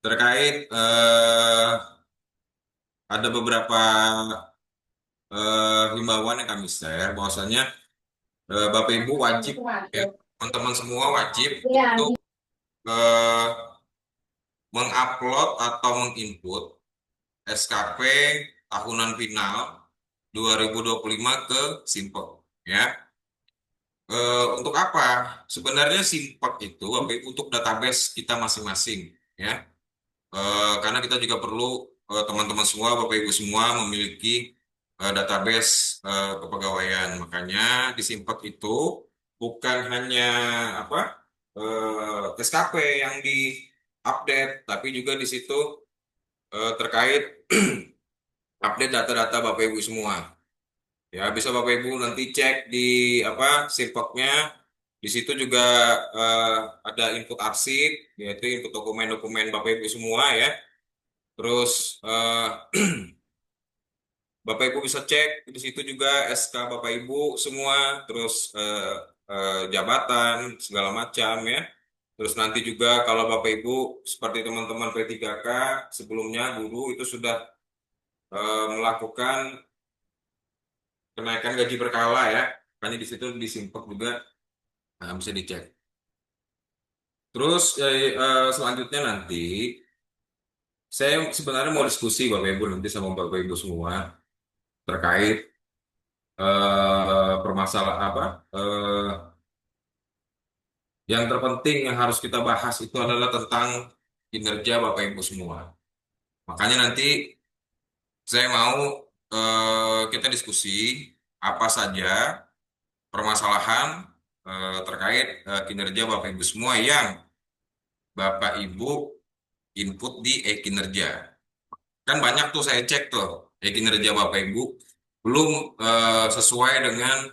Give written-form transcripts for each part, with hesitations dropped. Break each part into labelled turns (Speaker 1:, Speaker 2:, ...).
Speaker 1: terkait ada beberapa himbauan yang kami share bahwasanya Bapak Ibu wajib ya, teman-teman semua wajib untuk eh, mengupload atau menginput SKP tahunan final 2025 ke Simpek ya. Untuk apa? Sebenarnya Simpek itu Bapak Ibu untuk database kita masing-masing ya. Karena kita juga perlu teman-teman semua, Bapak Ibu semua memiliki database kepegawaian. Makanya di Simpek itu bukan hanya apa SKP yang diupdate, tapi juga di situ terkait update data-data Bapak Ibu semua. Ya, bisa Bapak Ibu nanti cek di apa Simpeknya. Di situ juga eh, ada input arsip, yaitu input dokumen-dokumen Bapak Ibu semua ya. Terus Bapak Ibu bisa cek di situ juga SK Bapak Ibu semua, terus jabatan segala macam ya. Terus nanti juga kalau Bapak Ibu seperti teman-teman P3K sebelumnya guru itu sudah melakukan kenaikan gaji berkala ya. Makanya di situ disimpek juga bisa dicek. Terus selanjutnya nanti saya sebenarnya mau diskusi Bapak Ibu nanti sama Bapak Ibu semua terkait permasalahan apa yang terpenting yang harus kita bahas itu adalah tentang kinerja Bapak Ibu semua. Makanya nanti saya mau kita diskusi apa saja permasalahan terkait kinerja Bapak Ibu semua yang Bapak Ibu input di e-kinerja. Kan banyak tuh saya cek tuh e-kinerja Bapak Ibu belum sesuai dengan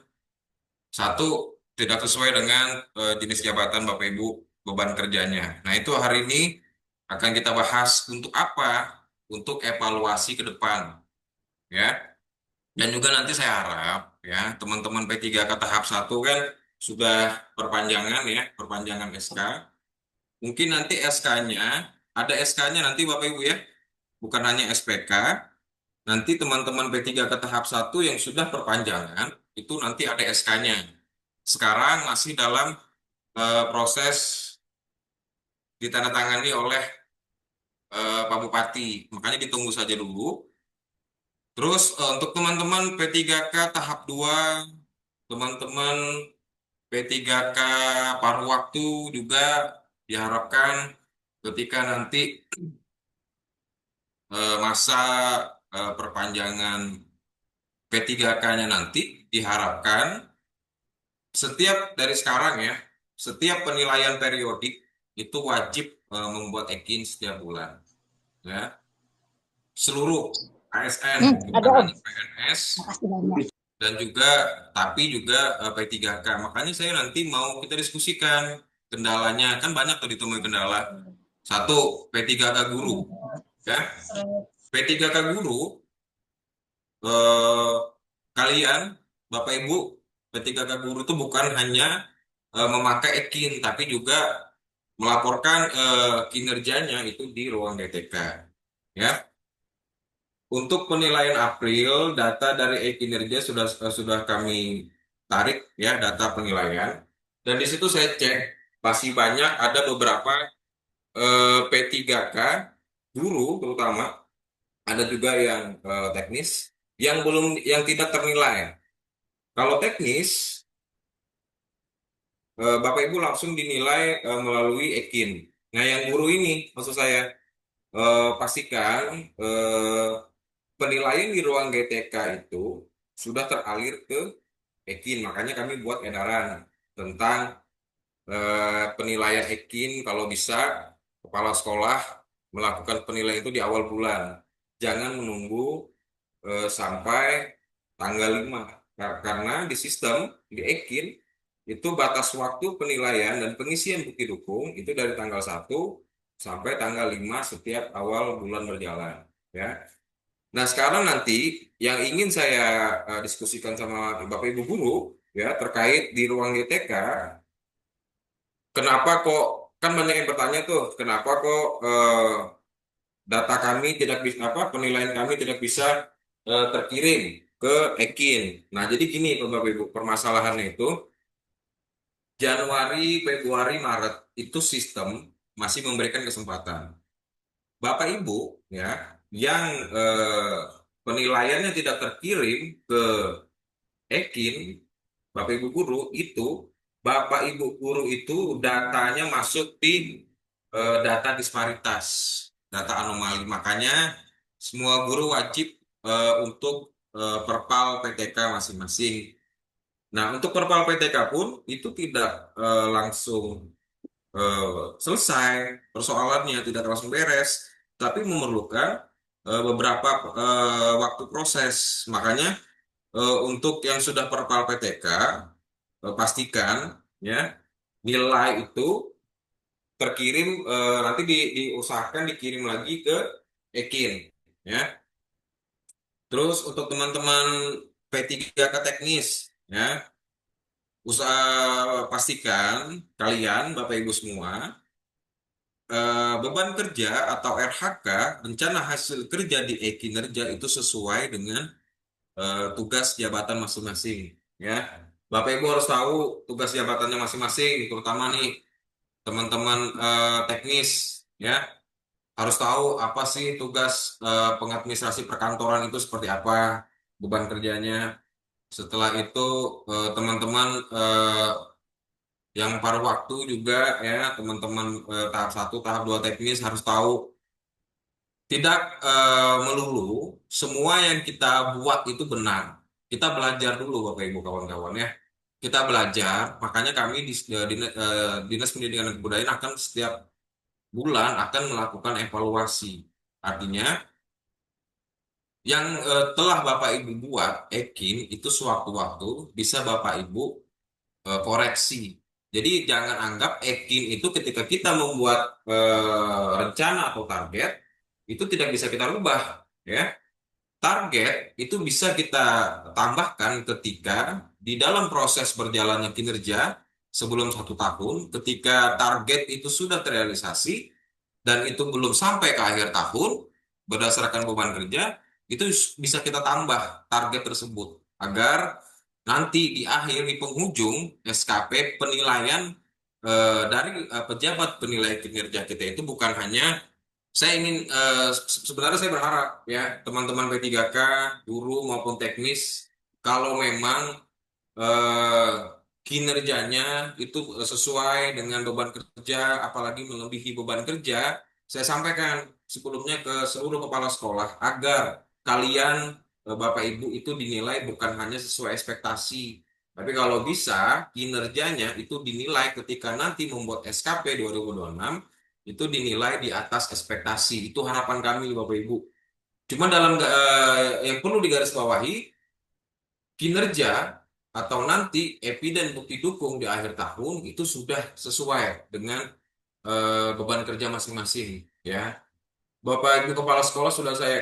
Speaker 1: satu tidak sesuai dengan jenis jabatan Bapak Ibu beban kerjanya. Nah, itu hari ini akan kita bahas untuk apa? Untuk evaluasi ke depan, ya. Dan juga nanti saya harap ya, teman-teman P3K tahap satu kan sudah perpanjangan ya, perpanjangan SK. Mungkin nanti SK-nya ada SK-nya nanti Bapak Ibu ya, bukan hanya SPK. Nanti teman-teman P3K tahap satu yang sudah perpanjangan itu nanti ada SK-nya. Sekarang masih dalam proses ditandatangani oleh Pak Bupati. Makanya ditunggu saja dulu. Terus untuk teman-teman P3K tahap 2, teman-teman P3K paruh waktu juga diharapkan ketika nanti masa perpanjangan P3K-nya nanti diharapkan setiap dari sekarang ya, setiap penilaian periodik itu wajib membuat EKIN setiap bulan. Ya, seluruh ASN, bukan
Speaker 2: Ada Om.
Speaker 1: hanya PNS
Speaker 2: Makasih banyak.
Speaker 1: dan juga tapi juga P3K. Makanya saya nanti mau kita diskusikan kendalanya, kan banyak tuh ditemui kendala. Satu, P3K guru, ya. P3K guru eh, kalian Bapak Ibu P3K guru itu bukan hanya memakai EKIN tapi juga melaporkan kinerjanya itu di ruang DTK, ya. Untuk penilaian April, data dari e-kinerja sudah kami tarik ya data penilaian. Dan di situ saya cek masih banyak ada beberapa P3K guru terutama ada juga yang teknis yang tidak ternilai. Kalau teknis Bapak Ibu langsung dinilai melalui EKIN. Nah, yang guru ini maksud saya pastikan penilaian di ruang GTK itu sudah teralir ke EKIN. Makanya kami buat edaran tentang penilaian EKIN kalau bisa kepala sekolah melakukan penilaian itu di awal bulan. Jangan menunggu sampai tanggal 5. Karena di sistem di EKIN itu batas waktu penilaian dan pengisian bukti dukung itu dari tanggal 1 sampai tanggal 5 setiap awal bulan berjalan, ya. Nah, sekarang nanti yang ingin saya diskusikan sama Bapak Ibu guru ya terkait di ruang DTK, kenapa kok kan banyak yang bertanya tuh, kenapa kok data kami tidak bisa penilaian kami tidak bisa terkirim ke Ekin. Nah, jadi gini Bapak Ibu, permasalahannya itu Januari, Februari, Maret itu sistem masih memberikan kesempatan. Bapak Ibu ya yang penilaiannya tidak terkirim ke Ekin, Bapak Ibu guru itu, Bapak Ibu guru itu datanya masuk di data disparitas, data anomali. Makanya semua guru wajib untuk perpal PTK masing-masing. Nah, untuk perpal PTK pun itu tidak langsung eh, selesai persoalannya, tidak langsung beres, tapi memerlukan beberapa waktu proses. Makanya untuk yang sudah perpal PTK, pastikan ya nilai itu terkirim, nanti diusahakan dikirim lagi ke Ekin ya. Terus untuk teman-teman P3K teknis ya, usaha pastikan kalian Bapak Ibu semua beban kerja atau RHK, rencana hasil kerja di e-kinerja itu sesuai dengan tugas jabatan masing-masing ya. Bapak Ibu harus tahu tugas jabatannya masing-masing, terutama nih teman-teman teknis ya, harus tahu apa sih tugas pengadministrasi perkantoran itu seperti apa beban kerjanya. Setelah itu teman-teman yang paruh waktu juga ya, teman-teman tahap satu, tahap 2 teknis harus tahu tidak melulu semua yang kita buat itu benar. Kita belajar dulu Bapak Ibu kawan-kawan ya. Kita belajar, makanya kami di Dinas Pendidikan dan Kebudayaan akan setiap bulan akan melakukan evaluasi. Artinya yang telah Bapak Ibu buat Ekin itu sewaktu-waktu bisa Bapak Ibu koreksi. Jadi jangan anggap Ekin itu ketika kita membuat rencana atau target itu tidak bisa kita rubah ya. Target itu bisa kita tambahkan ketika di dalam proses berjalannya kinerja sebelum 1 tahun, ketika target itu sudah terrealisasi dan itu belum sampai ke akhir tahun, berdasarkan beban kerja, itu bisa kita tambah target tersebut agar nanti di akhir, di penghujung SKP penilaian dari pejabat penilai kinerja kita itu bukan hanya saya ingin sebenarnya saya berharap ya teman-teman P3K, guru maupun teknis, kalau memang eh, kinerjanya itu sesuai dengan beban kerja, apalagi melebihi beban kerja, saya sampaikan sebelumnya ke seluruh kepala sekolah agar kalian Bapak Ibu itu dinilai bukan hanya sesuai ekspektasi, tapi kalau bisa kinerjanya itu dinilai ketika nanti membuat SKP 2026 itu dinilai di atas ekspektasi. Itu harapan kami Bapak Ibu. Cuma dalam yang perlu digarisbawahi, kinerja atau nanti dan bukti dukung di akhir tahun itu sudah sesuai dengan beban kerja masing-masing ya. Bapak Ibu kepala sekolah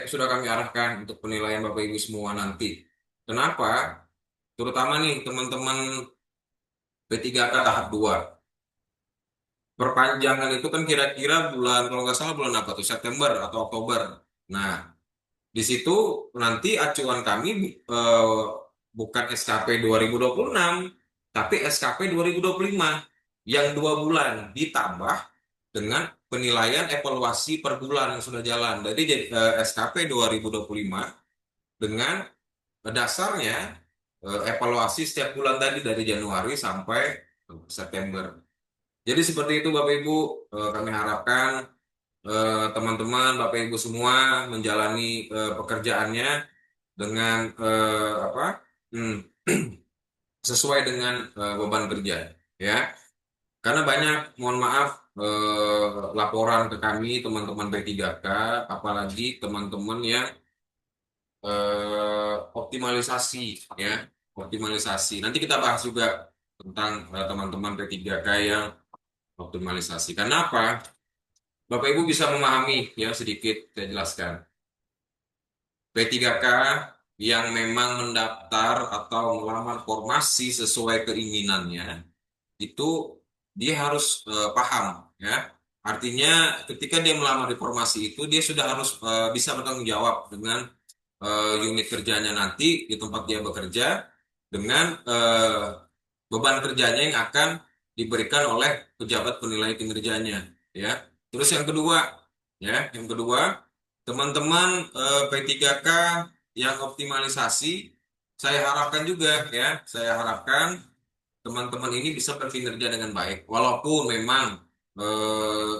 Speaker 1: sudah kami arahkan untuk penilaian Bapak Ibu semua nanti. Kenapa? Terutama nih teman-teman P3K tahap 2. Perpanjangan itu kan kira-kira bulan, kalau nggak salah bulan apa tuh, September atau Oktober. Nah, di situ nanti acuan kami eh, bukan SKP 2026, tapi SKP 2025 yang 2 bulan ditambah dengan penilaian evaluasi per bulan yang sudah jalan. Jadi SKP 2025 dengan dasarnya evaluasi setiap bulan tadi dari Januari sampai September. Jadi seperti itu Bapak Ibu, kami harapkan teman-teman, Bapak Ibu semua menjalani pekerjaannya dengan apa? Hmm, sesuai dengan beban kerja, ya. Karena banyak, mohon maaf, laporan ke kami teman-teman P3K, apalagi teman-teman yang optimalisasi, ya, optimalisasi. Nanti kita bahas juga tentang teman-teman P3K yang optimalisasi. Kenapa? Bapak Ibu bisa memahami, ya, sedikit saya jelaskan. P3K yang memang mendaftar atau melamar formasi sesuai keinginannya itu dia harus paham ya Artinya ketika dia melamar di formasi itu dia sudah harus bisa bertanggung jawab dengan unit kerjanya nanti di tempat dia bekerja dengan beban kerjanya yang akan diberikan oleh pejabat penilai kinerjanya, ya. Terus yang kedua, teman-teman P3K yang optimalisasi, saya harapkan juga, ya, saya harapkan teman-teman ini bisa berkinerja dengan baik, walaupun memang eh,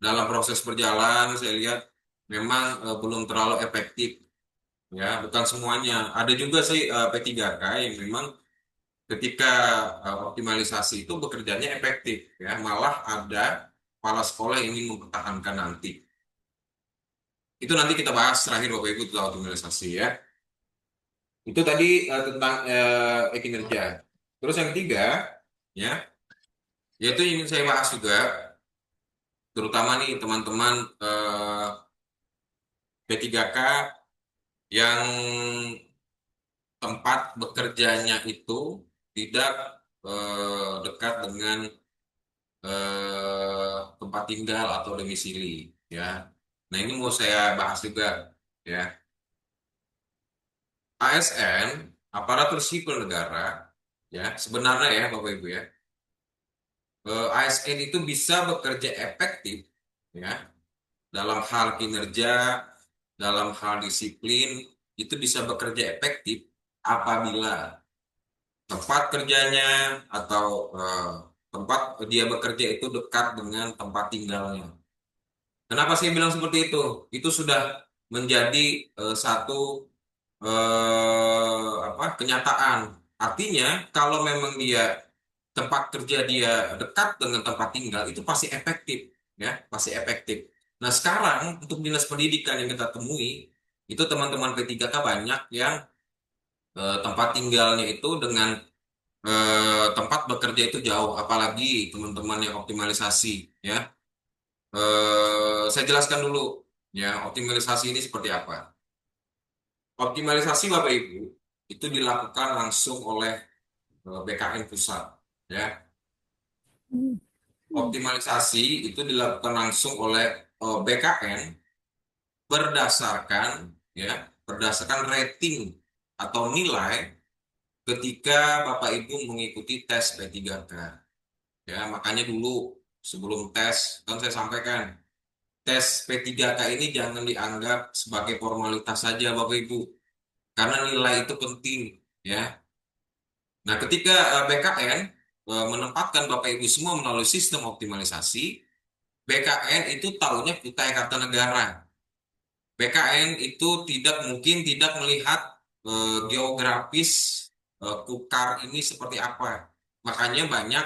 Speaker 1: dalam proses berjalan saya lihat memang belum terlalu efektif. Ya, bukan semuanya. Ada juga sih P3K yang memang ketika optimalisasi itu bekerjanya efektif, ya. Malah ada kepala sekolah yang ingin mempertahankan nanti. Itu nanti kita bahas terakhir Bapak Ibu tentang optimalisasi, ya. Itu tadi tentang kinerja. Terus yang ketiga, ya, yaitu ingin saya bahas juga, terutama nih teman-teman P3K yang tempat bekerjanya itu tidak dekat dengan tempat tinggal atau domisili, ya. Nah, ini mau saya bahas juga, ya. ASN, aparatur sipil negara, ya, sebenarnya, ya Bapak Ibu, ya, ASN itu bisa bekerja efektif, ya, dalam hal kinerja, dalam hal disiplin, itu bisa bekerja efektif apabila tempat kerjanya atau tempat dia bekerja itu dekat dengan tempat tinggalnya. Kenapa saya bilang seperti itu? Itu sudah menjadi satu kenyataan. Artinya kalau memang dia tempat kerja dia dekat dengan tempat tinggal itu pasti efektif, ya, pasti efektif. Nah, sekarang untuk dinas pendidikan yang kita temui itu teman-teman P3K banyak yang tempat tinggalnya itu dengan tempat bekerja itu jauh, apalagi teman-teman yang optimalisasi, ya. Saya jelaskan dulu, ya, optimalisasi ini seperti apa. Optimalisasi Bapak Ibu itu dilakukan langsung oleh BKN pusat, ya. Optimalisasi itu dilakukan langsung oleh BKN berdasarkan, ya, berdasarkan rating atau nilai ketika Bapak Ibu mengikuti tes P3K. Ya, makanya dulu sebelum tes kan saya sampaikan, tes P3K ini jangan dianggap sebagai formalitas saja Bapak Ibu, karena nilai itu penting, ya. Nah, ketika BKN menempatkan Bapak Ibu semua melalui sistem optimalisasi, BKN itu tahunya Kutai Kartanegara. BKN itu tidak mungkin tidak melihat geografis Kukar ini seperti apa. Makanya banyak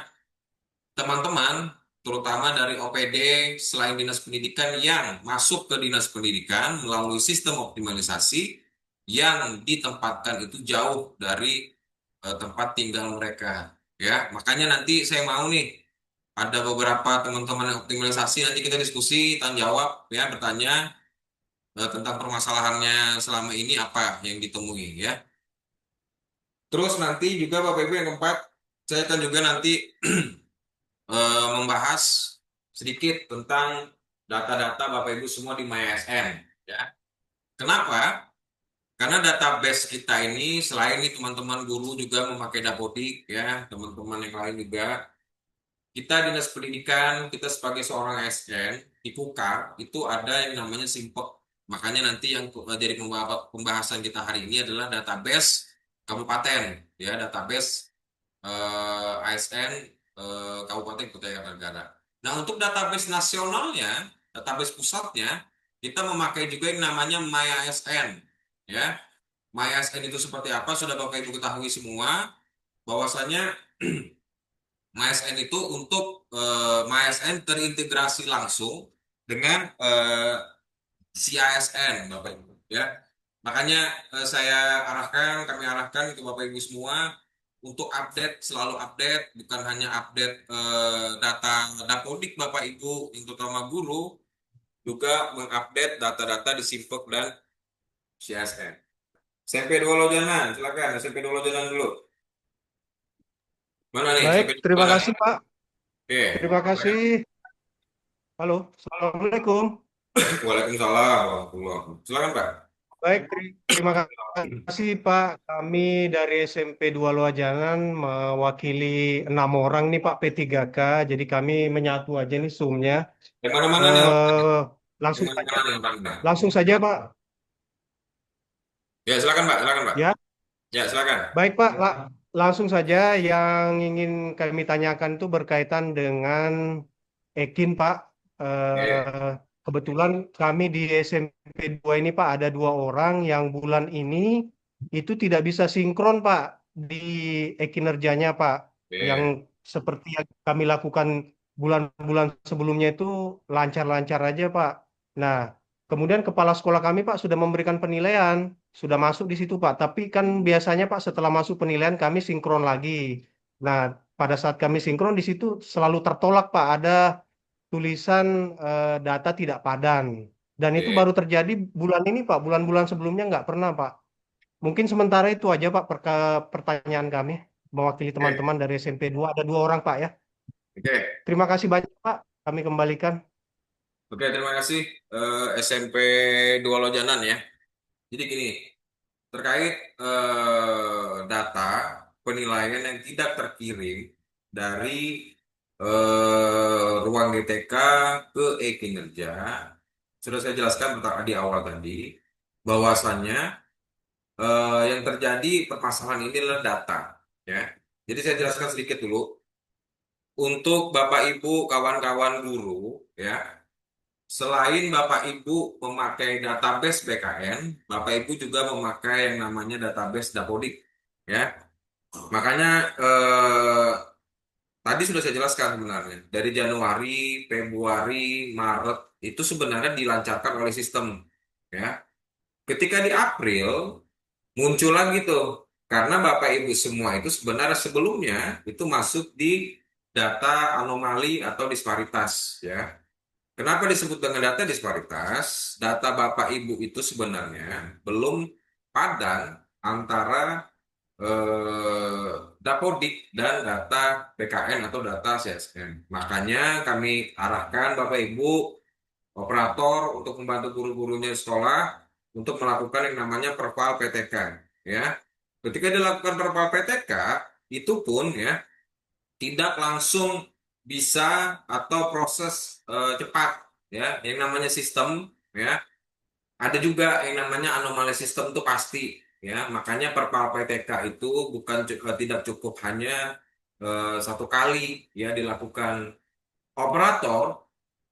Speaker 1: teman-teman, terutama dari OPD selain Dinas Pendidikan yang masuk ke Dinas Pendidikan melalui sistem optimalisasi yang ditempatkan itu jauh dari tempat tinggal mereka. Ya, makanya nanti saya mau nih ada beberapa teman-teman yang optimalisasi nanti kita diskusi, tanya jawab, ya, bertanya tentang permasalahannya selama ini apa yang ditemui, ya. Terus nanti juga Bapak Ibu yang keempat, saya akan juga nanti membahas sedikit tentang data-data Bapak Ibu semua di MySN, ya. Kenapa? Karena database kita ini selain ini teman-teman guru juga memakai Dapodik, ya, teman-teman yang lain juga. Kita Dinas Pendidikan, kita sebagai seorang ASN di Pukar itu ada yang namanya Simpek. Makanya nanti yang jadi pembahasan kita hari ini adalah database kabupaten, ya, database ASN Kabupaten Kutai Kartanegara. Nah, untuk database nasionalnya, database pusatnya, kita memakai juga yang namanya MyASN, ya. MyASN itu seperti apa? Sudah Bapak Ibu ketahui semua bahwasanya MySN itu untuk MySN terintegrasi langsung dengan si ASN, Bapak Ibu, ya. Makanya kami arahkan ke Bapak Ibu semua untuk update, selalu update, bukan hanya update data Dapodik Bapak Ibu, yang terutama guru, juga mengupdate data-data di Simpek dan CSN. SMP 2 Lojanan, silakan SMP 2 Lojanan dulu. Mana nih
Speaker 2: Baik,
Speaker 1: SMP 2
Speaker 2: terima
Speaker 1: Lojanan?
Speaker 2: kasih Pak.
Speaker 1: Oke.
Speaker 2: Terima kasih. Halo, Assalamualaikum.
Speaker 1: Waalaikumsalam warahmatullahi wabarakatuh. Silakan Pak.
Speaker 2: Baik, terima kasih Pak. Kami dari SMP 2 Loajangan mewakili 6 orang nih Pak P3K. Jadi kami menyatu aja nih Zoom-nya.
Speaker 1: Yang mana-mana nih orangnya?
Speaker 2: Eh,
Speaker 1: Yang
Speaker 2: langsung saja,
Speaker 1: mana-mana nih orangnya?
Speaker 2: langsung saja Pak.
Speaker 1: Ya silakan Pak, silakan Pak.
Speaker 2: Ya,
Speaker 1: Ya silakan.
Speaker 2: baik Pak. Langsung saja yang ingin kami tanyakan itu berkaitan dengan Ekin Pak.
Speaker 1: Oke,
Speaker 2: Kebetulan kami di SMP 2 ini Pak ada 2 orang yang bulan ini itu tidak bisa sinkron Pak di kinerjanya Pak. Yang
Speaker 1: oke,
Speaker 2: seperti yang kami lakukan bulan-bulan sebelumnya itu lancar-lancar aja Pak. Nah, kemudian kepala sekolah kami Pak sudah memberikan penilaian, sudah masuk di situ Pak. Tapi kan biasanya Pak setelah masuk penilaian kami sinkron lagi. Nah, pada saat kami sinkron di situ selalu tertolak Pak. Ada tulisan data tidak padan. Dan itu
Speaker 1: oke,
Speaker 2: baru terjadi bulan ini Pak. Bulan-bulan sebelumnya nggak pernah Pak. Mungkin sementara itu aja Pak pertanyaan kami. Mewakili
Speaker 1: oke,
Speaker 2: teman-teman dari SMP 2. Ada 2 orang Pak ya.
Speaker 1: oke.
Speaker 2: Terima kasih banyak Pak. Kami kembalikan.
Speaker 1: Oke, terima kasih SMP 2 Lojanan ya. Jadi gini, terkait data penilaian yang tidak terkirim dari ruang DTK ke e-kinerja, sudah saya jelaskan di awal tadi, bahwasannya yang terjadi permasalahan ini adalah data, ya. Jadi saya jelaskan sedikit dulu untuk Bapak Ibu kawan-kawan guru, ya. Selain Bapak Ibu memakai database BKN, Bapak Ibu juga memakai yang namanya database Dapodik, ya. Makanya tadi sudah saya jelaskan sebenarnya dari Januari, Februari, Maret itu sebenarnya dilancarkan oleh sistem, ya. Ketika di April muncul lagi tuh karena Bapak Ibu semua itu sebenarnya sebelumnya itu masuk di data anomali atau disparitas, ya. Kenapa disebut dengan data disparitas? Data Bapak Ibu itu sebenarnya belum padan antara Dapodik dan data PKN atau data CSN. Makanya kami arahkan Bapak Ibu operator untuk membantu guru-gurunya di sekolah untuk melakukan yang namanya perpal PTK, ya. Ketika dilakukan perpal PTK, itu pun ya tidak langsung bisa atau proses cepat, ya. Yang namanya sistem, ya. Ada juga yang namanya anomali sistem itu pasti, ya. Makanya perpal PTK itu bukan tidak cukup hanya satu kali ya dilakukan. Operator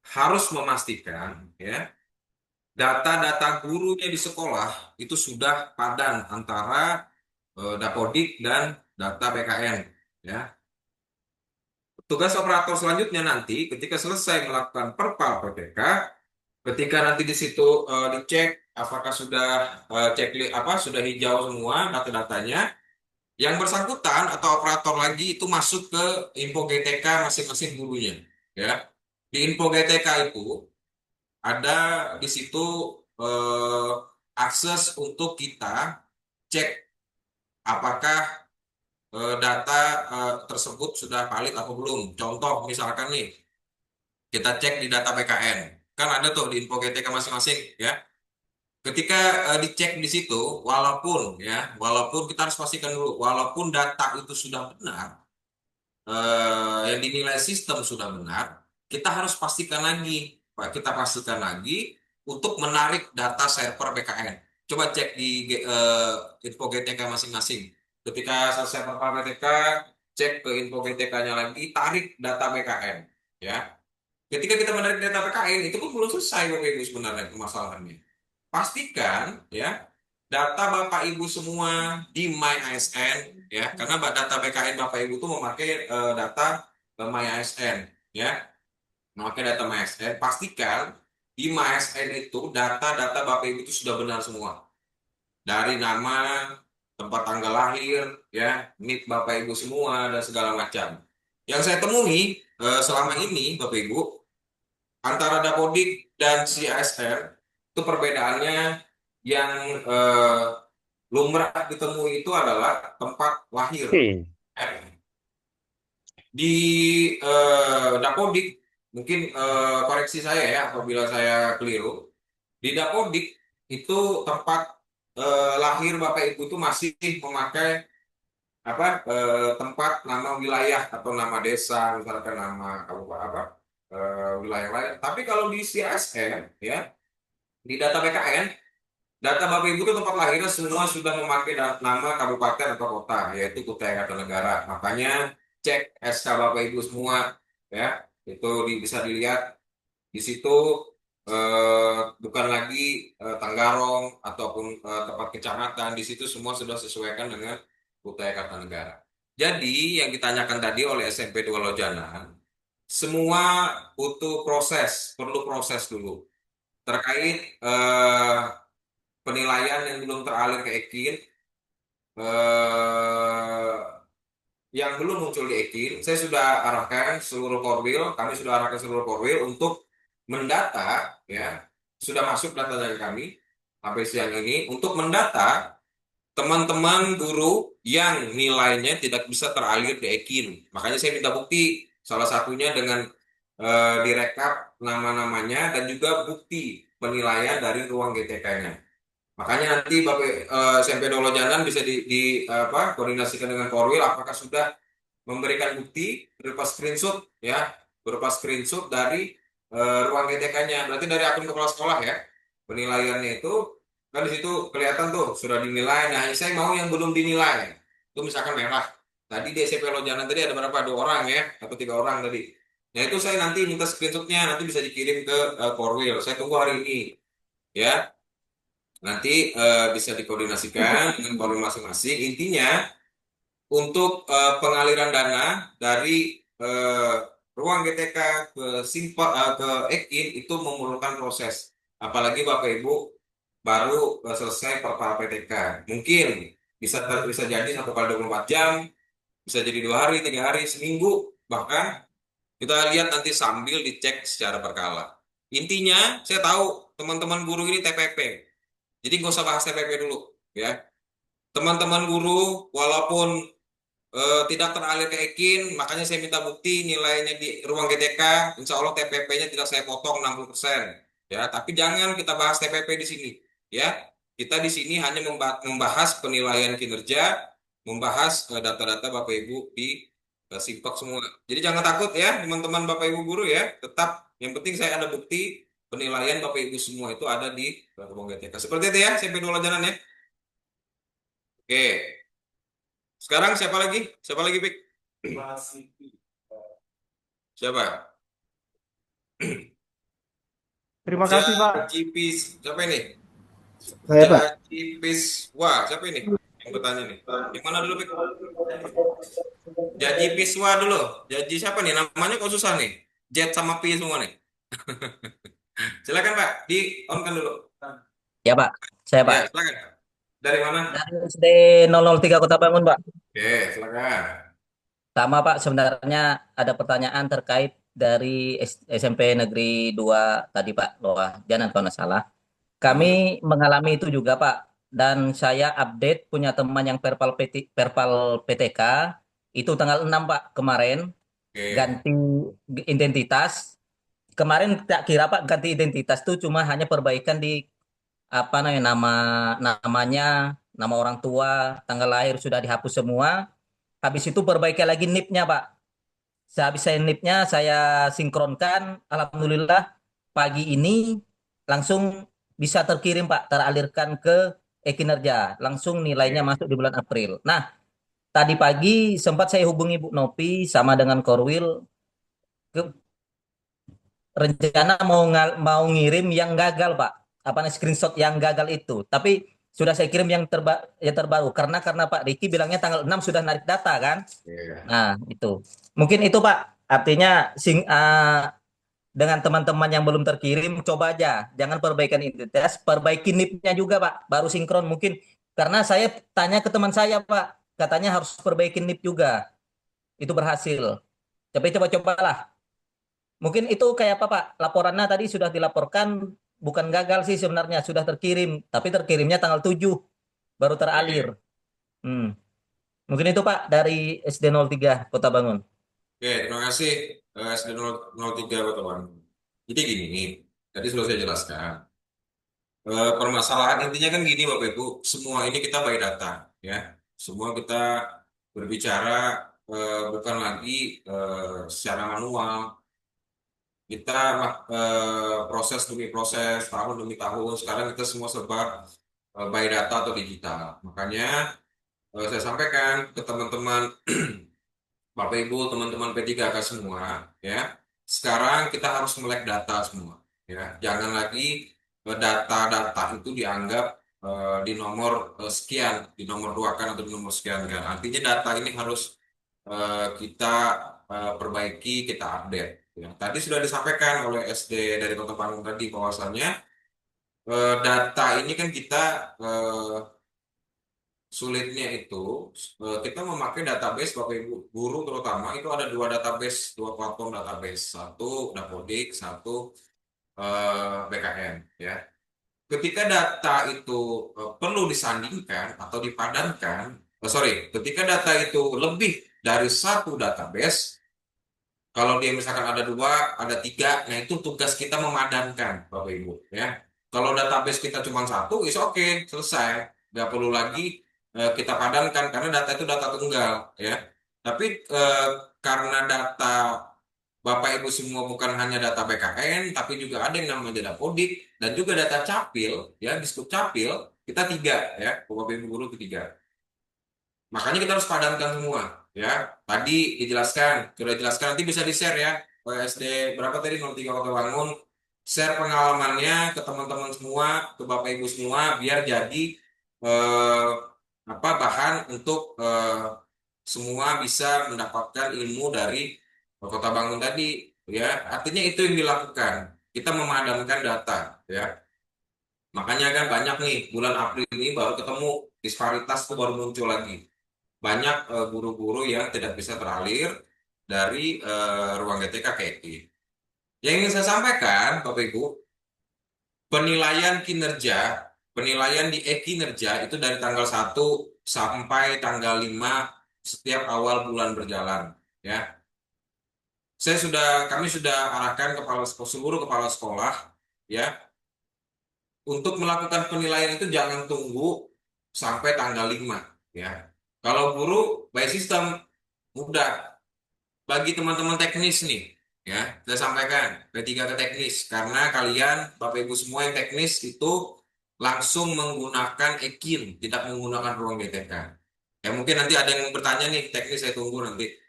Speaker 1: harus memastikan ya data-data gurunya di sekolah itu sudah padan antara Dapodik dan data PKN, ya. Tugas operator selanjutnya nanti ketika selesai melakukan perpal PPK, ketika nanti di situ dicek apakah sudah checklist apa sudah hijau semua data-datanya, yang bersangkutan atau operator lagi itu masuk ke info GTK masing-masing gurunya, ya. Di info GTK itu ada di situ eh, akses untuk kita cek apakah data tersebut sudah valid atau belum. Contoh misalkan nih, kita cek di data PKN. Kan ada tuh di info GTK masing-masing, ya. Ketika dicek di situ, walaupun kita harus pastikan dulu, walaupun data itu sudah benar, yang dinilai sistem sudah benar, kita harus pastikan lagi, Pak, kita pastikan lagi untuk menarik data server BKN. Coba cek di info GTK masing-masing. Ketika selesai perpal GTK, cek ke info GTK-nya lagi, tarik data BKN. Ya, ketika kita menarik data BKN itu pun belum selesai Bapak Ibu sebenarnya permasalahannya. Pastikan ya data Bapak Ibu semua di MyASN, ya, karena data BKN Bapak Ibu itu memakai data MyASN, ya, memakai data MyASN. Pastikan di MyASN itu data-data Bapak Ibu itu sudah benar semua, dari nama, tempat tanggal lahir, ya, NIK Bapak Ibu semua dan segala macam. Yang saya temui selama ini Bapak Ibu antara Dapodik dan CSR itu perbedaannya yang lumrah ditemui itu adalah tempat lahir.
Speaker 2: Hmm.
Speaker 1: Di Dapodik, mungkin koreksi saya ya apabila saya keliru. Di Dapodik itu tempat lahir Bapak Ibu itu masih memakai apa tempat nama wilayah atau nama desa, misalkan nama kabupaten apa wilayah lain. Tapi kalau di CSN ya, di data BKN, data Bapak Ibu itu tempat lahirnya semua sudah memakai nama kabupaten atau kota, yaitu Kutai Kartanegara. Makanya cek SK Bapak Ibu semua ya, itu bisa dilihat di situ bukan lagi Tanggarong ataupun tempat kecamatan, di situ semua sudah sesuaikan dengan Kutai Kartanegara. Jadi yang ditanyakan tadi oleh SMP 2 Lojanan, semua butuh proses, perlu proses dulu terkait penilaian yang belum teralir ke Ekin, eh, yang belum muncul di Ekin, saya sudah arahkan seluruh korwil, kami sudah arahkan seluruh korwil untuk mendata, ya, sudah masuk data dari kami sampai siang ini untuk mendata teman-teman guru yang nilainya tidak bisa teralir di Ekin. Makanya saya minta bukti, salah satunya dengan direkap nama-namanya dan juga bukti penilaian dari ruang GTK-nya. Makanya nanti Bapak SMP Dolo Janan bisa apa, koordinasikan dengan Korwil apakah sudah memberikan bukti berupa screenshot ya, berupa screenshot dari ruang GTK-nya. Berarti dari akun kepala sekolah ya. Penilaiannya itu kan di situ kelihatan tuh sudah dinilai. Nah, saya mau yang belum dinilai. Itu misalkan merah. Tadi di SMP Lojanan tadi ada berapa? Dua orang ya, atau tiga orang tadi. Nah, itu saya nanti minta screenshotnya, nanti bisa dikirim ke Korwil. Saya tunggu hari ini ya. Nanti bisa dikoordinasikan dengan Korwil masing-masing. Intinya untuk pengaliran dana dari ruang GTK ke ke Ekin itu memerlukan proses. Apalagi Bapak Ibu baru selesai perpara PTK. Mungkin bisa jadi 1 kali 24 jam, bisa jadi 2 hari, 3 hari, seminggu, bahkan kita lihat nanti sambil dicek secara berkala. Intinya, saya tahu teman-teman guru ini TPP, jadi nggak usah bahas TPP dulu, ya. Teman-teman guru, walaupun tidak teralir ke Ekin, makanya saya minta bukti nilainya di ruang GTK, insya Allah TPP-nya tidak saya potong 60%. Ya, tapi jangan kita bahas TPP di sini. Ya, kita di sini hanya membahas penilaian kinerja, membahas data-data Bapak Ibu di Simpak semua. Jadi jangan takut ya, teman-teman Bapak Ibu guru ya, tetap yang penting saya ada bukti penilaian Bapak Ibu semua itu ada di ruang GTK. Seperti itu ya, sampai dua jalan ya. Oke. Sekarang siapa lagi? Siapa lagi, Pik? Siapa?
Speaker 2: Terima kasih Pak.
Speaker 1: Jajipis. Siapa ini?
Speaker 3: Saya Pak.
Speaker 1: Jajipis. Wah, siapa ini? Yang bertanya nih. Yang mana dulu, Pik? Jajipiswa dulu. Jaji siapa nih? Namanya kok susah nih. Jet sama P semua nih. Silakan, Pak. Di on kan dulu.
Speaker 3: Ya Pak, saya Pak.
Speaker 1: Ya, silakan. Dari mana?
Speaker 3: Dari SD 003 Kota Bangun Pak.
Speaker 1: Oke, silakan.
Speaker 3: Sama Pak, sebenarnya ada pertanyaan terkait dari SMP Negeri 2 tadi Pak, Loah Jangan kalau nggak salah.
Speaker 1: Hmm,
Speaker 3: Kami mengalami itu juga Pak. Dan saya update punya teman yang Perpal PTK itu tanggal 6 Pak kemarin
Speaker 1: oke.
Speaker 3: ganti identitas. Kemarin tak kira Pak ganti identitas tuh cuma hanya perbaikan di apa namanya namanya, nama orang tua, tanggal lahir sudah dihapus semua. Habis itu perbaiki lagi NIP-nya, Pak. Sehabis saya NIP-nya saya sinkronkan, alhamdulillah pagi ini langsung bisa terkirim, Pak, teralirkan ke e-kinerja. Langsung nilainya
Speaker 1: Oke.
Speaker 3: masuk di bulan April. Nah, tadi pagi sempat saya hubungi Bu Nopi sama dengan Korwil ke rencana mau ngirim yang gagal, Pak. Apa namanya screenshot yang gagal itu. Tapi sudah saya kirim yang terbaru karena Pak Riki bilangnya tanggal 6 sudah narik data kan.
Speaker 1: Oke.
Speaker 3: Nah, itu. Mungkin itu Pak. Artinya dengan teman-teman yang belum terkirim coba aja jangan perbaikan identitas, perbaiki NIP-nya juga Pak. Baru sinkron mungkin karena saya tanya ke teman saya Pak, katanya harus perbaiki NIP juga. Itu berhasil. Tapi coba-cobalah. Mungkin itu kayak apa Pak? Laporannya tadi sudah dilaporkan, bukan gagal sih sebenarnya, sudah terkirim. Tapi terkirimnya tanggal 7, baru teralir.
Speaker 1: Oke.
Speaker 3: Hmm. Mungkin itu Pak dari SD 03 Kota Bangun.
Speaker 1: Oke, terima kasih SD 003 teman. Jadi gini, tadi sudah saya jelaskan. Permasalahan intinya kan gini Bapak Ibu, semua ini kita by data, ya. Semua kita berbicara bukan lagi secara manual. Kita proses demi proses, tahun demi tahun. Sekarang kita semua serba by data atau digital. Makanya saya sampaikan ke teman-teman Bapak Ibu, teman-teman P3K semua, ya. Sekarang kita harus melek data semua, ya. Jangan lagi data-data itu dianggap di nomor sekian, di nomor dua kan atau di nomor sekian kan. Artinya data ini harus kita perbaiki, kita update. Ya. Tadi sudah disampaikan oleh SD dari Kota Bandung tadi bahwasannya data ini kan kita eh, sulitnya itu kita memakai database Bapak Ibu guru terutama itu ada dua database, dua platform database, satu Dapodik, satu BKN ya. Ketika data itu perlu disandingkan atau dipadankan, ketika data itu lebih dari satu database, kalau dia misalkan ada dua, ada tiga, nah itu tugas kita memadankan, Bapak Ibu. Ya, kalau database kita cuma satu, is oke, selesai, nggak perlu lagi kita padankan karena data itu data tunggal, ya. Tapi karena data Bapak Ibu semua bukan hanya data BKN, tapi juga ada yang namanya data Podik dan juga data Capil, ya, disebut Capil, kita tiga, ya, Bapak Ibu guru itu tiga. Makanya kita harus padankan semua, ya. Tadi dijelaskan, sudah dijelaskan nanti bisa di-share ya. SD berapa tadi 03 Kota Bangun, share pengalamannya ke teman-teman semua, ke Bapak Ibu semua biar jadi eh, bahan untuk semua bisa mendapatkan ilmu dari Kota Bangun tadi, ya. Artinya itu yang dilakukan. Kita memadamkan data, ya. Makanya kan banyak nih bulan April ini baru ketemu disparitas itu baru muncul lagi banyak guru-guru yang tidak bisa teralir dari ruang GTK ke EKI. Yang ingin saya sampaikan, Bapak Ibu, penilaian kinerja, penilaian di e-kinerja itu dari tanggal 1 sampai tanggal 5 setiap awal bulan berjalan. Ya, kami sudah arahkan seluruh kepala sekolah, ya, untuk melakukan penilaian itu jangan tunggu sampai tanggal 5. Ya. Kalau guru by system mudah, bagi teman-teman teknis nih, ya, saya sampaikan P3 ke teknis karena kalian Bapak Ibu semua yang teknis itu langsung menggunakan Ekin, tidak menggunakan ruang GTK. Ya mungkin nanti ada yang bertanya nih teknis, saya tunggu nanti.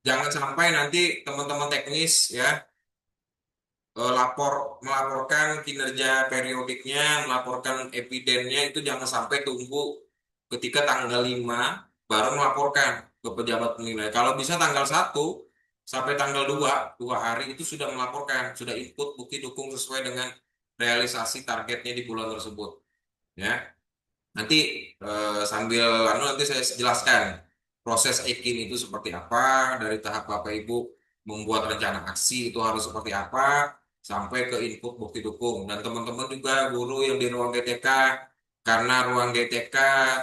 Speaker 1: Jangan sampai nanti teman-teman teknis ya melaporkan kinerja periodiknya, melaporkan evidennya itu jangan sampai tunggu ketika tanggal 5 baru melaporkan ke pejabat penilai. Kalau bisa tanggal 1 sampai tanggal 2 hari itu sudah melaporkan, sudah input bukti dukung sesuai dengan realisasi targetnya di bulan tersebut. Ya. Nanti sambil nanti saya jelaskan proses EKIN itu seperti apa, dari tahap Bapak Ibu membuat rencana aksi itu harus seperti apa, sampai ke input bukti dukung. Dan teman-teman juga guru yang di ruang GTK, karena ruang GTK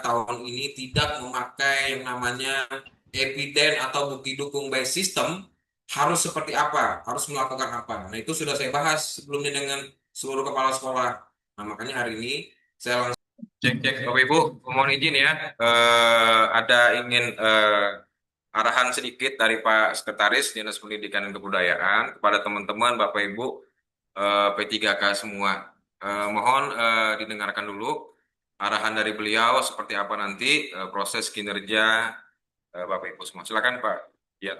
Speaker 1: tahun ini tidak memakai yang namanya eviden atau bukti dukung by system, harus seperti apa, harus melakukan apa. Nah itu sudah saya bahas sebelumnya dengan seluruh kepala sekolah. Nah makanya hari ini saya cek Bapak Ibu, mohon izin ya, ada ingin arahan sedikit dari Pak Sekretaris Dinas Pendidikan dan Kebudayaan kepada teman-teman Bapak Ibu P3K semua. Mohon didengarkan dulu arahan dari beliau seperti apa nanti proses kinerja Bapak Ibu semua. Silakan Pak. Ya.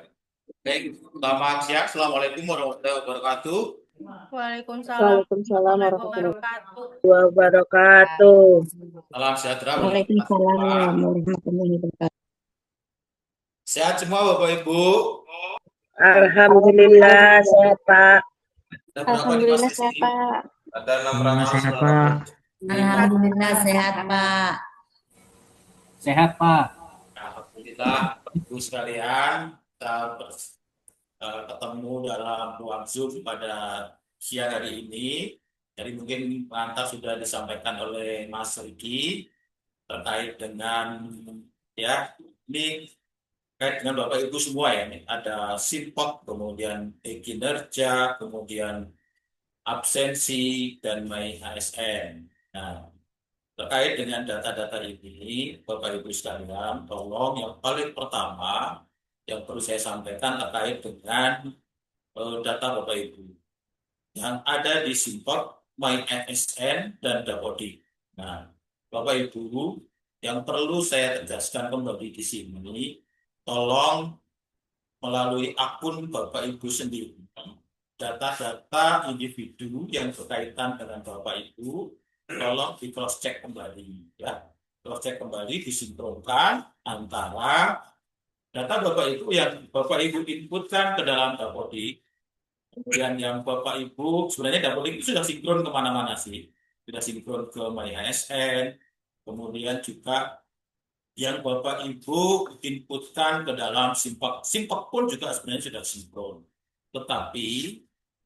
Speaker 4: Baik, selamat siang. Assalamualaikum warahmatullahi wabarakatuh.
Speaker 5: Waalaikumsalam
Speaker 6: Waalaikumsalam
Speaker 5: warahmatullahi
Speaker 6: warahmatullahi
Speaker 5: wabarakatuh.
Speaker 6: wabarakatuh.
Speaker 4: Salam sejahtera.
Speaker 6: Waalaikumsalam warahmatullahi wabarakatuh.
Speaker 4: Sehat semua Bapak Ibu.
Speaker 6: Alhamdulillah sehat Pak.
Speaker 4: Ada berapa di
Speaker 5: Alhamdulillah
Speaker 4: Mas
Speaker 5: sehat
Speaker 4: Rizky?
Speaker 5: Pak.
Speaker 1: Ada 600.
Speaker 7: Sehat, Pak.
Speaker 8: Alhamdulillah sehat Pak.
Speaker 7: Sehat, Pak.
Speaker 4: Alhamdulillah, Bapak Ibu sekalian, kita ketemu dalam ruang Zoom pada siang hari ini. Jadi mungkin pengantar sudah disampaikan oleh Mas Riki terkait dengan ya ini terkait dengan Bapak Ibu semua ya. Nih. Ada SIMPOK, kemudian kinerja, kemudian absensi, dan My ASN. Nah, terkait dengan data-data ini, Bapak Ibu sekalian, tolong yang paling pertama yang perlu saya sampaikan terkait dengan data Bapak Ibu yang ada di SIMPOK, My ASN, dan Dapodik. Nah, Bapak Ibu, yang perlu saya tegaskan kembali di sini, tolong melalui akun Bapak Ibu sendiri, data-data individu yang berkaitan dengan Bapak Ibu, tolong di cross check kembali, ya. Cross check kembali, disinkronkan antara data Bapak Ibu yang Bapak Ibu inputkan ke dalam Dapodik, kemudian yang Bapak Ibu, sebenarnya Dapodik itu sudah sinkron kemana-mana sih, sudah sinkron ke MyASN, kemudian juga yang Bapak Ibu inputkan ke dalam SIMPOK. SIMPOK pun juga sebenarnya sudah sinkron. Tetapi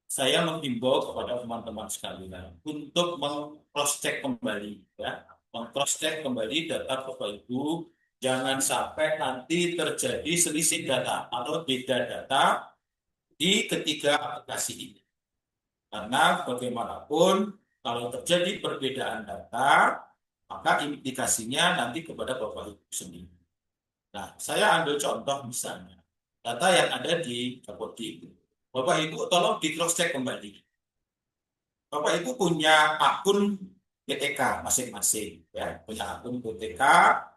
Speaker 4: saya menghimbau kepada teman-teman sekalian untuk meng-cross-check kembali, ya, meng-cross-check kembali data Bapak Ibu. Jangan sampai nanti terjadi selisih data atau beda data di ketiga aplikasi ini. Karena bagaimanapun kalau terjadi perbedaan data, maka implikasinya nanti kepada Bapak Ibu sendiri. Nah, saya ambil contoh misalnya, data yang ada di Dapodik. Bapak Ibu tolong di cross check kembali. Bapak Ibu punya akun PTK masing-masing, ya, punya akun PTK,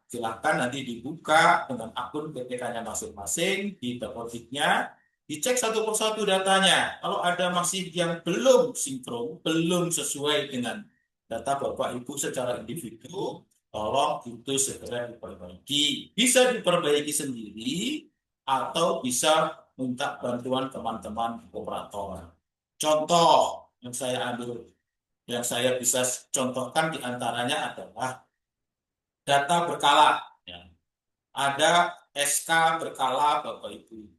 Speaker 4: silahkan nanti dibuka dengan akun PTK-nya masing-masing di Dapodiknya, dicek satu persatu datanya. Kalau ada masih yang belum sinkron, belum sesuai dengan data Bapak Ibu secara individu, tolong itu segera diperbaiki. Bisa diperbaiki sendiri atau bisa minta bantuan teman-teman operator. Contoh yang saya ambil, yang saya bisa contohkan diantaranya adalah data berkala. Ya. Ada SK berkala Bapak Ibu.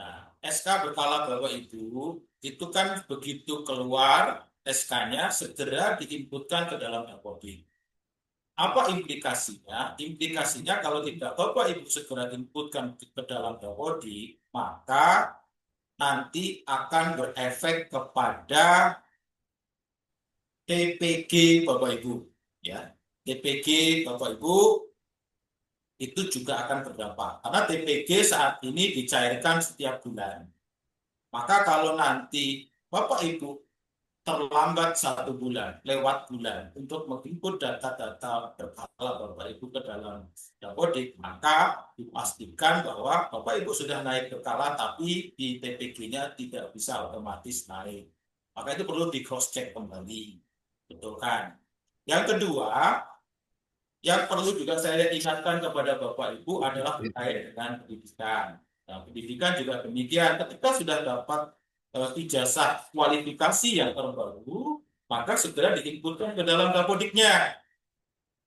Speaker 4: Nah, SK berkala Bapak Ibu itu kan begitu keluar SK-nya segera diinputkan ke dalam Dapodik. Apa implikasinya? Implikasinya kalau tidak Bapak Ibu segera inputkan ke dalam Dapodik, maka nanti akan berefek kepada TPG Bapak Ibu. Ya, TPG Bapak Ibu itu juga akan berdampak. Karena TPG saat ini dicairkan setiap bulan. Maka kalau nanti Bapak Ibu terlambat 1 bulan, lewat bulan untuk menginput data-data berkala Bapak Ibu ke dalam Dapodik, maka dipastikan bahwa Bapak Ibu sudah naik berkala tapi di TPG-nya tidak bisa otomatis naik. Maka itu perlu di cross check kembali. Betul kan? Yang kedua, yang perlu juga saya ingatkan kepada Bapak Ibu adalah terkait dengan pendidikan. Nah, pendidikan juga demikian. Ketika sudah dapat ijazah kualifikasi yang terbaru, maka segera diinputkan ke dalam Dapodiknya.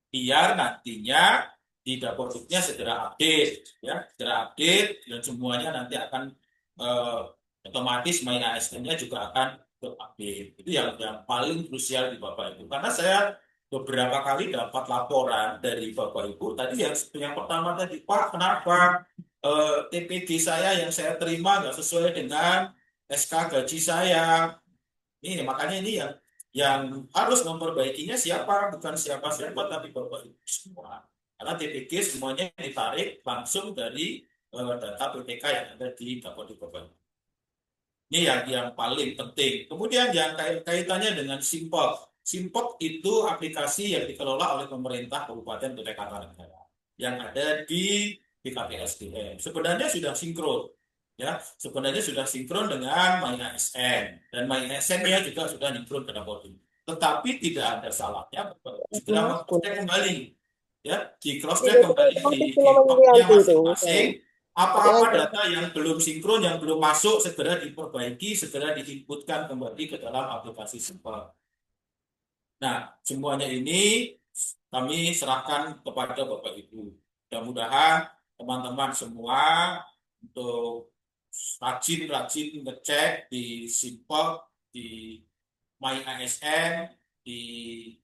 Speaker 4: Biar nantinya di Dapodiknya segera update, ya, segera update dan semuanya nanti akan otomatis main ASN-nya juga akan terupdate. Itu yang paling krusial di Bapak Ibu. Karena saya beberapa kali dapat laporan dari Bapak Ibu. Tadi yang pertama tadi, Pak, kenapa TPG saya yang saya terima nggak sesuai dengan SK gaji saya? Ini makanya ini yang harus memperbaikinya siapa? Bukan siapa-siapa, tapi Bapak Ibu semua. Karena TPG semuanya ditarik langsung dari data PPK yang ada di Dapodik Bapak Ibu. Ini yang paling penting. Kemudian yang kaitannya dengan SIMPOK. SIMPOK itu aplikasi yang dikelola oleh pemerintah Kabupaten Kutai Kartanegara yang ada di BKPSDM. Sebenarnya sudah sinkron, ya. Sebenarnya sudah sinkron dengan MyASN dan MyASN-nya juga sudah sinkron ke Dapodik. Tetapi tidak ada salahnya segera mengcek kembali, ya, di cross check kembali di TikTok-nya masing-masing. Apa-apa data yang belum sinkron, yang belum masuk, segera diperbaiki, segera diinputkan kembali ke dalam aplikasi SIMPOK. Nah, semuanya ini kami serahkan kepada Bapak Ibu. Mudah-mudahan teman-teman semua untuk rajin-rajin ngecek di SIMPOK, di MyASN, di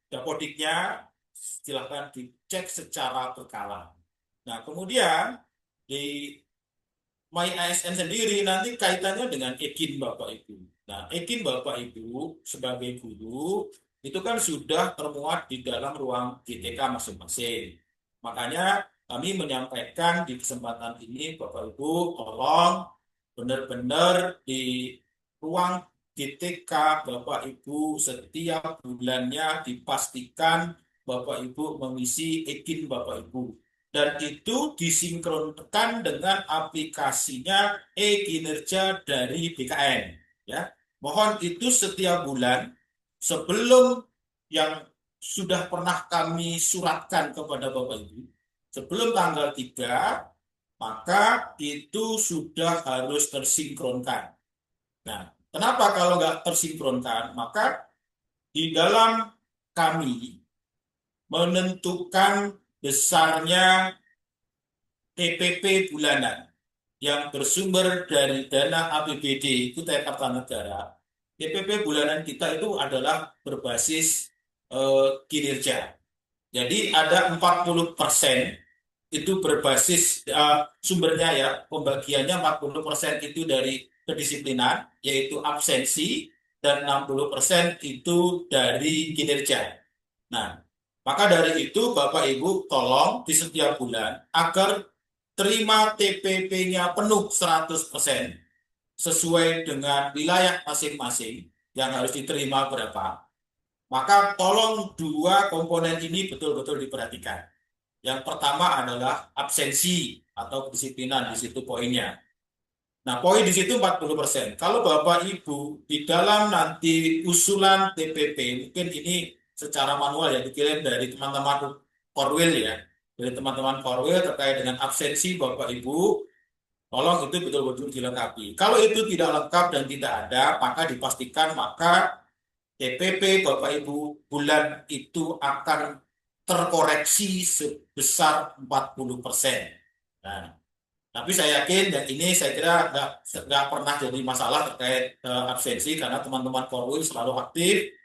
Speaker 4: Dapodiknya, silahkan dicek secara berkala. Nah, kemudian di My ASN sendiri nanti kaitannya dengan Ekin Bapak Ibu. Nah, Ekin Bapak Ibu sebagai guru itu kan sudah termuat di dalam ruang GTK masing-masing. Makanya kami menyampaikan di kesempatan ini Bapak Ibu tolong benar-benar di ruang GTK Bapak Ibu setiap bulannya dipastikan Bapak Ibu mengisi Ekin Bapak Ibu. Dan itu disinkronkan dengan aplikasinya e-kinerja dari BKN. Ya, mohon itu setiap bulan sebelum yang sudah pernah kami suratkan kepada Bapak Ibu, sebelum tanggal 3, maka itu sudah harus tersinkronkan. Nah, kenapa kalau nggak tersinkronkan? Maka di dalam kami menentukan besarnya TPP bulanan yang bersumber dari dana APBD Kutai Kartanegara. TPP bulanan kita itu adalah berbasis kinerja. Jadi ada 40% itu berbasis sumbernya ya, pembagiannya 40% itu dari kedisiplinan, yaitu absensi, dan 60% itu dari kinerja. Nah, maka dari itu Bapak Ibu tolong di setiap bulan agar terima TPP-nya penuh 100% sesuai dengan wilayah masing-masing yang harus diterima berapa. Maka tolong dua komponen ini betul-betul diperhatikan. Yang pertama adalah absensi atau kedisiplinan, di situ poinnya. Nah, poin di situ 40%. Kalau Bapak Ibu di dalam nanti usulan TPP, mungkin ini secara manual ya, dikirim dari teman-teman Korwil ya. Dari teman-teman Korwil terkait dengan absensi Bapak Ibu, tolong itu betul-betul dilengkapi. Kalau itu tidak lengkap dan tidak ada, maka dipastikan maka TPP Bapak Ibu bulan itu akan terkoreksi sebesar 40%. Nah, tapi saya yakin dan ini saya kira nggak pernah jadi masalah terkait absensi karena teman-teman Korwil selalu aktif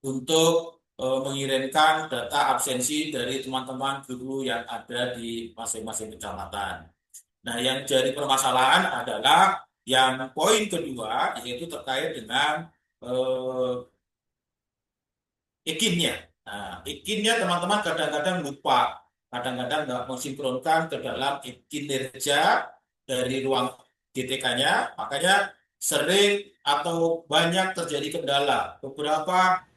Speaker 4: untuk mengirimkan data absensi dari teman-teman guru yang ada di masing-masing kecamatan. Nah, yang jadi permasalahan adalah yang poin kedua yaitu terkait dengan ikinnya. Nah, ikinnya teman-teman kadang-kadang lupa, kadang-kadang nggak mensinkronkan ke dalam kinerja dari ruang GTK-nya, makanya sering atau banyak terjadi kendala. Beberapa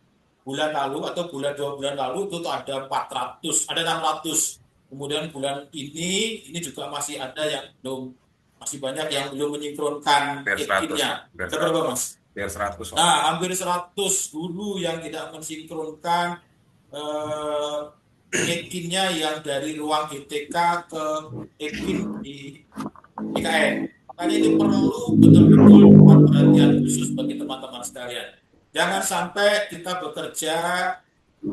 Speaker 4: bulan lalu atau dua bulan lalu itu ada 400, ada 600. Kemudian bulan ini juga masih ada yang belum, masih banyak yang belum mensinkronkan ikinnya. Ada berapa, Mas?
Speaker 1: Biar 100.
Speaker 4: Nah, hampir 100 guru yang tidak mensinkronkan ekinnya yang dari ruang GTK ke ekin di BKN. Makanya ini perlu betul-betul perhatian khusus bagi teman-teman sekalian. Jangan sampai kita bekerja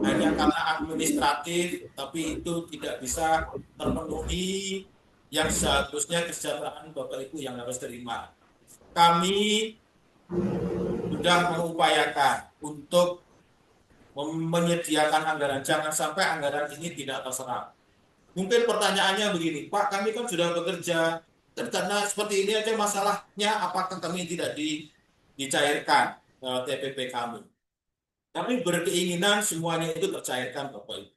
Speaker 4: hanya karena administratif, tapi itu tidak bisa terpenuhi yang seharusnya kesejahteraan Bapak Ibu yang harus terima. Kami sudah mengupayakan untuk menyediakan anggaran. Jangan sampai anggaran ini tidak terserap. Mungkin pertanyaannya begini, Pak, kami kan sudah bekerja, karena seperti ini aja masalahnya, apakah kami tidak dicairkan TPP kami? Kami berkeinginan semuanya itu tercairkan, Bapak Ibu.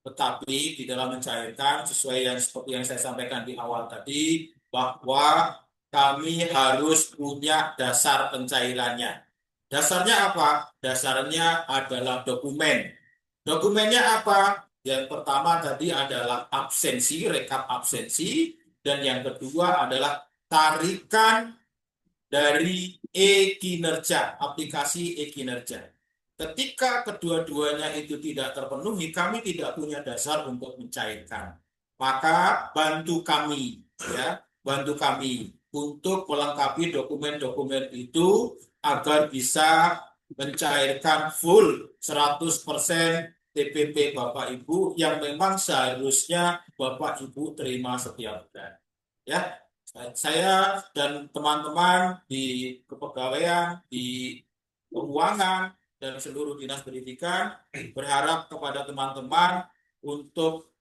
Speaker 4: Tetapi di dalam mencairkan, sesuai yang seperti yang saya sampaikan di awal tadi, bahwa kami harus punya dasar pencairannya. Dasarnya apa? Dasarnya adalah dokumen. Dokumennya apa? Yang pertama tadi adalah absensi, rekap absensi. Dan yang kedua adalah tarikan dari e-kinerja, aplikasi e-kinerja. Ketika kedua-duanya itu tidak terpenuhi, kami tidak punya dasar untuk mencairkan. Maka bantu kami, ya, bantu kami untuk melengkapi dokumen-dokumen itu agar bisa mencairkan full 100% TPP Bapak Ibu yang memang seharusnya Bapak Ibu terima setiap bulan. Ya, saya dan teman-teman di kepegawaian, di keuangan, dan seluruh dinas pendidikan berharap kepada teman-teman untuk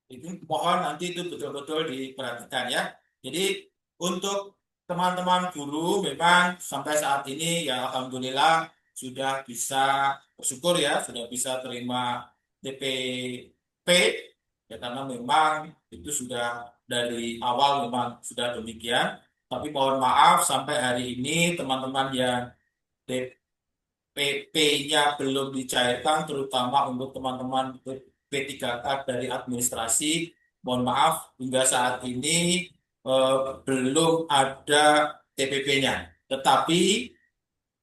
Speaker 4: Itu mohon nanti itu betul-betul diperhatikan ya. Jadi untuk teman-teman guru memang sampai saat ini ya alhamdulillah sudah bisa bersyukur ya, sudah bisa terima TPP ya, karena memang itu sudah dari awal memang sudah demikian. Tapi mohon maaf sampai hari ini teman-teman yang PP-nya belum dicairkan, terutama untuk teman-teman P3K dari administrasi. Mohon maaf, hingga saat ini belum ada TPP-nya. Tetapi,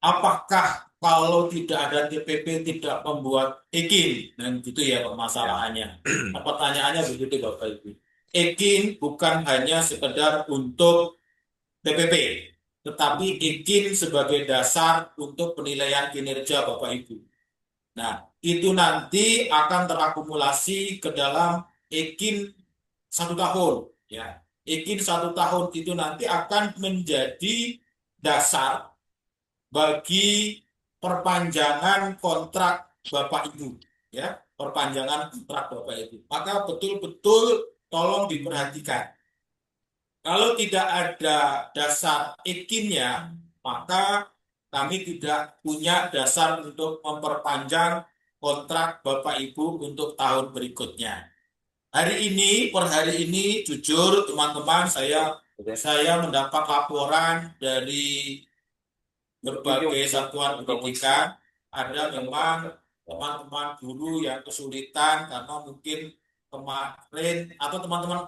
Speaker 4: apakah kalau tidak ada TPP tidak membuat EKIN? Dan gitu ya permasalahannya. Nah, pertanyaannya begitu Bapak Ibu. EKIN bukan hanya sekedar untuk TPP, tetapi EKIN sebagai dasar untuk penilaian kinerja Bapak Ibu. Nah, itu nanti akan terakumulasi ke dalam EKIN 1 tahun. Ya, EKIN 1 tahun itu nanti akan menjadi dasar bagi perpanjangan kontrak Bapak Ibu. Ya, perpanjangan kontrak Bapak Ibu. Maka betul-betul tolong diperhatikan. Kalau tidak ada dasar EKIN-nya, maka kami tidak punya dasar untuk memperpanjang kontrak Bapak Ibu untuk tahun berikutnya. Per hari ini, jujur teman-teman, saya mendapat laporan dari berbagai satuan pendidikan, ada memang teman-teman guru yang kesulitan karena mungkin kemarin atau teman-teman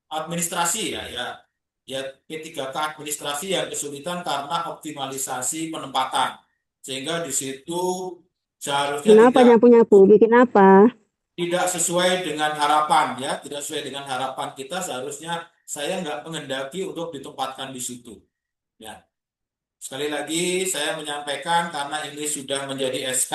Speaker 4: administrasi ya P3K administrasi yang kesulitan karena optimalisasi penempatan, sehingga di situ seharusnya
Speaker 6: Kenapa nyapu-nyapu? Bikin apa?
Speaker 4: tidak sesuai dengan harapan ya, tidak sesuai dengan harapan kita. Seharusnya saya nggak menghendaki untuk ditempatkan di situ ya. Sekali lagi saya menyampaikan karena ini sudah menjadi SK,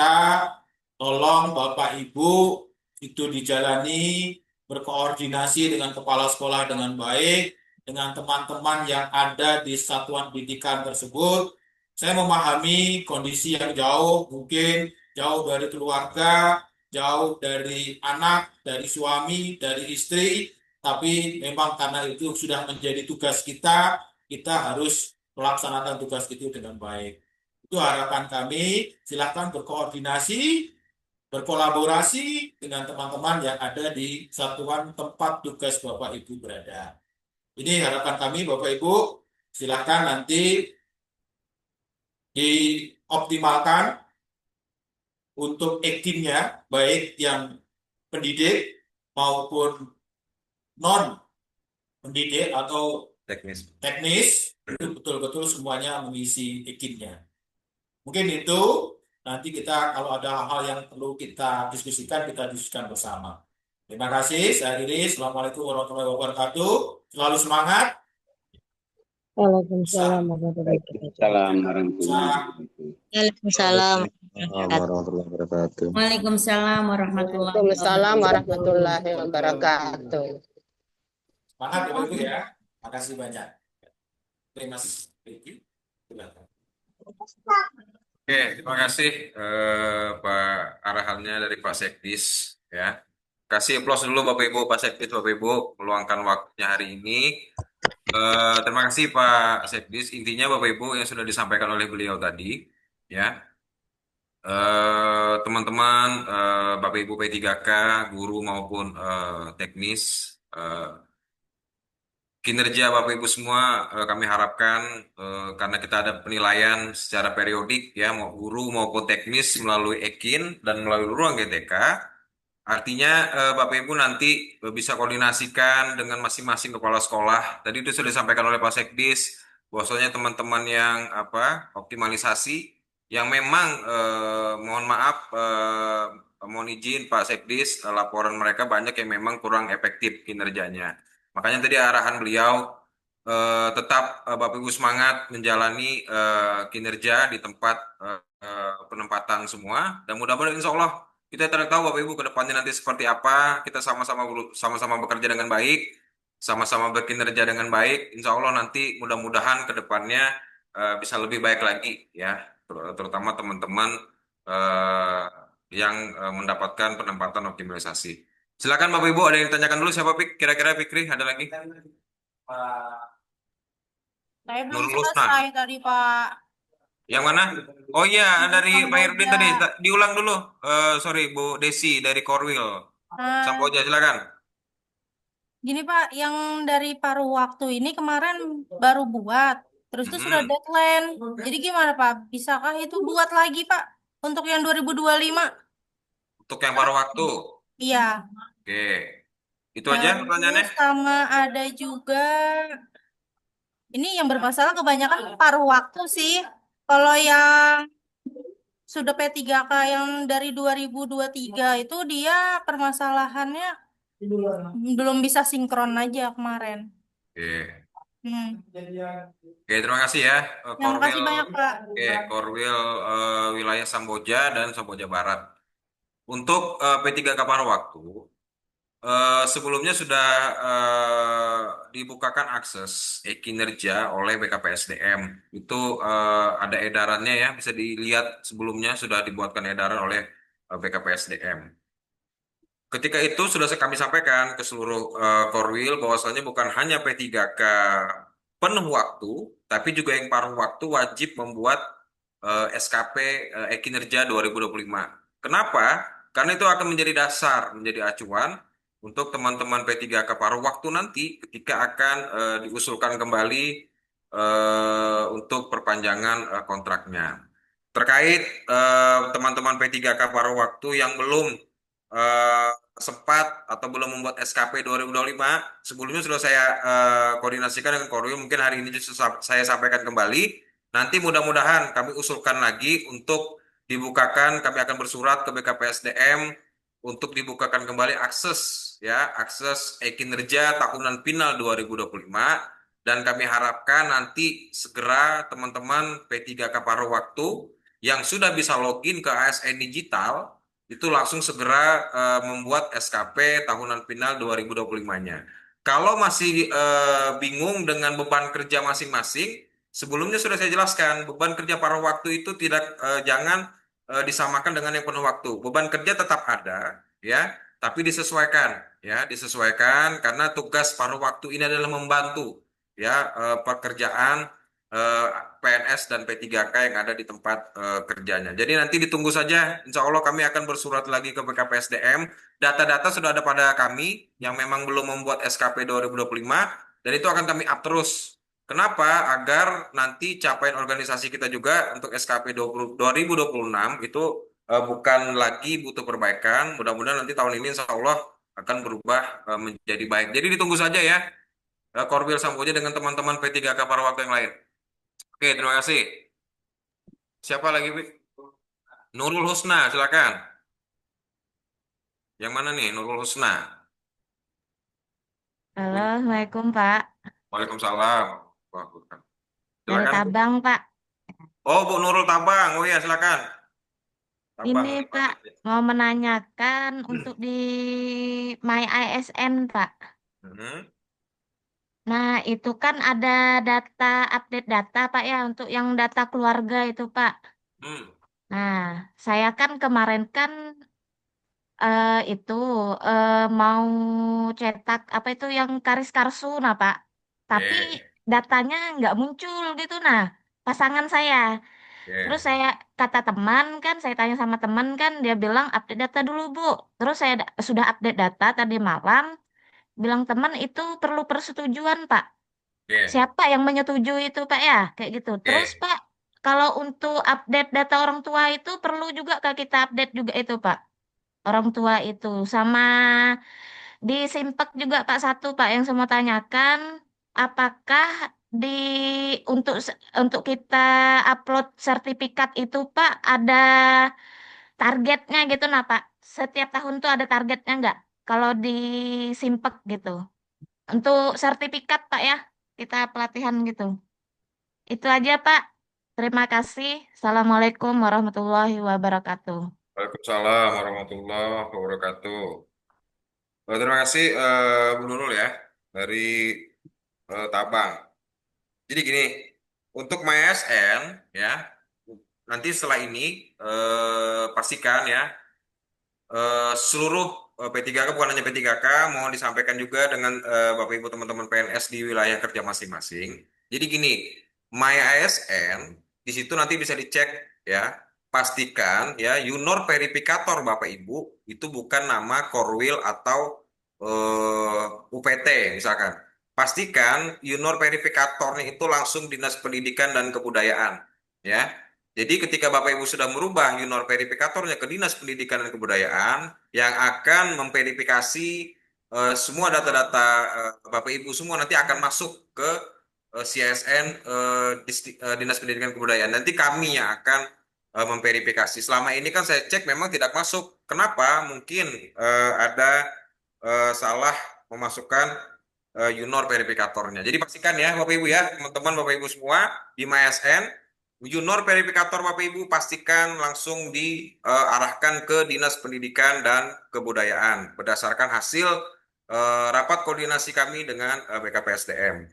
Speaker 4: tolong Bapak Ibu itu dijalani, berkoordinasi dengan kepala sekolah dengan baik, dengan teman-teman yang ada di satuan pendidikan tersebut. Saya memahami kondisi yang jauh, mungkin jauh dari keluarga, jauh dari anak, dari suami, dari istri, tapi memang karena itu sudah menjadi tugas kita, kita harus melaksanakan tugas itu dengan baik. Itu harapan kami. Silakan berkoordinasi, berkolaborasi dengan teman-teman yang ada di satuan tempat tugas Bapak Ibu berada. Ini harapan kami Bapak Ibu. Silakan nanti dioptimalkan untuk EKIN-nya, baik yang pendidik maupun non pendidik atau teknis, itu betul-betul semuanya mengisi EKIN-nya. Mungkin itu nanti kita kalau ada hal-hal yang perlu kita diskusikan bersama. Terima kasih. Saya akhiri. Assalamualaikum warahmatullahi wabarakatuh. Selalu semangat.
Speaker 6: Waalaikumsalam warahmatullahi wabarakatuh.
Speaker 8: Waalaikumsalam.
Speaker 9: warahmatullahi wabarakatuh.
Speaker 8: Waalaikumsalam warahmatullahi
Speaker 5: Waalaikumsalam
Speaker 8: wabarakatuh.
Speaker 5: warahmatullahi wabarakatuh.
Speaker 4: Semangat Bapak Ibu ya. Terima kasih banyak. Terima kasih. Silakan.
Speaker 1: Oke, terima kasih Pak arahannya dari Pak Sekdis ya. Kasih aplaus dulu Bapak Ibu, Pak Sekdis, Bapak Ibu meluangkan waktunya hari ini. Terima kasih Pak Sekdis. Intinya Bapak Ibu yang sudah disampaikan oleh beliau tadi ya. Teman-teman Bapak Ibu P3K, guru maupun teknis, kinerja Bapak Ibu semua kami harapkan karena kita ada penilaian secara periodik ya, mau guru maupun teknis melalui EKIN dan melalui ruang GTK. Artinya Bapak Ibu nanti bisa koordinasikan dengan masing-masing kepala sekolah. Tadi itu sudah disampaikan oleh Pak Sekdis bahwasanya teman-teman yang optimalisasi yang memang mohon maaf mohon izin Pak Sekdis, laporan mereka banyak yang memang kurang efektif kinerjanya. Makanya tadi arahan beliau tetap Bapak Ibu semangat menjalani kinerja di tempat penempatan semua, dan mudah-mudahan insya Allah kita tidak tahu Bapak Ibu ke depannya nanti seperti apa. Kita sama-sama bekerja dengan baik, sama-sama berkinerja dengan baik. Insya Allah nanti mudah-mudahan ke depannya bisa lebih baik lagi ya, terutama teman-teman yang mendapatkan penempatan optimalisasi. Silakan Bapak Ibu, ada yang ditanyakan dulu siapa kira-kira Fikri, ada lagi?
Speaker 8: Saya belum
Speaker 1: Nurul Husna.
Speaker 8: selesai tadi, Pak.
Speaker 1: Yang mana? Oh iya, dari Pak Irdin
Speaker 8: Kamboja.
Speaker 1: tadi. Diulang dulu. Sorry, Bu Desi dari Korwil.
Speaker 8: Nah,
Speaker 1: Sampoja, silakan.
Speaker 8: gini Pak, yang dari paruh waktu ini kemarin baru buat, terus itu sudah
Speaker 1: Mm-mm.
Speaker 8: deadline. Jadi gimana Pak? Bisakah itu buat lagi Pak untuk yang 2025?
Speaker 1: Untuk yang paruh waktu.
Speaker 8: Iya.
Speaker 1: Oke. Itu aja
Speaker 8: Terus
Speaker 1: pertanyaannya.
Speaker 8: sama ada juga, ini yang bermasalah kebanyakan paruh waktu sih. Kalau yang sudah P3K yang dari 2023 itu dia permasalahannya belum bisa sinkron aja kemarin.
Speaker 1: Oke.
Speaker 8: Hmm.
Speaker 1: Oke, terima kasih ya.
Speaker 8: Yang makasih
Speaker 1: Korwil.
Speaker 8: banyak Pak.
Speaker 1: Oke, Korwil wilayah Samboja dan Samboja Barat. Untuk P3K paruh waktu, sebelumnya sudah dibukakan akses e-kinerja oleh BKPSDM. Itu ada edarannya ya, bisa dilihat sebelumnya sudah dibuatkan edaran oleh BKPSDM. Ketika itu sudah kami sampaikan ke seluruh Korwil bahwasanya bukan hanya P3K penuh waktu, tapi juga yang paruh waktu wajib membuat SKP e-kinerja 2025. Kenapa? Karena itu akan menjadi dasar, menjadi acuan untuk teman-teman P3K paruh waktu nanti ketika akan diusulkan kembali untuk perpanjangan kontraknya. Terkait teman-teman P3K paruh waktu yang belum eh, sempat atau belum membuat SKP 2025, sebelumnya sudah saya koordinasikan dengan Korwil, mungkin hari ini saya sampaikan kembali. Nanti mudah-mudahan kami usulkan lagi untuk dibukakan, kami akan bersurat ke BKPSDM untuk dibukakan kembali akses ya, akses e-kinerja tahunan final 2025 dan kami harapkan nanti segera teman-teman P3K paruh waktu yang sudah bisa login ke ASN Digital itu langsung segera membuat SKP tahunan final 2025-nya. Kalau masih bingung dengan beban kerja masing-masing, sebelumnya sudah saya jelaskan, beban kerja paruh waktu itu tidak jangan disamakan dengan yang penuh waktu. Beban kerja tetap ada, ya, tapi disesuaikan, ya, disesuaikan karena tugas paruh waktu ini adalah membantu, ya, pekerjaan eh, PNS dan P3K yang ada di tempat kerjanya. Jadi nanti ditunggu saja, insya Allah kami akan bersurat lagi ke BKPSDM. Data-data sudah ada pada kami yang memang belum membuat SKP 2025 dan itu akan kami up terus. Kenapa? Agar nanti capaian organisasi kita juga untuk SKP 2026 itu bukan lagi butuh perbaikan. Mudah-mudahan nanti tahun ini insya Allah akan berubah menjadi baik. Jadi ditunggu saja ya, Korwil Samboja dengan teman-teman P3K pada waktu yang lain. Oke, terima kasih. Siapa lagi, Wi? Nurul Husna, silakan. Yang mana nih, Nurul Husna?
Speaker 10: Halo, Assalamualaikum Pak.
Speaker 1: Waalaikumsalam. Wah, bukan.
Speaker 10: Dari
Speaker 1: Silakan.
Speaker 10: Tabang Pak.
Speaker 1: Oh, Bu Nurul Tabang. Oh iya, silakan. Tabang.
Speaker 10: Ini Pak, mau menanyakan untuk di My ASN Pak.
Speaker 1: Hmm.
Speaker 10: Nah, itu kan ada data, update data Pak ya, untuk yang data keluarga itu Pak.
Speaker 1: Hmm.
Speaker 10: Nah, saya kan kemarin kan itu mau cetak apa itu yang Karis Karsu nah Pak. Tapi
Speaker 1: Oke.
Speaker 10: datanya nggak muncul gitu nah, pasangan saya. Terus
Speaker 1: Oke.
Speaker 10: saya kata teman kan, saya tanya sama teman kan, dia bilang update data dulu Bu. Terus saya sudah update data tadi malam, bilang teman itu perlu persetujuan Pak.
Speaker 1: Oke.
Speaker 10: Siapa yang menyetujui itu Pak ya? Kayak gitu. Terus
Speaker 1: Oke.
Speaker 10: Pak, kalau untuk update data orang tua itu perlu juga Kak kita update juga itu Pak. Orang tua itu sama di Simpek juga Pak satu Pak yang saya mau tanyakan, apakah di untuk kita upload sertifikat itu Pak ada targetnya gitu nah Pak. Setiap tahun tuh ada targetnya nggak? Kalau di Simpek gitu. Untuk sertifikat Pak ya, kita pelatihan gitu. Itu aja Pak. Terima kasih. Assalamualaikum warahmatullahi wabarakatuh.
Speaker 1: Waalaikumsalam warahmatullahi wabarakatuh. Terima kasih Bu Nurul ya dari Tabang. Jadi gini, untuk MySN ya, nanti setelah ini pastikan ya seluruh P3K, bukan hanya P3K, mohon disampaikan juga dengan Bapak Ibu teman-teman PNS di wilayah kerja masing-masing. Jadi gini, My ASN di situ nanti bisa dicek ya. Pastikan ya Yunor verifikator Bapak Ibu itu bukan nama Korwil atau UPT misalkan. Pastikan Yunor verifikatornya itu langsung Dinas Pendidikan dan Kebudayaan ya. Jadi ketika Bapak Ibu sudah merubah Yunor verifikatornya ke Dinas Pendidikan dan Kebudayaan yang akan memverifikasi semua data-data Bapak Ibu semua nanti akan masuk ke CSN Dinas Pendidikan dan Kebudayaan. Nanti kami yang akan memverifikasi. Selama ini kan saya cek memang tidak masuk. Kenapa? Mungkin ada salah memasukkan Yunor verifikatornya. Jadi pastikan ya Bapak Ibu ya, teman-teman Bapak Ibu semua di MySN Yunor verifikator Bapak Ibu pastikan langsung diarahkan ke Dinas Pendidikan dan Kebudayaan berdasarkan hasil rapat koordinasi kami dengan BKPSDM.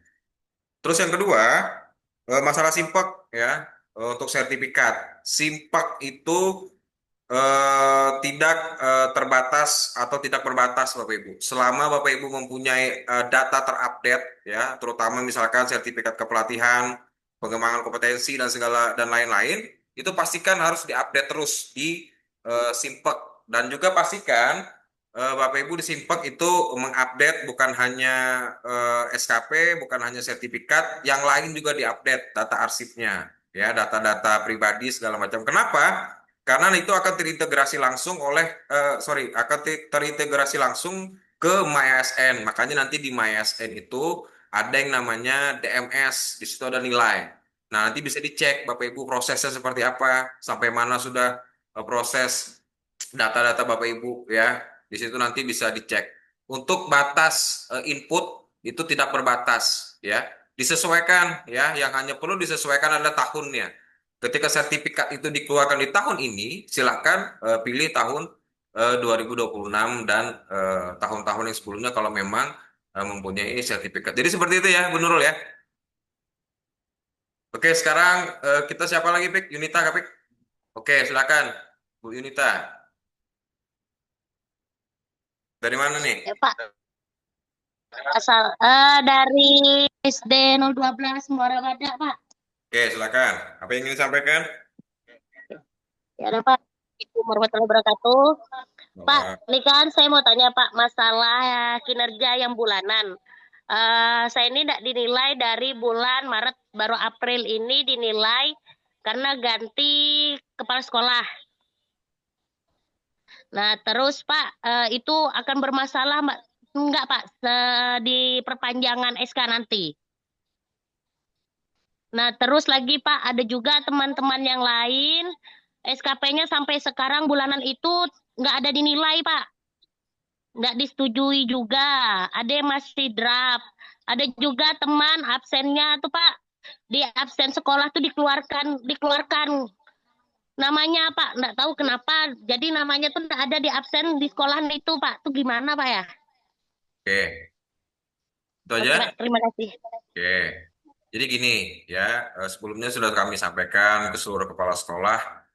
Speaker 1: Terus yang kedua, masalah simpek ya untuk sertifikat. Simpek itu tidak terbatas atau tidak berbatas Bapak Ibu. Selama Bapak Ibu mempunyai data terupdate ya, terutama misalkan sertifikat kepelatihan, pengembangan kompetensi dan segala dan lain-lain, itu pastikan harus diupdate terus di Simpek dan juga pastikan Bapak Ibu di Simpek itu mengupdate bukan hanya SKP, bukan hanya sertifikat, yang lain juga diupdate data arsipnya ya, data-data pribadi segala macam. Kenapa? Karena itu akan terintegrasi langsung akan terintegrasi langsung ke MyASN. Makanya nanti di MyASN itu ada yang namanya DMS, di situ ada nilai. Nah, nanti bisa dicek Bapak Ibu prosesnya seperti apa, sampai mana sudah proses data-data Bapak Ibu ya. Di situ nanti bisa dicek. Untuk batas input itu tidak berbatas ya. Disesuaikan ya, yang hanya perlu disesuaikan adalah tahunnya. Ketika sertifikat itu dikeluarkan di tahun ini, silakan pilih tahun 2026 dan tahun-tahun yang sebelumnya kalau memang mempunyai sertifikat. Jadi seperti itu ya, Bu Nurul ya. Oke, sekarang kita siapa lagi, Pik? Yunita, Kak, Pik? Oke, silakan, Bu Yunita. Dari mana nih?
Speaker 10: Ya, Pak. Asal dari SD 012 Muara Badak, Pak.
Speaker 1: Oke, silakan. Apa yang ingin disampaikan?
Speaker 10: Ya, ada Pak. Assalamualaikum warahmatullahi wabarakatuh. Pak, ini kan saya mau tanya Pak masalah kinerja yang bulanan. Saya ini tidak dinilai dari bulan Maret, baru April ini dinilai karena ganti kepala sekolah. Nah, terus Pak, itu akan bermasalah enggak Pak di perpanjangan SK nanti? Nah, terus lagi Pak, ada juga teman-teman yang lain SKP-nya sampai sekarang bulanan itu nggak ada dinilai Pak. Nggak disetujui juga. Ada yang masih draft. Ada juga teman absennya tuh Pak. Di absen sekolah tuh dikeluarkan. Namanya Pak, nggak tahu kenapa. Jadi namanya tuh nggak ada di absen di sekolah itu Pak. Tuh gimana Pak ya?
Speaker 1: Oke. Itu aja?
Speaker 10: Oke, Pak, terima kasih.
Speaker 1: Oke. Jadi gini ya, sebelumnya sudah kami sampaikan ke seluruh kepala sekolah.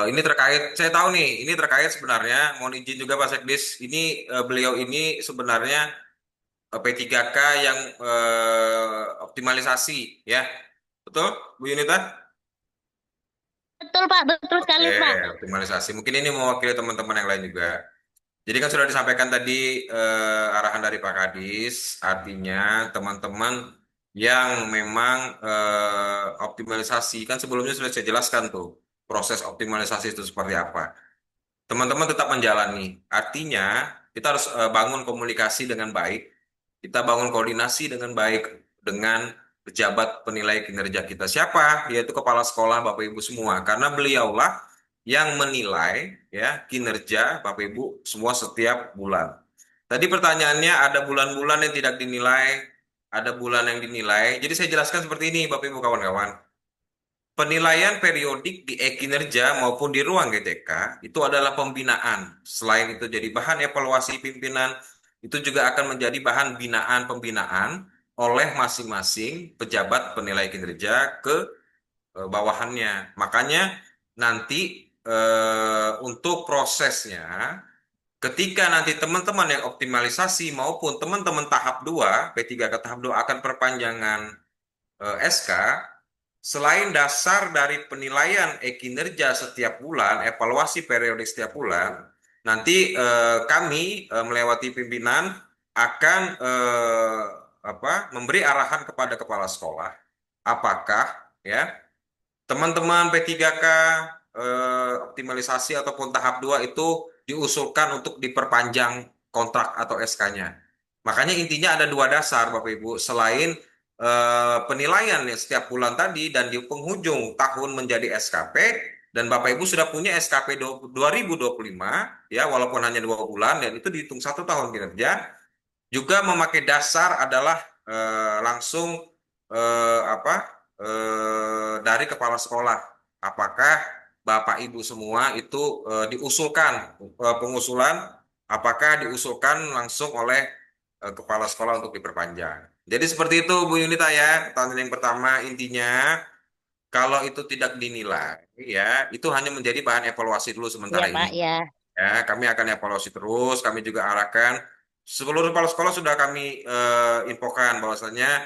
Speaker 1: Ini terkait, saya tahu nih, ini terkait sebenarnya, mohon izin juga Pak Sekdis, ini beliau ini sebenarnya P3K yang optimalisasi ya. Betul Bu Yunita?
Speaker 10: Betul Pak, betul sekali
Speaker 1: Oke,
Speaker 10: Pak.
Speaker 1: optimalisasi. Mungkin ini mewakili teman-teman yang lain juga. Jadi kan sudah disampaikan tadi arahan dari Pak Kadis, artinya teman-teman yang memang optimalisasi, kan sebelumnya sudah saya jelaskan tuh proses optimalisasi itu seperti apa. Teman-teman tetap menjalani. Artinya kita harus bangun komunikasi dengan baik, kita bangun koordinasi dengan baik dengan pejabat penilai kinerja kita. Siapa? Yaitu kepala sekolah Bapak Ibu semua. Karena beliaulah yang menilai ya kinerja Bapak Ibu semua setiap bulan. Tadi pertanyaannya ada bulan-bulan yang tidak dinilai, ada bulan yang dinilai. Jadi saya jelaskan seperti ini Bapak Ibu kawan-kawan. Penilaian periodik di e-kinerja maupun di ruang GTK itu adalah pembinaan. Selain itu jadi bahan evaluasi pimpinan, itu juga akan menjadi bahan pembinaan oleh masing-masing pejabat penilai kinerja ke bawahannya. Makanya nanti untuk prosesnya ketika nanti teman-teman yang optimalisasi maupun teman-teman tahap 2, P3 ke tahap 2 akan perpanjangan SK, selain dasar dari penilaian kinerja setiap bulan, evaluasi periodik setiap bulan, nanti kami melewati pimpinan akan memberi arahan kepada kepala sekolah, apakah ya teman-teman P3K optimalisasi ataupun tahap 2 itu diusulkan untuk diperpanjang kontrak atau SK-nya. Makanya intinya ada dua dasar Bapak Ibu, selain penilaian ya, setiap bulan tadi dan di penghujung tahun menjadi SKP, dan Bapak Ibu sudah punya SKP 2025 ya, walaupun hanya 2 bulan dan itu dihitung 1 tahun kinerja. Juga memakai dasar adalah langsung dari kepala sekolah, apakah Bapak Ibu semua itu diusulkan pengusulan, apakah diusulkan langsung oleh kepala sekolah untuk diperpanjang. Jadi seperti itu Bu Yunita ya. Pertanyaan yang pertama, intinya kalau itu tidak dinilai ya, itu hanya menjadi bahan evaluasi dulu sementara
Speaker 10: Iya, Pak,
Speaker 1: ini.
Speaker 10: ya.
Speaker 1: Ya, kami akan evaluasi terus. Kami juga arahkan seluruh kepala sekolah sudah kami infokan bahwasanya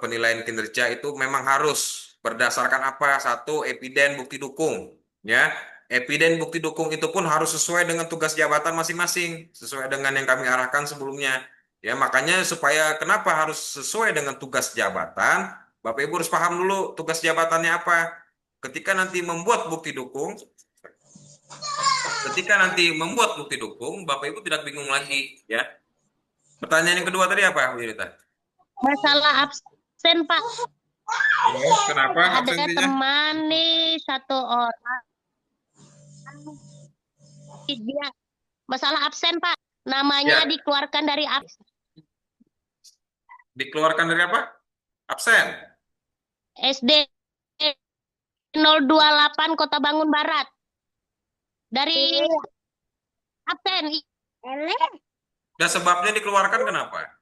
Speaker 1: penilaian kinerja itu memang harus berdasarkan apa? Satu, epiden bukti dukung. Ya, epiden bukti dukung itu pun harus sesuai dengan tugas jabatan masing-masing, sesuai dengan yang kami arahkan sebelumnya. Ya, makanya supaya kenapa harus sesuai dengan tugas jabatan, Bapak Ibu harus paham dulu tugas jabatannya apa. Ketika nanti membuat bukti dukung, Bapak Ibu tidak bingung lagi, ya. Pertanyaan yang kedua tadi apa, Bu Yunita?
Speaker 10: Masalah absen, Pak.
Speaker 1: Kenapa
Speaker 10: Ada
Speaker 1: absensinya?
Speaker 10: teman nih, satu orang. Dia masalah absen, Pak. Namanya
Speaker 1: Ya.
Speaker 10: dikeluarkan dari absen.
Speaker 1: Dikeluarkan dari apa? Absen.
Speaker 10: SD 028 Kota Bangun Barat. Dari absen.
Speaker 1: Dan sebabnya dikeluarkan kenapa?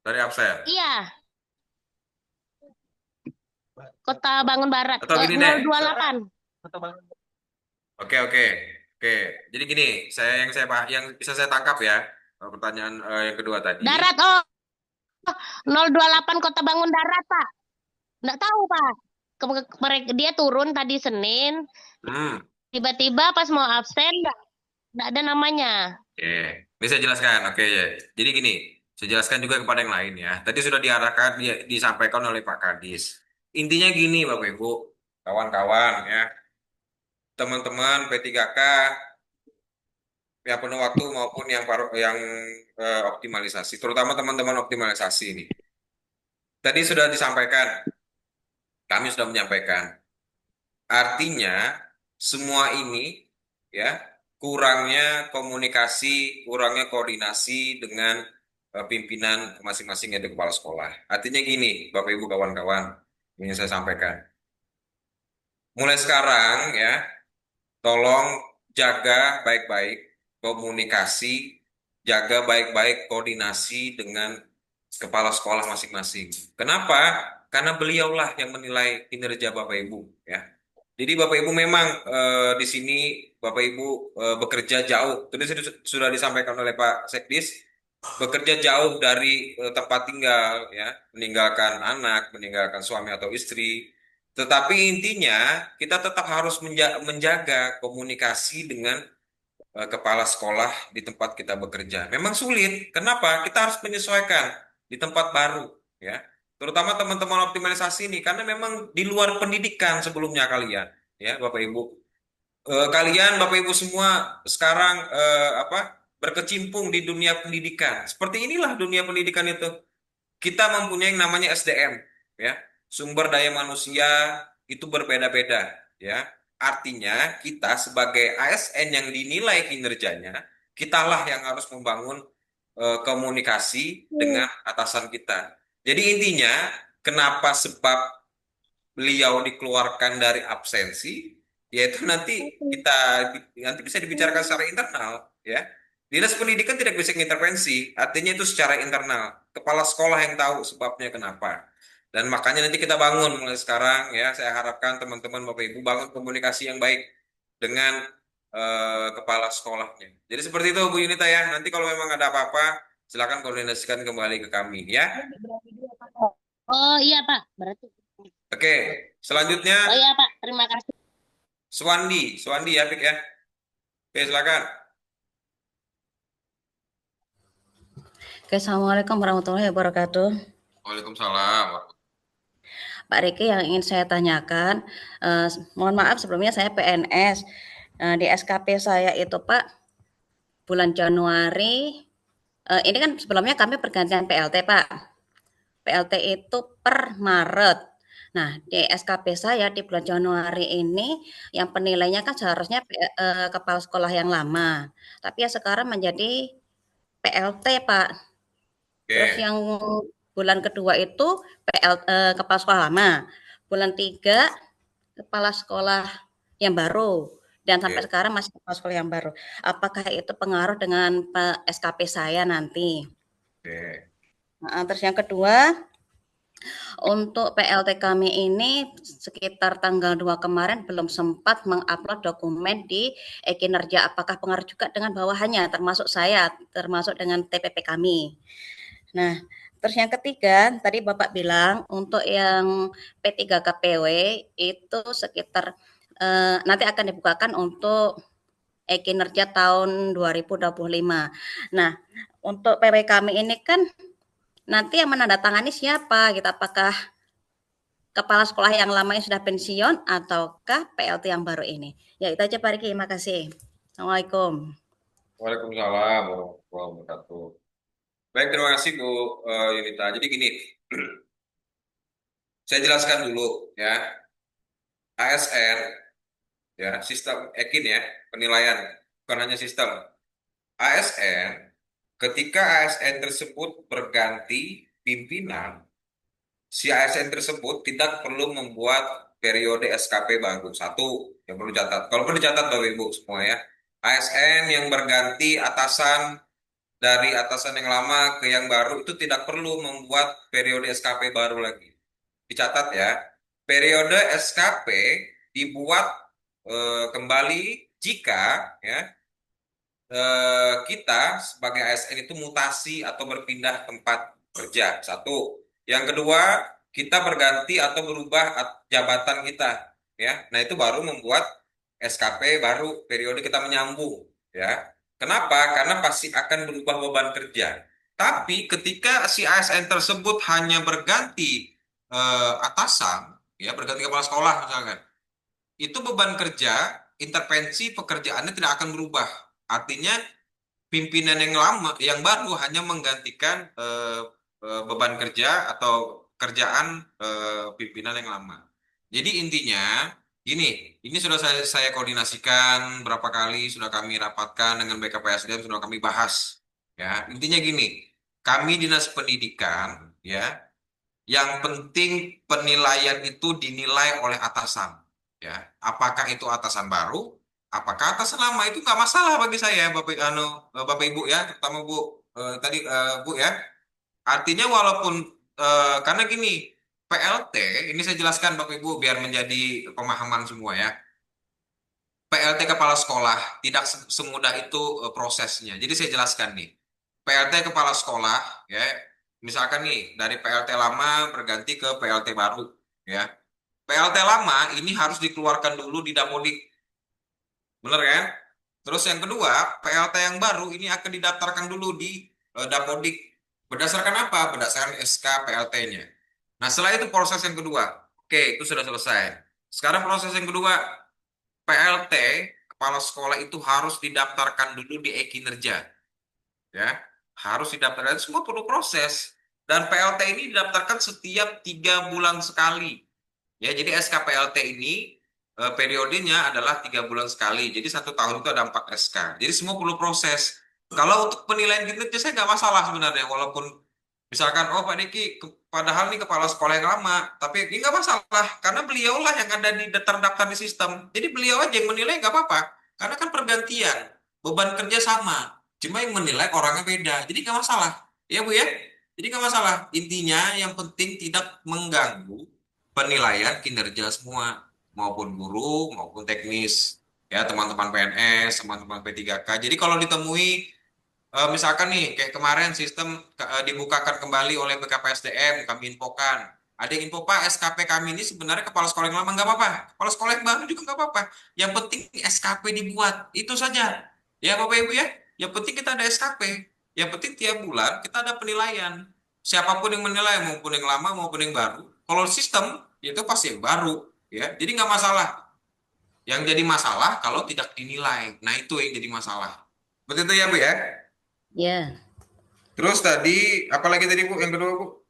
Speaker 1: Dari absen.
Speaker 10: Iya. Kota Bangun Barat.
Speaker 1: Atau gini deh.
Speaker 10: 028.
Speaker 1: Oke. Jadi gini, yang bisa saya tangkap ya, pertanyaan yang kedua tadi.
Speaker 10: Darat, 028 Kota Bangun Darat, Pak. Nggak tahu, Pak. Dia turun tadi Senin. Tiba-tiba pas mau absen, nggak ada namanya.
Speaker 1: Oke, ini saya jelaskan. Oke, ya. Jadi gini, saya jelaskan juga kepada yang lain ya. Tadi sudah diarahkan, disampaikan oleh Pak Kadis. Intinya gini, Bapak Ibu, kawan-kawan ya, teman-teman P3K, yang penuh waktu maupun yang optimalisasi, terutama teman-teman optimalisasi ini. Tadi sudah disampaikan, kami sudah menyampaikan. Artinya semua ini ya kurangnya komunikasi, kurangnya koordinasi dengan pimpinan masing-masing yaitu kepala sekolah. Artinya gini, Bapak Ibu kawan-kawan, ingin saya sampaikan. Mulai sekarang ya, tolong jaga baik-baik komunikasi, jaga baik-baik koordinasi dengan kepala sekolah masing-masing. Kenapa? Karena beliaulah yang menilai kinerja Bapak Ibu ya. Jadi Bapak Ibu memang di sini Bapak Ibu bekerja jauh. Tadi sudah disampaikan oleh Pak Sekdis, bekerja jauh dari tempat tinggal ya, meninggalkan anak, meninggalkan suami atau istri. Tetapi intinya kita tetap harus menjaga komunikasi dengan kepala sekolah di tempat kita bekerja. Memang sulit. Kenapa? Kita harus menyesuaikan di tempat baru ya. Terutama teman-teman optimalisasi ini karena memang di luar pendidikan sebelumnya kalian ya Bapak Ibu. Kalian Bapak Ibu semua sekarang berkecimpung di dunia pendidikan. Seperti inilah dunia pendidikan itu. Kita mempunyai yang namanya SDM ya. Sumber daya manusia itu berbeda-beda ya. Artinya kita sebagai ASN yang dinilai kinerjanya, kitalah yang harus membangun komunikasi dengan atasan kita. Jadi intinya, kenapa sebab beliau dikeluarkan dari absensi, yaitu nanti bisa dibicarakan secara internal, ya. Dinas Pendidikan tidak bisa mengintervensi, artinya itu secara internal. Kepala sekolah yang tahu sebabnya kenapa. Dan makanya nanti kita bangun mulai sekarang, ya. Saya harapkan teman-teman Bapak Ibu bangun komunikasi yang baik dengan kepala sekolahnya. Jadi seperti itu Bu Yunita ya. Nanti kalau memang ada apa-apa, silakan koordinasikan kembali ke kami ya.
Speaker 10: Oh iya Pak, berarti.
Speaker 1: Oke, selanjutnya
Speaker 10: Oh iya Pak, terima kasih.
Speaker 1: Suwandi ya Pik ya. Oke, silakan.
Speaker 5: Oke, Assalamualaikum warahmatullahi wabarakatuh.
Speaker 1: Waalaikumsalam.
Speaker 5: Pak Riki, yang ingin saya tanyakan, mohon maaf sebelumnya saya PNS. Di SKP saya itu Pak, bulan Januari, ini kan sebelumnya kami pergantian PLT Pak. PLT itu per Maret. Nah, di SKP saya di bulan Januari ini yang penilainya kan seharusnya kepala sekolah yang lama, tapi ya sekarang menjadi PLT Pak. Terus
Speaker 1: Oke.
Speaker 5: yang bulan kedua itu kepala sekolah lama, bulan 3 kepala sekolah yang baru, dan sampai
Speaker 1: Oke.
Speaker 5: sekarang masih kepala sekolah yang baru. Apakah itu pengaruh dengan SKP saya nanti?
Speaker 1: Oke.
Speaker 5: Terus yang kedua, untuk PLT kami ini sekitar tanggal 2 kemarin belum sempat mengupload dokumen di e-kinerja. Apakah pengaruh juga dengan bawahannya, termasuk saya, termasuk dengan TPP kami? Nah, terus yang ketiga, tadi Bapak bilang untuk yang P3KPW itu sekitar nanti akan dibukakan untuk e-kinerja tahun 2025. Nah, untuk PW kami ini kan nanti yang menandatangani siapa gitu? Apakah kepala sekolah yang lama yang sudah pensiun ataukah PLT yang baru ini? Ya, itu aja Pak Riki, terima kasih. Assalamualaikum.
Speaker 1: Waalaikumsalam warahmatullahi wabarakatuh. Baik, terima kasih Bu Yunita. Jadi gini, saya jelaskan dulu ya. ASN ya, sistem EKIN ya, penilaian, bukan hanya sistem. ASN, ketika ASN tersebut berganti pimpinan, si ASN tersebut tidak perlu membuat periode SKP baru. Satu yang perlu catat. Kalau perlu dicatat Bapak Ibu semua ya. ASN yang berganti dari atasan yang lama ke yang baru itu tidak perlu membuat periode SKP baru lagi. Dicatat ya. Periode SKP dibuat kembali jika ya kita sebagai ASN itu mutasi atau berpindah tempat kerja. Satu. Yang kedua, kita berganti atau berubah jabatan kita, ya. Nah, itu baru membuat SKP baru, periode kita menyambung, ya. Kenapa? Karena pasti akan berubah beban kerja. Tapi ketika si ASN tersebut hanya berganti atasan, ya, berganti kepala sekolah misalkan, itu beban kerja, intervensi pekerjaannya tidak akan berubah. Artinya pimpinan yang lama, yang baru hanya menggantikan beban kerja atau kerjaan pimpinan yang lama. Jadi intinya gini, ini sudah saya koordinasikan berapa kali, sudah kami rapatkan dengan BKPSDM, sudah kami bahas. Ya, intinya gini, kami Dinas Pendidikan, ya, yang penting penilaian itu dinilai oleh atasan. Ya, apakah itu atasan baru, apakah atasan lama itu nggak masalah bagi saya, Bapak Ibu ya, terutama Bu tadi Bu ya. Artinya walaupun karena gini, PLT ini saya jelaskan Bapak Ibu biar menjadi pemahaman semua ya. PLT kepala sekolah tidak semudah itu prosesnya. Jadi saya jelaskan nih. PLT kepala sekolah ya, misalkan nih dari PLT lama berganti ke PLT baru ya. PLT lama ini harus dikeluarkan dulu di Dapodik. Bener kan? Terus yang kedua, PLT yang baru ini akan didaftarkan dulu di Dapodik. Berdasarkan apa? Berdasarkan SK PLT-nya. Nah, setelah itu proses yang kedua. Oke, itu sudah selesai. Sekarang proses yang kedua, PLT kepala sekolah itu harus didaftarkan dulu di e-kinerja. Ya, harus didaftarkan, semua perlu proses. Dan PLT ini didaftarkan setiap 3 bulan sekali. Ya, jadi SKPLT ini periodenya adalah 3 bulan sekali. Jadi 1 tahun itu ada 4 SK. Jadi semua perlu proses. Kalau untuk penilaian kinerja saya nggak masalah sebenarnya. Walaupun misalkan, oh Pak Diki, padahal nih kepala sekolah yang lama. Tapi ini nggak masalah. Karena beliaulah yang ada di terdaftar di sistem. Jadi beliau aja yang menilai nggak apa-apa. Karena kan pergantian. Beban kerja sama. Cuma yang menilai orangnya beda. Jadi nggak masalah. Ya Bu ya? Jadi nggak masalah. Intinya yang penting tidak mengganggu penilaian kinerja semua, maupun guru maupun teknis ya teman-teman PNS, teman-teman P3K. Jadi kalau ditemui misalkan nih kayak kemarin sistem dibukakan kembali oleh BKPSDM, kami infokan. Ada yang info Pak, SKP kami ini sebenarnya kepala sekolah yang lama nggak apa-apa, kepala sekolah yang baru juga nggak apa-apa. Yang penting SKP dibuat, itu saja. Ya Bapak Ibu ya, yang penting kita ada SKP. Yang penting tiap bulan kita ada penilaian. Siapapun yang menilai, maupun yang lama maupun yang baru. Kalau sistem itu pasti yang baru, ya. Jadi nggak masalah. Yang jadi masalah kalau tidak dinilai. Nah itu yang jadi masalah. Betul itu ya Bu ya?
Speaker 5: Ya.
Speaker 1: Terus tadi, apalagi tadi Bu, yang kedua Bu?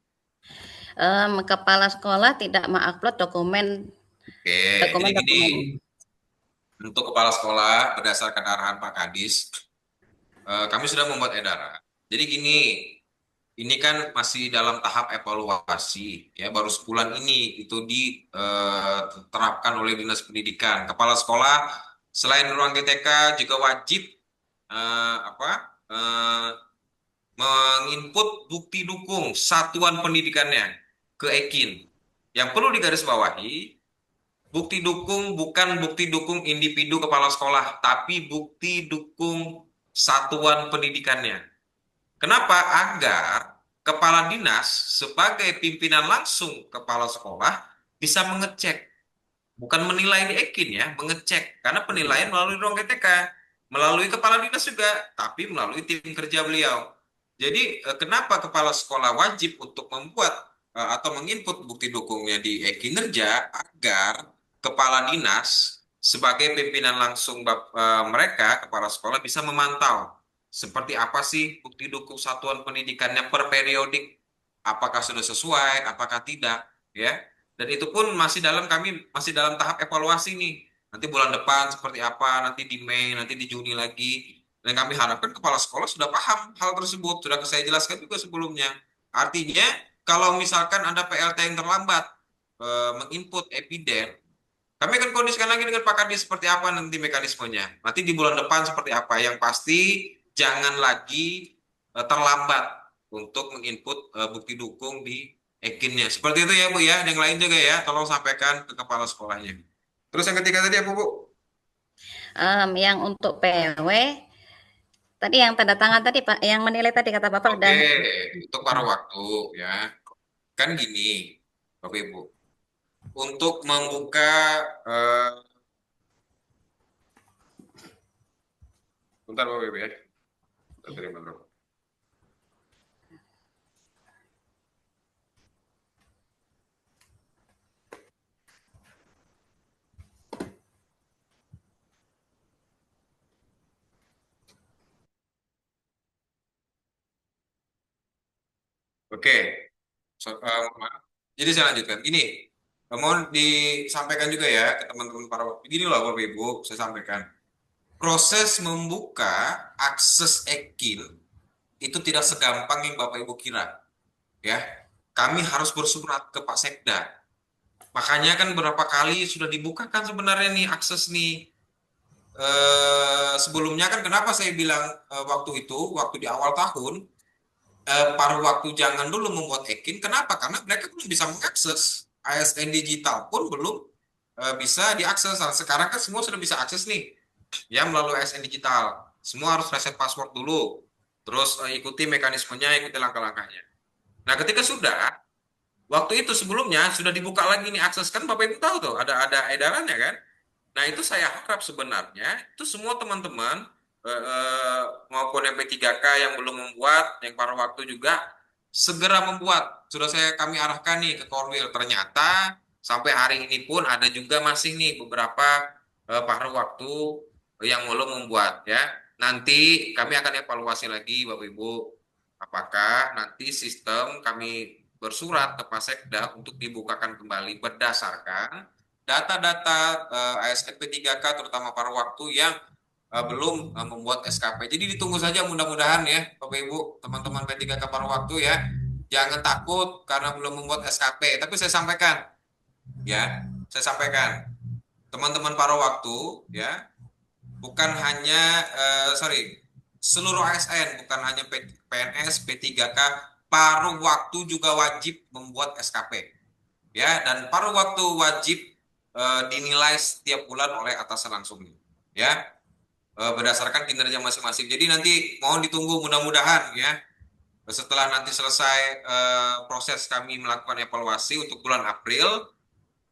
Speaker 5: Kepala sekolah tidak mengupload dokumen
Speaker 1: Oke, jadi gini, untuk kepala sekolah berdasarkan arahan Pak Kadis, kami sudah membuat edaran. Jadi gini, ini kan masih dalam tahap evaluasi, ya baru sebulan ini itu diterapkan oleh Dinas Pendidikan. Kepala sekolah selain ruang GTK juga wajib menginput bukti dukung satuan pendidikannya ke Ekin. Yang perlu digarisbawahi, bukti dukung bukan bukti dukung individu kepala sekolah, tapi bukti dukung satuan pendidikannya. Kenapa? Agar kepala dinas sebagai pimpinan langsung kepala sekolah bisa mengecek, bukan menilai di Ekin ya, mengecek. Karena penilaian melalui ruang GTK, melalui kepala dinas juga, tapi melalui tim kerja beliau. Jadi kenapa kepala sekolah wajib untuk membuat atau menginput bukti dukungnya di e-kinerja agar kepala dinas sebagai pimpinan langsung mereka, kepala sekolah bisa memantau seperti apa sih bukti dukung satuan pendidikannya per periodik, apakah sudah sesuai, apakah tidak, ya. Dan itu pun kami masih dalam tahap evaluasi nih. Nanti bulan depan seperti apa, nanti di Mei, nanti di Juni lagi. Dan kami harapkan kepala sekolah sudah paham hal tersebut. Sudah saya jelaskan juga sebelumnya. Artinya, kalau misalkan ada PLT yang terlambat menginput epiden, kami akan kondisikan lagi dengan Pak Kadis seperti apa nanti mekanismenya. Nanti di bulan depan seperti apa. Yang pasti, jangan lagi terlambat untuk menginput bukti dukung di Ekinnya. Seperti itu ya Bu ya. Yang lain juga ya, tolong sampaikan ke kepala sekolahnya. Terus yang ketiga tadi apa Bu?
Speaker 5: Yang untuk PW tadi yang tanda tangan tadi Pak, yang menilai tadi kata Bapak udah.
Speaker 1: Oke, untuk para waktu ya. Kan gini, Bapak Ibu. Untuk membuka bentar Bapak Ibu ya. Kita terima berapa. Oke, jadi saya lanjutkan. Ini mohon disampaikan juga ya ke teman-teman para waktu. Gini loh Bapak Ibu, saya sampaikan. Proses membuka akses Ekin itu tidak segampang yang Bapak Ibu kira. Ya, kami harus bersurat ke Pak Sekda. Makanya kan beberapa kali sudah dibukakan sebenarnya nih akses nih. Sebelumnya kan kenapa saya bilang waktu di awal tahun, paruh waktu jangan dulu membuat Ekin. Kenapa? Karena mereka belum bisa mengakses. ASN digital pun belum bisa diakses. Nah, sekarang kan semua sudah bisa akses nih, ya melalui ASN digital. Semua harus reset password dulu. Terus ikuti mekanismenya, ikuti langkah-langkahnya. Nah, ketika sudah, waktu itu sebelumnya sudah dibuka lagi nih akses, kan Bapak Ibu tahu tuh, ada edarannya kan. Nah, itu saya harap sebenarnya itu semua teman-teman maupun yang P3K yang belum membuat, yang paruh waktu juga segera membuat. Sudah kami arahkan nih ke Korwil. Ternyata sampai hari ini pun ada juga masih nih beberapa paruh waktu yang belum membuat ya. Nanti kami akan evaluasi lagi Bapak Ibu, apakah nanti sistem kami bersurat ke Pak Sekda untuk dibukakan kembali berdasarkan data-data ASN P3K terutama paruh waktu yang belum membuat SKP. Jadi ditunggu saja mudah-mudahan ya Bapak Ibu, teman-teman P3K paruh waktu ya. Jangan takut karena belum membuat SKP. Tapi saya sampaikan ya, teman-teman paruh waktu ya, bukan hanya seluruh ASN, bukan hanya PNS, P3K, paruh waktu juga wajib membuat SKP. Ya, dan paruh waktu wajib dinilai setiap bulan oleh atasan langsungnya. ya, berdasarkan kinerja masing-masing. Jadi nanti mohon ditunggu mudah-mudahan ya, setelah nanti selesai proses kami melakukan evaluasi untuk bulan April,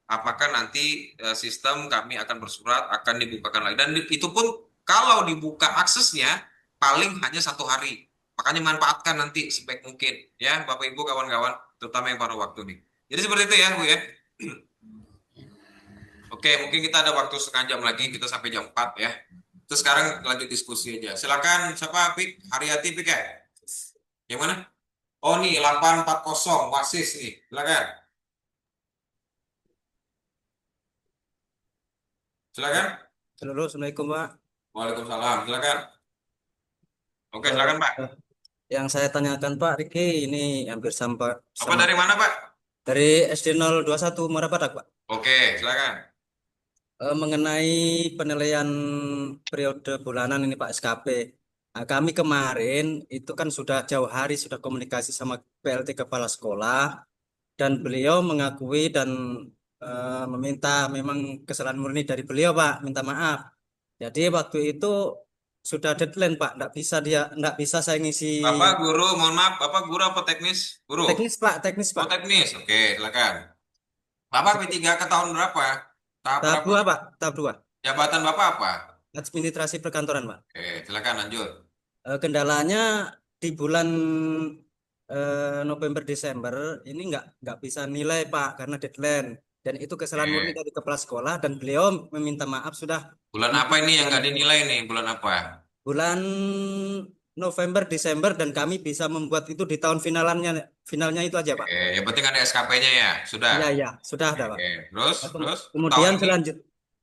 Speaker 1: apakah nanti sistem kami akan bersurat akan dibukakan lagi. Dan itu pun kalau dibuka aksesnya paling hanya 1 hari. Makanya manfaatkan nanti sebaik mungkin ya Bapak Ibu kawan-kawan, terutama yang paruh waktu nih. Jadi seperti itu ya Bu ya. Oke, mungkin kita ada waktu setengah jam lagi, kita sampai jam 4 ya. Terus sekarang lanjut diskusi aja. Silakan siapa Pik? Haryati Pik ya? Yang mana? Oh nih 840 Wasis nih. Silakan. Silakan.
Speaker 11: Halo, Assalamualaikum Pak.
Speaker 1: Waalaikumsalam. Silakan. Oke, silakan Pak.
Speaker 11: Yang saya tanyakan Pak Riki ini hampir sama
Speaker 1: Bapak dari mana Pak?
Speaker 11: dari SD 021 Muara Badak Pak.
Speaker 1: Oke, silakan.
Speaker 11: Mengenai penilaian periode bulanan ini Pak SKP. Nah, kami kemarin itu kan sudah jauh hari sudah komunikasi sama PLT Kepala Sekolah dan beliau mengakui dan meminta memang kesalahan murni dari beliau Pak, minta maaf. Jadi waktu itu sudah deadline Pak, enggak bisa saya ngisi.
Speaker 1: Bapak guru, mohon maaf, Bapak guru apa teknis? Guru.
Speaker 11: Teknis Pak, teknis
Speaker 1: Oh,
Speaker 11: Pak.
Speaker 1: teknis. Oke, silakan. Bapak P3 ke tahun berapa?
Speaker 11: Tahap 2 Pak, tahap 2.
Speaker 1: Jabatan Bapak apa?
Speaker 11: Administrasi perkantoran Pak.
Speaker 1: Oke, silakan lanjut.
Speaker 11: Kendalanya di bulan November Desember ini nggak bisa nilai Pak karena deadline dan itu kesalahan murni
Speaker 1: Oke.
Speaker 11: dari kepala sekolah dan beliau meminta maaf sudah
Speaker 1: Bulan apa ini yang nggak dinilai nih? Bulan apa?
Speaker 11: bulan November Desember dan kami bisa membuat itu di tahun finalnya itu aja Pak.
Speaker 1: Oke, yang penting ada SKP-nya ya. Sudah.
Speaker 11: Ya sudah ada Pak.
Speaker 1: Oke, terus
Speaker 11: Kemudian
Speaker 1: tahun ini?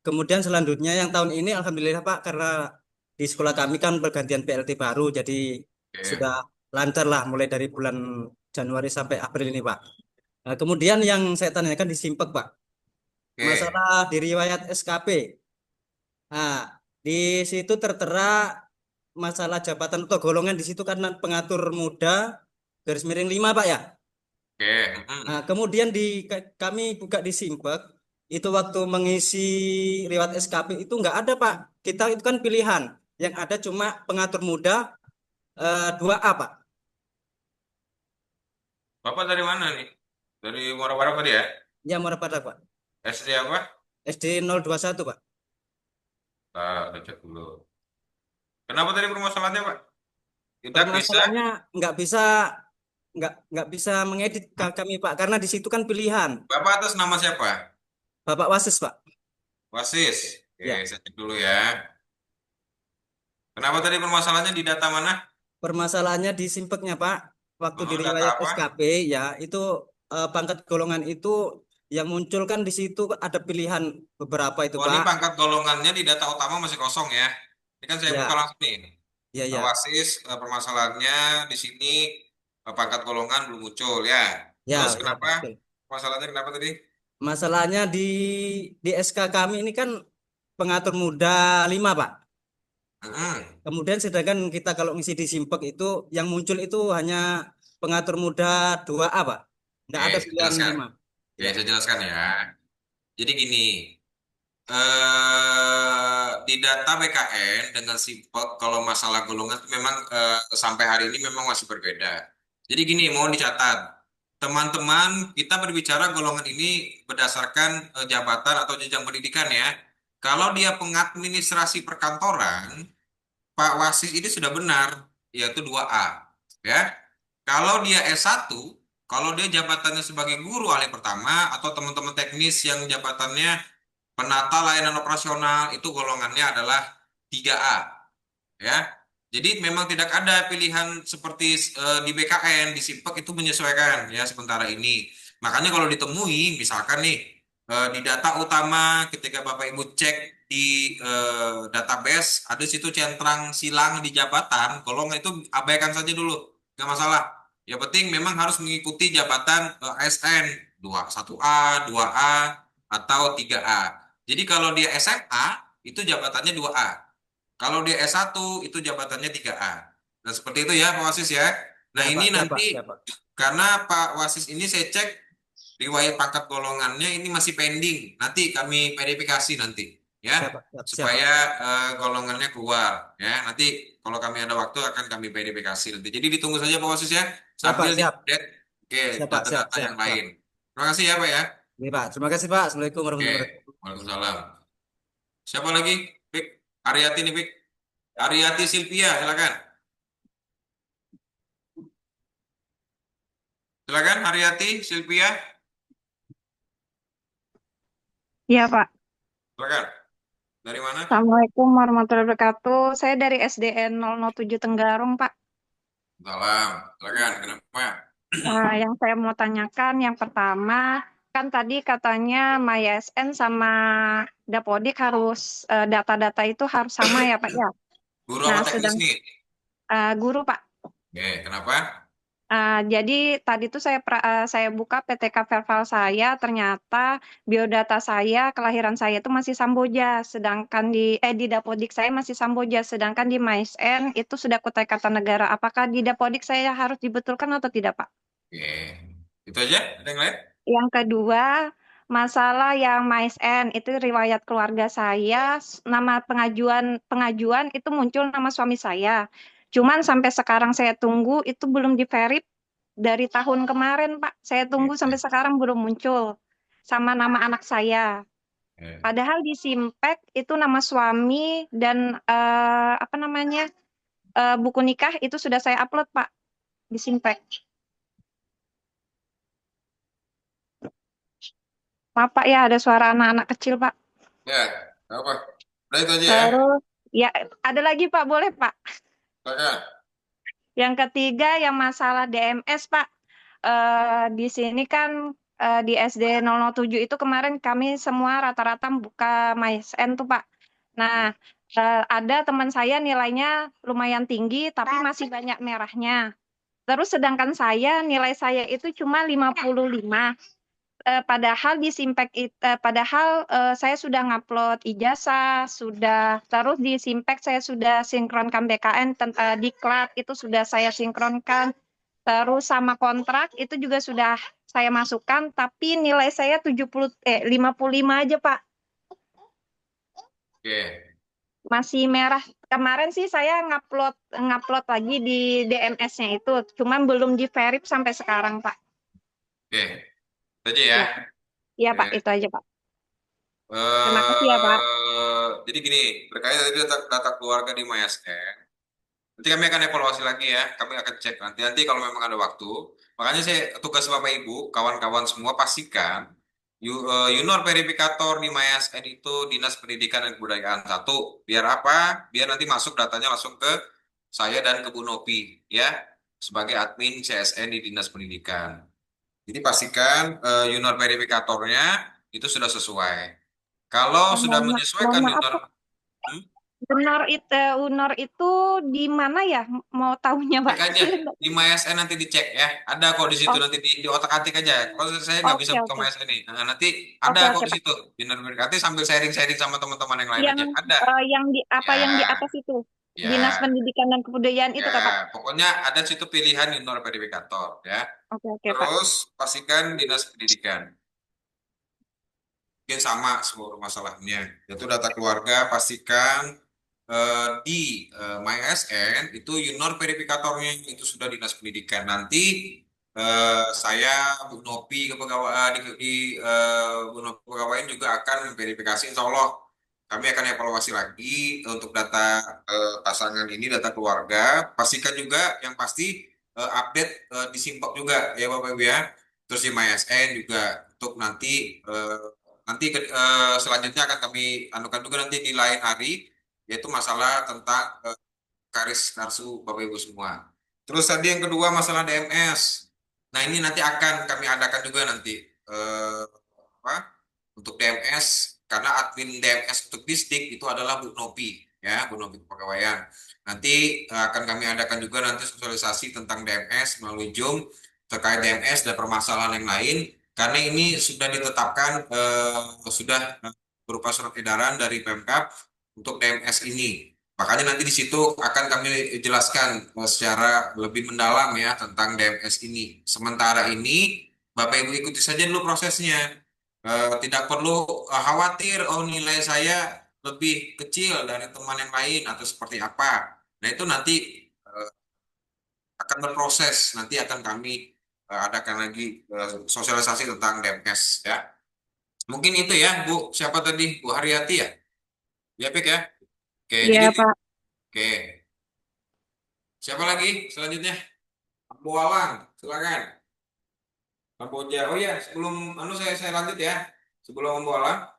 Speaker 11: kemudian selanjutnya yang tahun ini alhamdulillah Pak karena di sekolah kami kan pergantian PLT baru jadi
Speaker 1: Oke.
Speaker 11: sudah lancar lah mulai dari bulan Januari sampai April ini Pak. Nah, kemudian yang saya tanyakan di Simpek Pak,
Speaker 1: Oke.
Speaker 11: masalah di riwayat SKP. Nah, di situ tertera masalah jabatan atau golongan di situ karena pengatur muda garis miring 5 Pak ya.
Speaker 1: Oke.
Speaker 11: Nah, kemudian kami buka di Simpek itu waktu mengisi riwayat SKP itu nggak ada Pak. Kita itu kan pilihan, yang ada cuma pengatur muda 2A Pak.
Speaker 1: Bapak dari mana nih? Dari Muara Barat tadi ya?
Speaker 11: Ya Muara Badak Pak.
Speaker 1: SD apa?
Speaker 11: SD 021 Pak.
Speaker 1: Kita cek dulu. Kenapa tadi permasalahannya Pak? Kita bisa.
Speaker 11: Permasalahannya nggak bisa mengedit kami Pak karena di situ kan pilihan.
Speaker 1: Bapak atas nama siapa?
Speaker 11: Bapak Wasis Pak.
Speaker 1: Wasis. Oke,
Speaker 11: Ya.
Speaker 1: saya cek dulu ya. Kenapa tadi permasalahannya di data mana?
Speaker 11: Permasalahannya di simpeknya Pak. Waktu di
Speaker 1: Data
Speaker 11: riwayat
Speaker 1: apa?
Speaker 11: SKP ya itu pangkat golongan itu yang muncul kan di situ ada pilihan beberapa itu
Speaker 1: Oh, ini
Speaker 11: Pak.
Speaker 1: pangkat golongannya di data utama masih kosong ya. Ini kan saya
Speaker 11: Ya.
Speaker 1: buka langsung nih.
Speaker 11: Ya.
Speaker 1: Wasis permasalahannya di sini pangkat golongan belum muncul ya.
Speaker 11: Ya,
Speaker 1: Terus
Speaker 11: ya,
Speaker 1: kenapa?
Speaker 11: betul.
Speaker 1: Masalahnya kenapa tadi?
Speaker 11: Masalahnya di SK kami ini kan pengatur muda 5 Pak. Kemudian sedangkan kita kalau ngisi di Simpek itu yang muncul itu hanya pengatur muda 2A Pak. Nggak
Speaker 1: Oke,
Speaker 11: ada
Speaker 1: saya
Speaker 11: pilihan
Speaker 1: jelaskan.
Speaker 11: 5.
Speaker 1: Oke, saya jelaskan ya. Jadi gini, di data BKN dengan Simpek kalau masalah golongan memang sampai hari ini memang masih berbeda. Jadi gini, mohon dicatat. Teman-teman, kita berbicara golongan ini berdasarkan jabatan atau jenjang pendidikan ya. Kalau dia pengadministrasi perkantoran, Pak Wasis ini sudah benar, yaitu 2A. Ya. Kalau dia S1, kalau dia jabatannya sebagai guru alih pertama atau teman-teman teknis yang jabatannya penata layanan operasional itu golongannya adalah 3A. Ya. Jadi memang tidak ada pilihan seperti di BKN, di Simpek itu menyesuaikan ya sementara ini. Makanya kalau ditemui misalkan nih di data utama ketika Bapak Ibu cek di database ada situ centang silang di jabatan, golongan itu abaikan saja dulu, nggak masalah. Yang penting memang harus mengikuti jabatan ASN 1A, 2A atau 3A. Jadi kalau dia SMA itu jabatannya 2A. Kalau dia S1 itu jabatannya 3A. Nah, seperti itu ya Pak Wasis ya. Nah,
Speaker 11: Ya,
Speaker 1: ini
Speaker 11: Pak.
Speaker 1: nanti
Speaker 11: Ya, Pak.
Speaker 1: karena Pak Wasis ini saya cek riwayat pangkat golongannya ini masih pending. Nanti kami verifikasi nanti. ya,
Speaker 11: Siap, Pak. Siap, siap, Pak.
Speaker 1: supaya golongannya keluar ya. Nanti kalau kami ada waktu akan kami verifikasi nanti. Jadi ditunggu saja Pak Wasis ya,
Speaker 11: Siap, Pak.
Speaker 1: sambil
Speaker 11: Siap.
Speaker 1: diupdate oke
Speaker 11: Siap, Pak. Siap,
Speaker 1: data-data
Speaker 11: siap,
Speaker 1: yang
Speaker 11: siap.
Speaker 1: lain. Terima kasih ya Pak ya.
Speaker 11: Ini, Pak. Terima kasih, Pak. Assalamualaikum
Speaker 1: Oke,
Speaker 11: warahmatullahi wabarakatuh.
Speaker 1: Waalaikumsalam. Siapa lagi? Pik, Ariati nih Pik. Ariati Silvia, silakan. Silakan Ariati Silvia,
Speaker 12: Iya, Pak.
Speaker 1: silakan. Dari mana?
Speaker 12: Assalamualaikum warahmatullahi wabarakatuh. Saya dari SDN 007 Tenggarong, Pak.
Speaker 1: Salam, silakan. Kenapa?
Speaker 12: Yang saya mau tanyakan, yang pertama, kan tadi katanya MySN sama Dapodik harus, data-data itu harus sama ya, Pak, ya?
Speaker 1: Guru
Speaker 12: Nah,
Speaker 1: apa teknis nih?
Speaker 12: guru, Pak.
Speaker 1: Oke, kenapa?
Speaker 12: Jadi tadi tuh saya buka PTK Verval saya, ternyata biodata saya, kelahiran saya itu masih Samboja, sedangkan di Dapodik saya masih Samboja, sedangkan di MySN itu sudah Kutai Kartanegara. Apakah di Dapodik saya harus dibetulkan atau tidak, Pak?
Speaker 1: Oke, itu aja. Ada yang lain?
Speaker 12: Yang kedua, masalah yang MySN itu riwayat keluarga saya, nama pengajuan itu muncul nama suami saya. Cuman sampai sekarang saya tunggu itu belum di-verif dari tahun kemarin, Pak. Saya tunggu sampai sekarang belum muncul sama nama anak saya. Padahal di Simpek itu nama suami dan buku nikah itu sudah saya upload, Pak, di Simpek. Maaf, Pak, ya ada suara anak-anak kecil, Pak.
Speaker 1: Ya, nggak apa. Udah itu aja ya.
Speaker 12: Terus ya ada lagi, Pak, boleh, Pak?
Speaker 1: Silakan.
Speaker 12: Yang ketiga yang masalah DMS, Pak. Di sini kan di SD 007 itu kemarin kami semua rata-rata buka MySN tuh, Pak. Nah, ada teman saya nilainya lumayan tinggi tapi masih banyak merahnya. Terus sedangkan saya nilai saya itu cuma 55. Padahal di Simpek padahal saya sudah ngupload ijazah, sudah terus di Simpek saya sudah sinkronkan BKN diklat itu sudah saya sinkronkan. Terus sama kontrak itu juga sudah saya masukkan, tapi nilai saya 55 aja, Pak.
Speaker 1: Oke.
Speaker 12: Masih merah. Kemarin sih saya ngupload lagi di DMS-nya itu, cuman belum di-verif sampai sekarang, Pak.
Speaker 1: Oke. Itu aja ya.
Speaker 12: Iya, Pak, itu aja, Pak. Terima kasih ya, Pak.
Speaker 1: Jadi gini, terkait tadi data keluarga di MySN, nanti kami akan evaluasi lagi ya. Kami akan cek nanti kalau memang ada waktu. Makanya saya tugas Bapak Ibu, kawan-kawan semua pastikan Yunor verifikator di MySN itu Dinas Pendidikan dan Kebudayaan. Satu, biar apa? Biar nanti masuk datanya langsung ke saya dan ke Bu Nopi ya, sebagai admin CSN di Dinas Pendidikan. Jadi pastikan Yunor verifikatornya itu sudah sesuai. Kalau sudah menyesuaikan Yunor,
Speaker 12: Unor itu di mana ya? Mau tahunya, Pak?
Speaker 1: cek aja di MySN nanti dicek ya. Ada kok di situ nanti di otak-atik aja. Kalau saya nggak bisa buka MySN nih. Nah, nanti ada kok di situ. Nanti sambil sharing-sharing sama teman-teman yang lain aja. Ada.
Speaker 12: Yang di atas itu.
Speaker 1: Ya.
Speaker 12: Dinas Pendidikan dan Kebudayaan itu, Pak.
Speaker 1: Pokoknya ada situ pilihan Yunor verifikator ya.
Speaker 12: Oke, Pak.
Speaker 1: Terus pastikan Dinas Pendidikan. Mungkin sama seluruh masalahnya. Yaitu data keluarga pastikan di MySN itu Yunor verifikatornya itu sudah Dinas Pendidikan. Nanti saya Bu Nopi Bu Nopi Kepegawaian juga akan memverifikasi. Insya Allah kami akan evaluasi lagi untuk data pasangan ini, data keluarga. Pastikan juga yang pasti update di Simpok juga ya Bapak Ibu ya. Terus di MySN juga untuk nanti selanjutnya akan kami anukan juga nanti di lain hari, yaitu masalah tentang Karis Karsu Bapak Ibu semua. Terus tadi yang kedua masalah DMS. Nah ini nanti akan kami adakan juga nanti untuk DMS, karena admin DMS untuk distrik itu adalah Bu Nopi ya, Bu Nopi Kepegawaian. Nanti akan kami adakan juga nanti sosialisasi tentang DMS melalui Zoom terkait DMS dan permasalahan yang lain, karena ini sudah ditetapkan sudah berupa surat edaran dari Pemkab untuk DMS ini. Makanya nanti di situ akan kami jelaskan secara lebih mendalam ya tentang DMS ini. Sementara ini Bapak Ibu ikuti saja dulu prosesnya. Tidak perlu khawatir, oh nilai saya lebih kecil dari teman yang lain atau seperti apa. Nah, itu nanti eh, akan berproses. Nanti akan kami adakan lagi sosialisasi tentang DMS ya. Mungkin itu ya, Bu. Siapa tadi? Bu Haryati ya? Ya, Pik ya. Oke,
Speaker 12: Iya,
Speaker 1: jadi
Speaker 12: Pak.
Speaker 1: oke. Siapa lagi selanjutnya? Bu Walang, silakan. Kamboja. Oh ya, sebelum saya lanjut ya. Sebelum Bu Walang,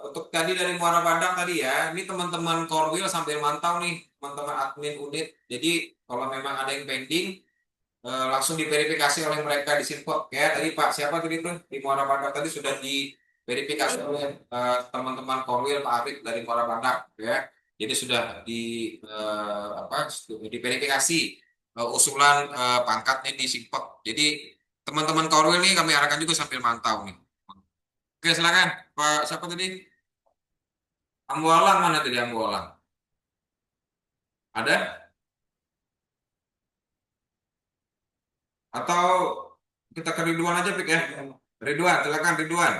Speaker 1: untuk tadi dari Muara Badak tadi ya, ini teman-teman Korwil sambil mantau nih, teman-teman admin unit. Jadi kalau memang ada yang pending, langsung diverifikasi oleh mereka di Sinpok. Ya, tadi Pak, siapa tadi tuh di Muara Badak tadi sudah diverifikasi oleh teman-teman Korwil, Pak Arif dari Muara Badak. Ya, jadi sudah diverifikasi usulan pangkatnya di Sinpok. Jadi teman-teman Korwil nih kami arahkan juga sambil mantau nih. Oke, silakan. Pak, siapa tadi? Ambualang mana tadi Ambualang? Ada? Atau kita ke Ridwan aja, Pik ya? Ridwan, silakan Ridwan.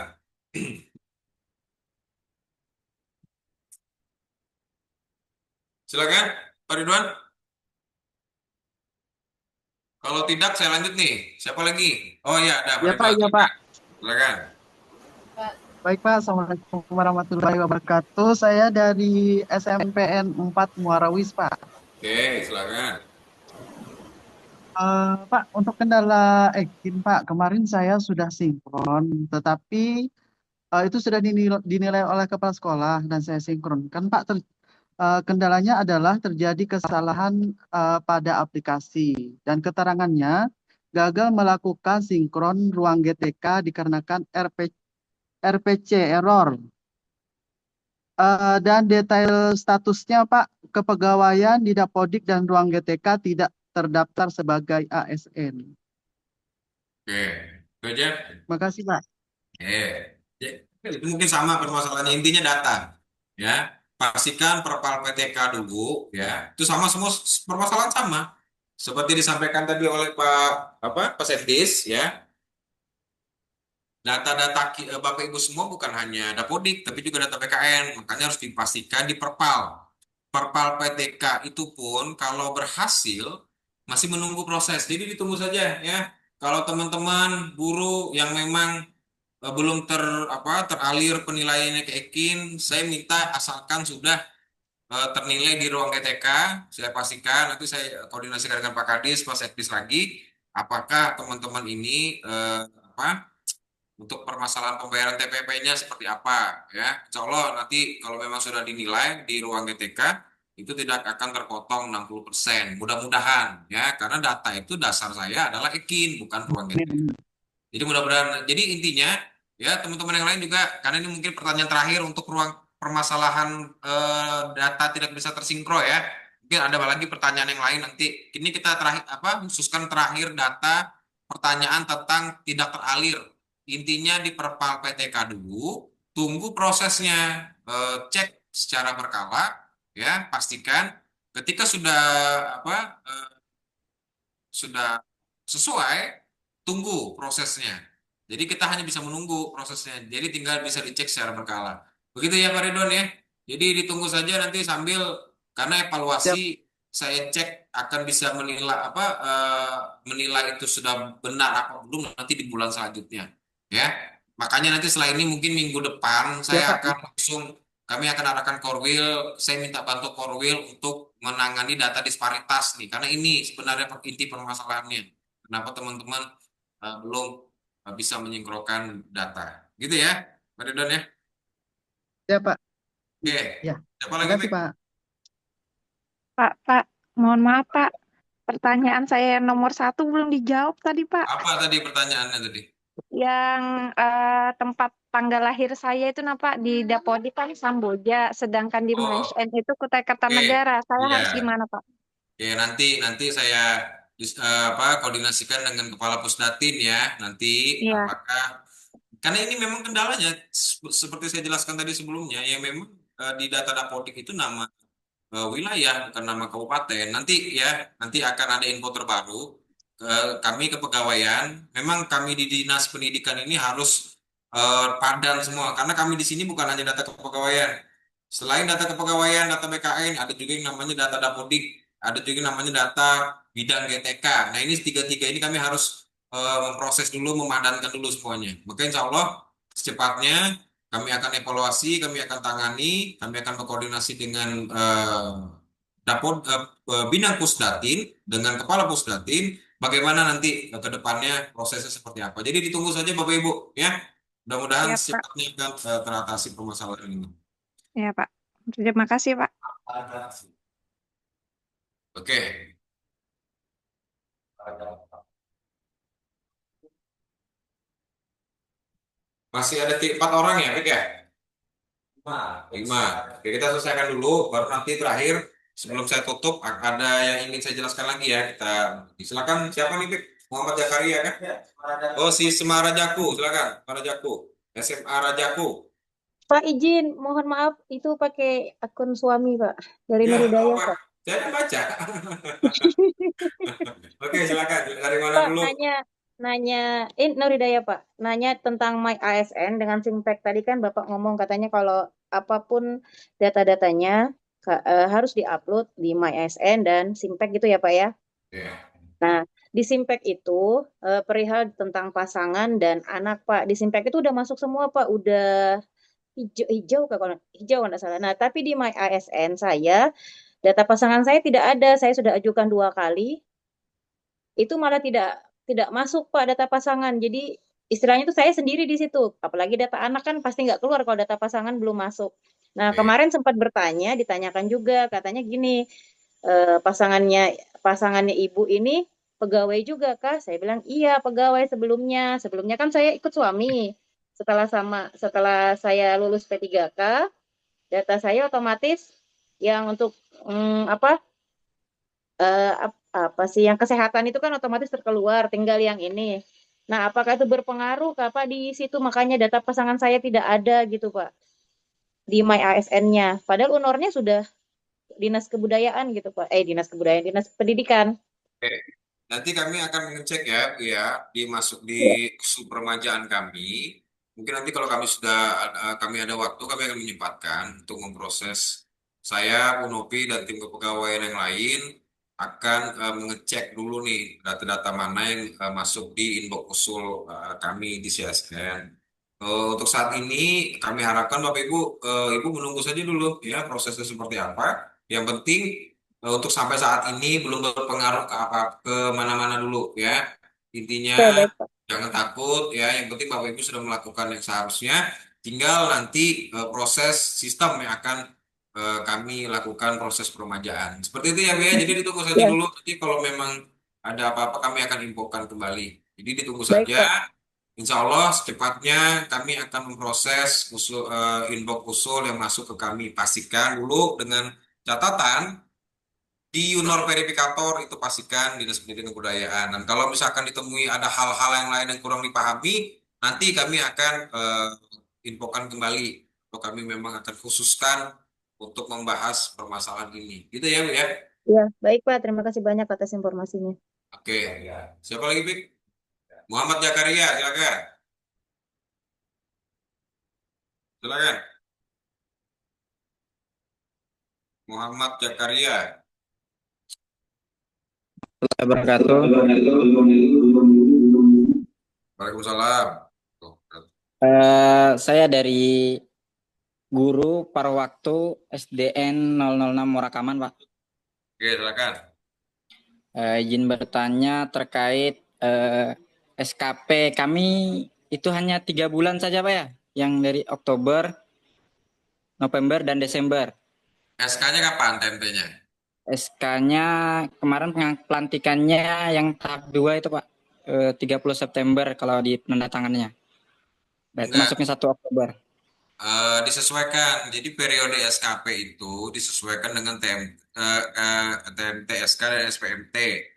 Speaker 1: Silakan, Pak Ridwan. Kalau tidak, saya lanjut nih. Siapa lagi? Oh iya, ada Pak
Speaker 13: Ya Pak,
Speaker 1: Ridwan.
Speaker 13: iya Pak.
Speaker 1: Silakan.
Speaker 13: Baik Pak, Assalamualaikum warahmatullahi wabarakatuh. Saya dari SMPN 4 Muarawis Pak.
Speaker 1: Oke, silakan.
Speaker 13: Pak, untuk kendala Ekin Pak, kemarin saya sudah sinkron, tetapi itu sudah dinilai oleh kepala sekolah dan saya sinkronkan Pak. Kendalanya adalah terjadi kesalahan pada aplikasi dan keterangannya gagal melakukan sinkron ruang GTK dikarenakan RPC error. Dan detail statusnya Pak, kepegawaian di Dapodik dan ruang GTK tidak terdaftar sebagai ASN.
Speaker 1: Oke, itu aja.
Speaker 13: Makasih Pak.
Speaker 1: Ya, itu mungkin sama permasalahannya. Intinya data. Ya, pastikan perpal PTK dulu. Ya, itu sama semua permasalahan sama. Seperti disampaikan tadi oleh Pak Sekdis, ya. Data-data Bapak Ibu semua bukan hanya Dapodik, tapi juga data PKN. Makanya harus dipastikan di perpal. Perpal PTK itu pun kalau berhasil masih menunggu proses. Jadi ditunggu saja ya. Kalau teman-teman guru yang memang belum teralir penilaiannya ke Ekin, saya minta asalkan sudah ternilai di ruang GTK, saya pastikan nanti saya koordinasikan dengan Pak Kadis, Pak Sekdis lagi, apakah teman-teman ini untuk permasalahan pembayaran TPP-nya seperti apa ya. Insya Allah nanti kalau memang sudah dinilai di ruang GTK itu tidak akan terpotong 60%. Mudah-mudahan ya, karena data itu dasar saya adalah Ekin bukan ruang GTK. Jadi mudah-mudahan. Jadi intinya ya teman-teman yang lain juga, karena ini mungkin pertanyaan terakhir untuk ruang permasalahan data tidak bisa tersinkro ya. Mungkin ada lagi pertanyaan yang lain nanti. Ini kita khususkan terakhir data pertanyaan tentang tidak teralir. Intinya di perpal PTK dulu, tunggu prosesnya, cek secara berkala, ya pastikan ketika sudah sesuai, tunggu prosesnya. Jadi kita hanya bisa menunggu prosesnya. Jadi tinggal bisa dicek secara berkala. Begitu ya Pak Ridwan ya. Jadi ditunggu saja nanti sambil, karena evaluasi saya cek akan bisa menilai itu sudah benar apa belum nanti di bulan selanjutnya. Ya, makanya nanti setelah ini mungkin minggu depan kami akan arahkan Korwil. Saya minta bantu Korwil untuk menangani data disparitas nih, karena ini sebenarnya inti permasalahannya. Kenapa teman-teman belum bisa menyinkronkan data, gitu ya, Pak Ridwan ya?
Speaker 13: Ya Pak.
Speaker 1: Oke.
Speaker 13: Ya.
Speaker 1: Siapa lagi,
Speaker 13: Makasih Pak.
Speaker 12: Pak, mohon maaf Pak. Pertanyaan saya yang nomor 1 belum dijawab tadi Pak.
Speaker 1: Apa tadi pertanyaannya tadi?
Speaker 12: Yang tempat tanggal lahir saya itu Pak di Dapodik kan Samboja, sedangkan di MSN itu Kutai Kartanegara. Saya harus gimana Pak?
Speaker 1: Oke, nanti saya koordinasikan dengan Kepala Pusdatin ya. Nanti apakah, karena ini memang kendalanya seperti saya jelaskan tadi sebelumnya, ya memang di data Dapodik itu nama wilayah bukan nama kabupaten. Nanti akan ada info terbaru. Kami kepegawaian, memang kami di Dinas Pendidikan ini harus padan semua. Karena kami di sini bukan hanya data kepegawaian. Selain data kepegawaian, data BKN, ada juga yang namanya data Dapodik, ada juga yang namanya data bidang GTK. Nah, ini tiga-tiga ini kami harus memproses dulu, memadankan dulu semuanya. Maka insya Allah secepatnya kami akan evaluasi, kami akan tangani, kami akan berkoordinasi dengan Bidang Pusdatin, dengan Kepala Pusdatin, bagaimana nanti ke depannya prosesnya seperti apa. Jadi ditunggu saja Bapak Ibu, ya. Mudah-mudahan
Speaker 12: Ya, Pak.
Speaker 1: secepatnya akan teratasi permasalahan ini.
Speaker 12: Ya, Pak. Terima kasih, Pak.
Speaker 1: Oke. Masih ada 4 orang ya, Pik ya? 5. Oke, kita selesaikan dulu, baru nanti terakhir sebelum saya tutup ada yang ingin saya jelaskan lagi ya. Kita silakan, siapa nih, Pik? Muhammad Zakaria kan? Oh, si Semara Jaku, silakan. Semara Jaku, SMA Rajaku.
Speaker 14: Pak izin, mohon maaf itu pakai akun suami Pak dari
Speaker 1: Ya,
Speaker 14: Nuridaya
Speaker 1: apa?
Speaker 14: Pak.
Speaker 1: Saya kan baca. Oke, silakan. Dari mana
Speaker 14: Pak
Speaker 1: dulu?
Speaker 14: nanya Nuridaya Pak, nanya tentang My ASN dengan Simpek tadi kan Bapak ngomong katanya kalau apapun data-datanya harus diupload di My ASN dan Simpek gitu ya Pak ya.
Speaker 1: Ya.
Speaker 14: Nah, di Simpek itu perihal tentang pasangan dan anak Pak. Di Simpek itu udah masuk semua Pak, udah hijau kalau nggak salah. Nah, tapi di My ASN saya data pasangan saya tidak ada. Saya sudah ajukan 2 kali, itu malah tidak masuk Pak data pasangan. Jadi istilahnya itu saya sendiri di situ. Apalagi data anak kan pasti nggak keluar kalau data pasangan belum masuk. Nah, kemarin sempat bertanya, ditanyakan juga, katanya gini, pasangannya ibu ini pegawai juga kah? Saya bilang iya pegawai sebelumnya. Sebelumnya kan saya ikut suami. Setelah saya lulus P3K, data saya otomatis yang untuk apa sih yang kesehatan itu kan otomatis terkeluar, tinggal yang ini. Nah, apakah itu berpengaruh Pak di situ makanya data pasangan saya tidak ada gitu Pak di My ASN-nya. Padahal unornya sudah Dinas Kebudayaan gitu Pak. Dinas Kebudayaan, Dinas Pendidikan.
Speaker 1: Oke. Nanti kami akan mengecek ya, Bu ya, masuk di
Speaker 14: Ya.
Speaker 1: usul permajaan kami. Mungkin nanti kalau kami ada waktu, kami akan menyempatkan untuk memproses. Saya, Bu Nopi, dan tim kepegawaian yang lain akan mengecek dulu nih data-data mana yang masuk di inbox usul kami di CSN. Untuk saat ini kami harapkan Bapak Ibu, Ibu menunggu saja dulu ya prosesnya seperti apa. Yang penting untuk sampai saat ini belum berpengaruh ke mana-mana dulu ya. Intinya
Speaker 14: Oke, baik Pak.
Speaker 1: jangan takut ya. Yang penting Bapak Ibu sudah melakukan yang seharusnya. Tinggal nanti proses sistem yang akan kami lakukan proses peremajaan. Seperti itu ya, Bu ya. Jadi ditunggu saja
Speaker 14: Ya.
Speaker 1: dulu. Nanti kalau memang ada apa-apa kami akan infokan kembali. Jadi ditunggu
Speaker 14: Baik,
Speaker 1: saja.
Speaker 14: Pak.
Speaker 1: Insya Allah secepatnya kami akan memproses inbox usul yang masuk ke kami. Pastikan dulu dengan catatan di Yunor Verifikator itu pastikan Dinas Pendidikan dan Kebudayaan. Dan kalau misalkan ditemui ada hal-hal yang lain yang kurang dipahami, nanti kami akan infokan kembali. Atau kami memang akan khususkan untuk membahas permasalahan ini. Gitu ya, Bu ya?
Speaker 14: Ya, baik Pak. Terima kasih banyak atas informasinya.
Speaker 1: Oke. Siapa lagi, Bik? Muhammad Zakaria, silakan. Silakan. Muhammad Zakaria.
Speaker 15: Wabarakatuh.
Speaker 1: Waalaikumsalam.
Speaker 15: Saya dari guru paruh waktu SDN 006 Murakaman, Pak.
Speaker 1: Oke, silakan.
Speaker 15: Izin bertanya terkait SKP kami itu hanya 3 bulan saja, Pak ya, yang dari Oktober, November, dan Desember.
Speaker 1: SK-nya kapan tempenya?
Speaker 15: SK-nya kemarin pelantikannya yang tahap 2 itu, Pak. 30 September kalau di penandatangannya. Berarti
Speaker 1: Enggak.
Speaker 15: masuknya 1 Oktober.
Speaker 1: Disesuaikan. Jadi periode SKP itu disesuaikan dengan TMT SK dan SPMT.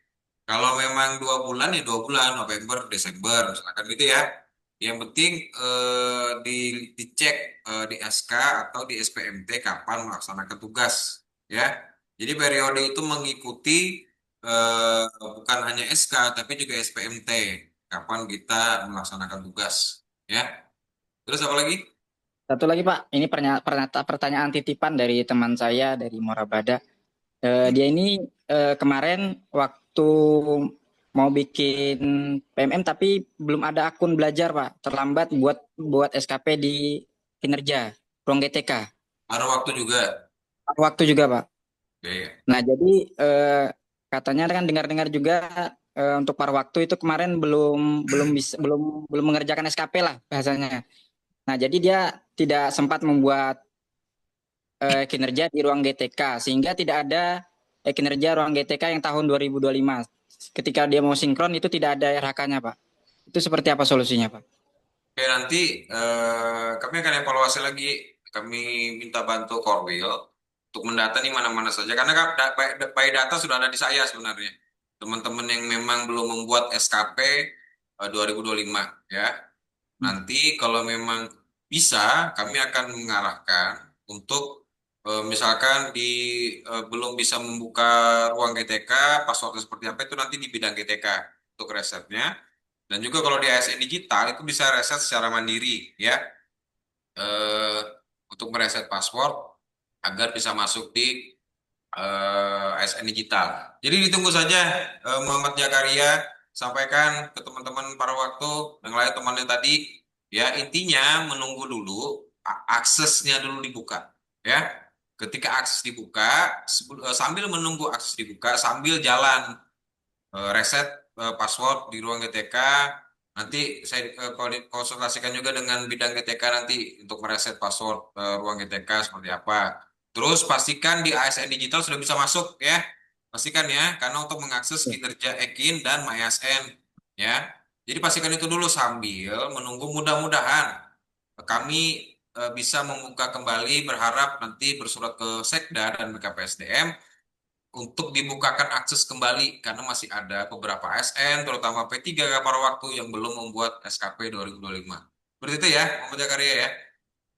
Speaker 1: Kalau memang 2 bulan ya 2 bulan, November, Desember, misalkan gitu ya. Yang penting dicek di SK atau di SPMT kapan melaksanakan tugas, ya. Jadi periode itu mengikuti bukan hanya SK tapi juga SPMT kapan kita melaksanakan tugas, ya. Terus apa lagi?
Speaker 15: Satu lagi Pak, ini pertanyaan titipan dari teman saya dari Morabada. Dia ini kemarin waktu mau bikin PMM tapi belum ada akun belajar Pak, terlambat buat SKP di kinerja ruang GTK.
Speaker 1: Ada waktu juga.
Speaker 15: Waktu juga Pak.
Speaker 1: Oke.
Speaker 15: Nah jadi katanya kan dengar-dengar juga untuk paruh waktu itu kemarin belum mengerjakan SKP lah bahasanya. Nah jadi dia tidak sempat membuat kinerja di ruang GTK sehingga tidak ada kinerja ruang GTK yang tahun 2025. Ketika dia mau sinkron itu tidak ada RH-nya Pak. Itu seperti apa solusinya Pak?
Speaker 1: Oke, nanti kami akan evaluasi lagi. Kami minta bantu Korwil untuk mendata nih mana-mana saja. Karena by data sudah ada di saya sebenarnya. Teman-teman yang memang belum membuat SKP 2025 ya. Nanti kalau memang bisa, kami akan mengarahkan untuk misalkan belum bisa membuka ruang GTK, passwordnya seperti apa itu nanti di bidang GTK untuk risetnya. Dan juga kalau di ASN digital itu bisa reset secara mandiri ya, untuk mereset password agar bisa masuk di ASN digital. Jadi ditunggu saja Muhammad Jakaria sampaikan ke teman-teman para waktu yang lain temannya tadi ya, intinya menunggu dulu aksesnya dulu dibuka ya. Ketika akses dibuka sambil menunggu akses dibuka sambil jalan reset password di ruang GTK. Nanti saya konsultasikan juga dengan bidang GTK nanti untuk mereset password ruang GTK seperti apa. Terus pastikan di ASN Digital sudah bisa masuk ya. Pastikan ya, karena untuk mengakses kinerja Ekin dan MyASN ya. Jadi pastikan itu dulu sambil menunggu, mudah-mudahan kami bisa membuka kembali, berharap nanti bersurat ke Sekda dan BKPSDM untuk dibukakan akses kembali karena masih ada beberapa ASN terutama P3 pada waktu yang belum membuat SKP 2025. Seperti itu ya, Muhammad Jakaria ya.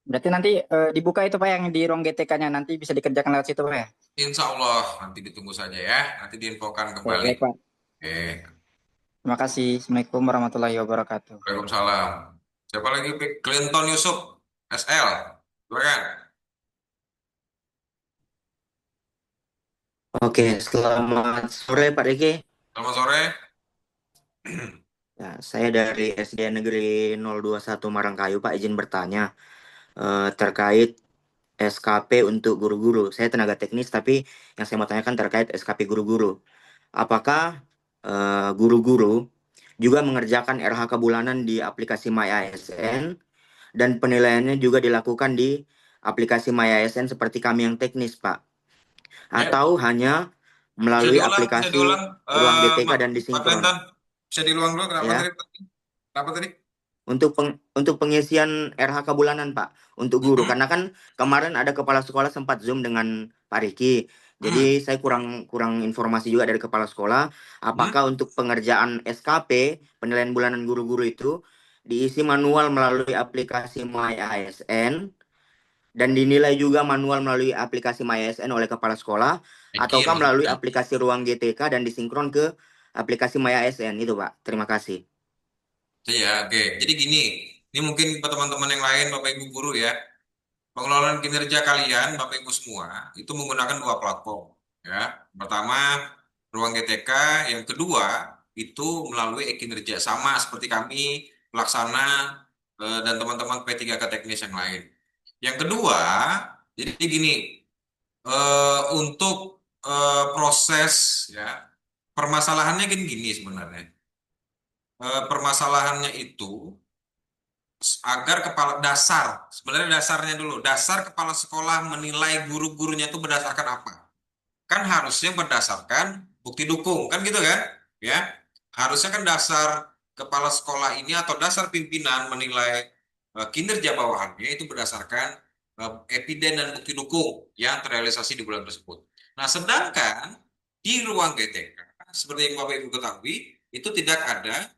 Speaker 15: Berarti nanti dibuka itu Pak yang di ruang GTK-nya nanti bisa dikerjakan lewat situ Pak ya?
Speaker 1: Insya Allah nanti ditunggu saja ya, nanti diinfokan kembali.
Speaker 15: Baik Pak.
Speaker 1: Oke.
Speaker 15: Terima kasih. Assalamualaikum warahmatullahi wabarakatuh.
Speaker 1: Waalaikumsalam. Siapa lagi? Clinton Yusuf, SL. Silakan.
Speaker 16: Oke, selamat sore Pak Riki.
Speaker 1: Selamat sore.
Speaker 16: Ya, saya dari SD Negeri 021 Marangkayu, Pak, izin bertanya terkait SKP untuk guru-guru. Saya tenaga teknis, tapi yang saya mau tanyakan terkait SKP guru-guru. Apakah guru-guru juga mengerjakan RHK bulanan di aplikasi MyASN dan penilaiannya juga dilakukan di aplikasi MyASN seperti kami yang teknis, Pak? Atau hanya melalui aplikasi ruang GTK dan disinkron?
Speaker 1: Bisa diulang dulu kenapa
Speaker 16: Ya.
Speaker 1: tadi? Kenapa tadi?
Speaker 16: Untuk pengisian RHK bulanan Pak, untuk guru. Karena kan kemarin ada kepala sekolah sempat Zoom dengan Pak Riki. Jadi saya kurang informasi juga dari kepala sekolah. Apakah untuk pengerjaan SKP, penilaian bulanan guru-guru itu diisi manual melalui aplikasi MyASN dan dinilai juga manual melalui aplikasi MyASN oleh kepala sekolah, ataukah melalui aplikasi ruang GTK dan disinkron ke aplikasi MyASN itu Pak? Terima kasih.
Speaker 1: Iya, oke. Jadi gini, ini mungkin buat teman-teman yang lain, Bapak Ibu guru ya, pengelolaan kinerja kalian, Bapak Ibu semua, itu menggunakan dua platform. Ya, pertama ruang GTK, yang kedua itu melalui e-kinerja sama seperti kami pelaksana dan teman-teman P3K teknis yang lain. Yang kedua, jadi gini, untuk proses ya permasalahannya kan gini sebenarnya. Permasalahannya itu agar sebenarnya dasarnya dulu, dasar kepala sekolah menilai guru-gurunya itu berdasarkan apa? Kan harusnya berdasarkan bukti dukung, kan gitu kan? Ya, harusnya kan dasar kepala sekolah ini atau dasar pimpinan menilai kinerja bawahannya itu berdasarkan epiden dan bukti dukung yang terrealisasi di bulan tersebut. Nah, sedangkan di ruang GTK, seperti yang Bapak Ibu ketahui, itu tidak ada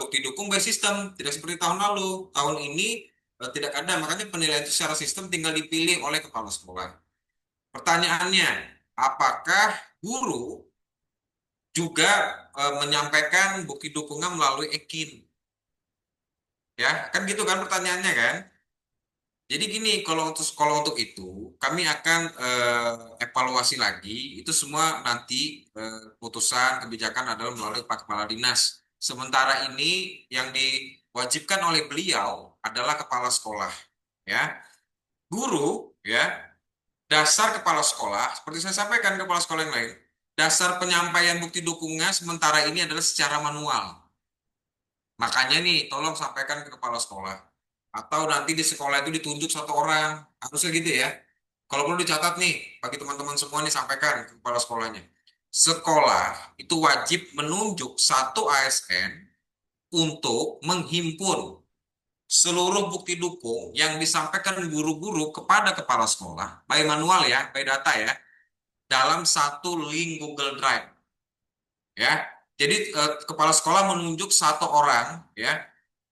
Speaker 1: bukti dukung by sistem, tidak seperti tahun lalu. Tahun ini tidak ada, makanya penilaian itu secara sistem tinggal dipilih oleh kepala sekolah. Pertanyaannya, apakah guru juga menyampaikan bukti dukungan melalui EKIN? Ya, kan gitu kan pertanyaannya kan? Jadi gini, kalau untuk itu kami akan evaluasi lagi. Itu semua nanti putusan kebijakan adalah melalui Pak Kepala Dinas. Sementara ini yang diwajibkan oleh beliau adalah kepala sekolah, ya. Guru, ya, dasar kepala sekolah, seperti saya sampaikan ke kepala sekolah yang lain, dasar penyampaian bukti dukungnya sementara ini adalah secara manual. Makanya nih, tolong sampaikan ke kepala sekolah. Atau nanti di sekolah itu ditunjuk satu orang. Harusnya gitu ya. Kalau perlu dicatat nih, bagi teman-teman semua nih sampaikan ke kepala sekolahnya. Sekolah itu wajib menunjuk satu ASN untuk menghimpun seluruh bukti dukung yang disampaikan guru-guru kepada kepala sekolah, by manual ya, by data ya, dalam satu link Google Drive. Ya, jadi kepala sekolah menunjuk satu orang, ya,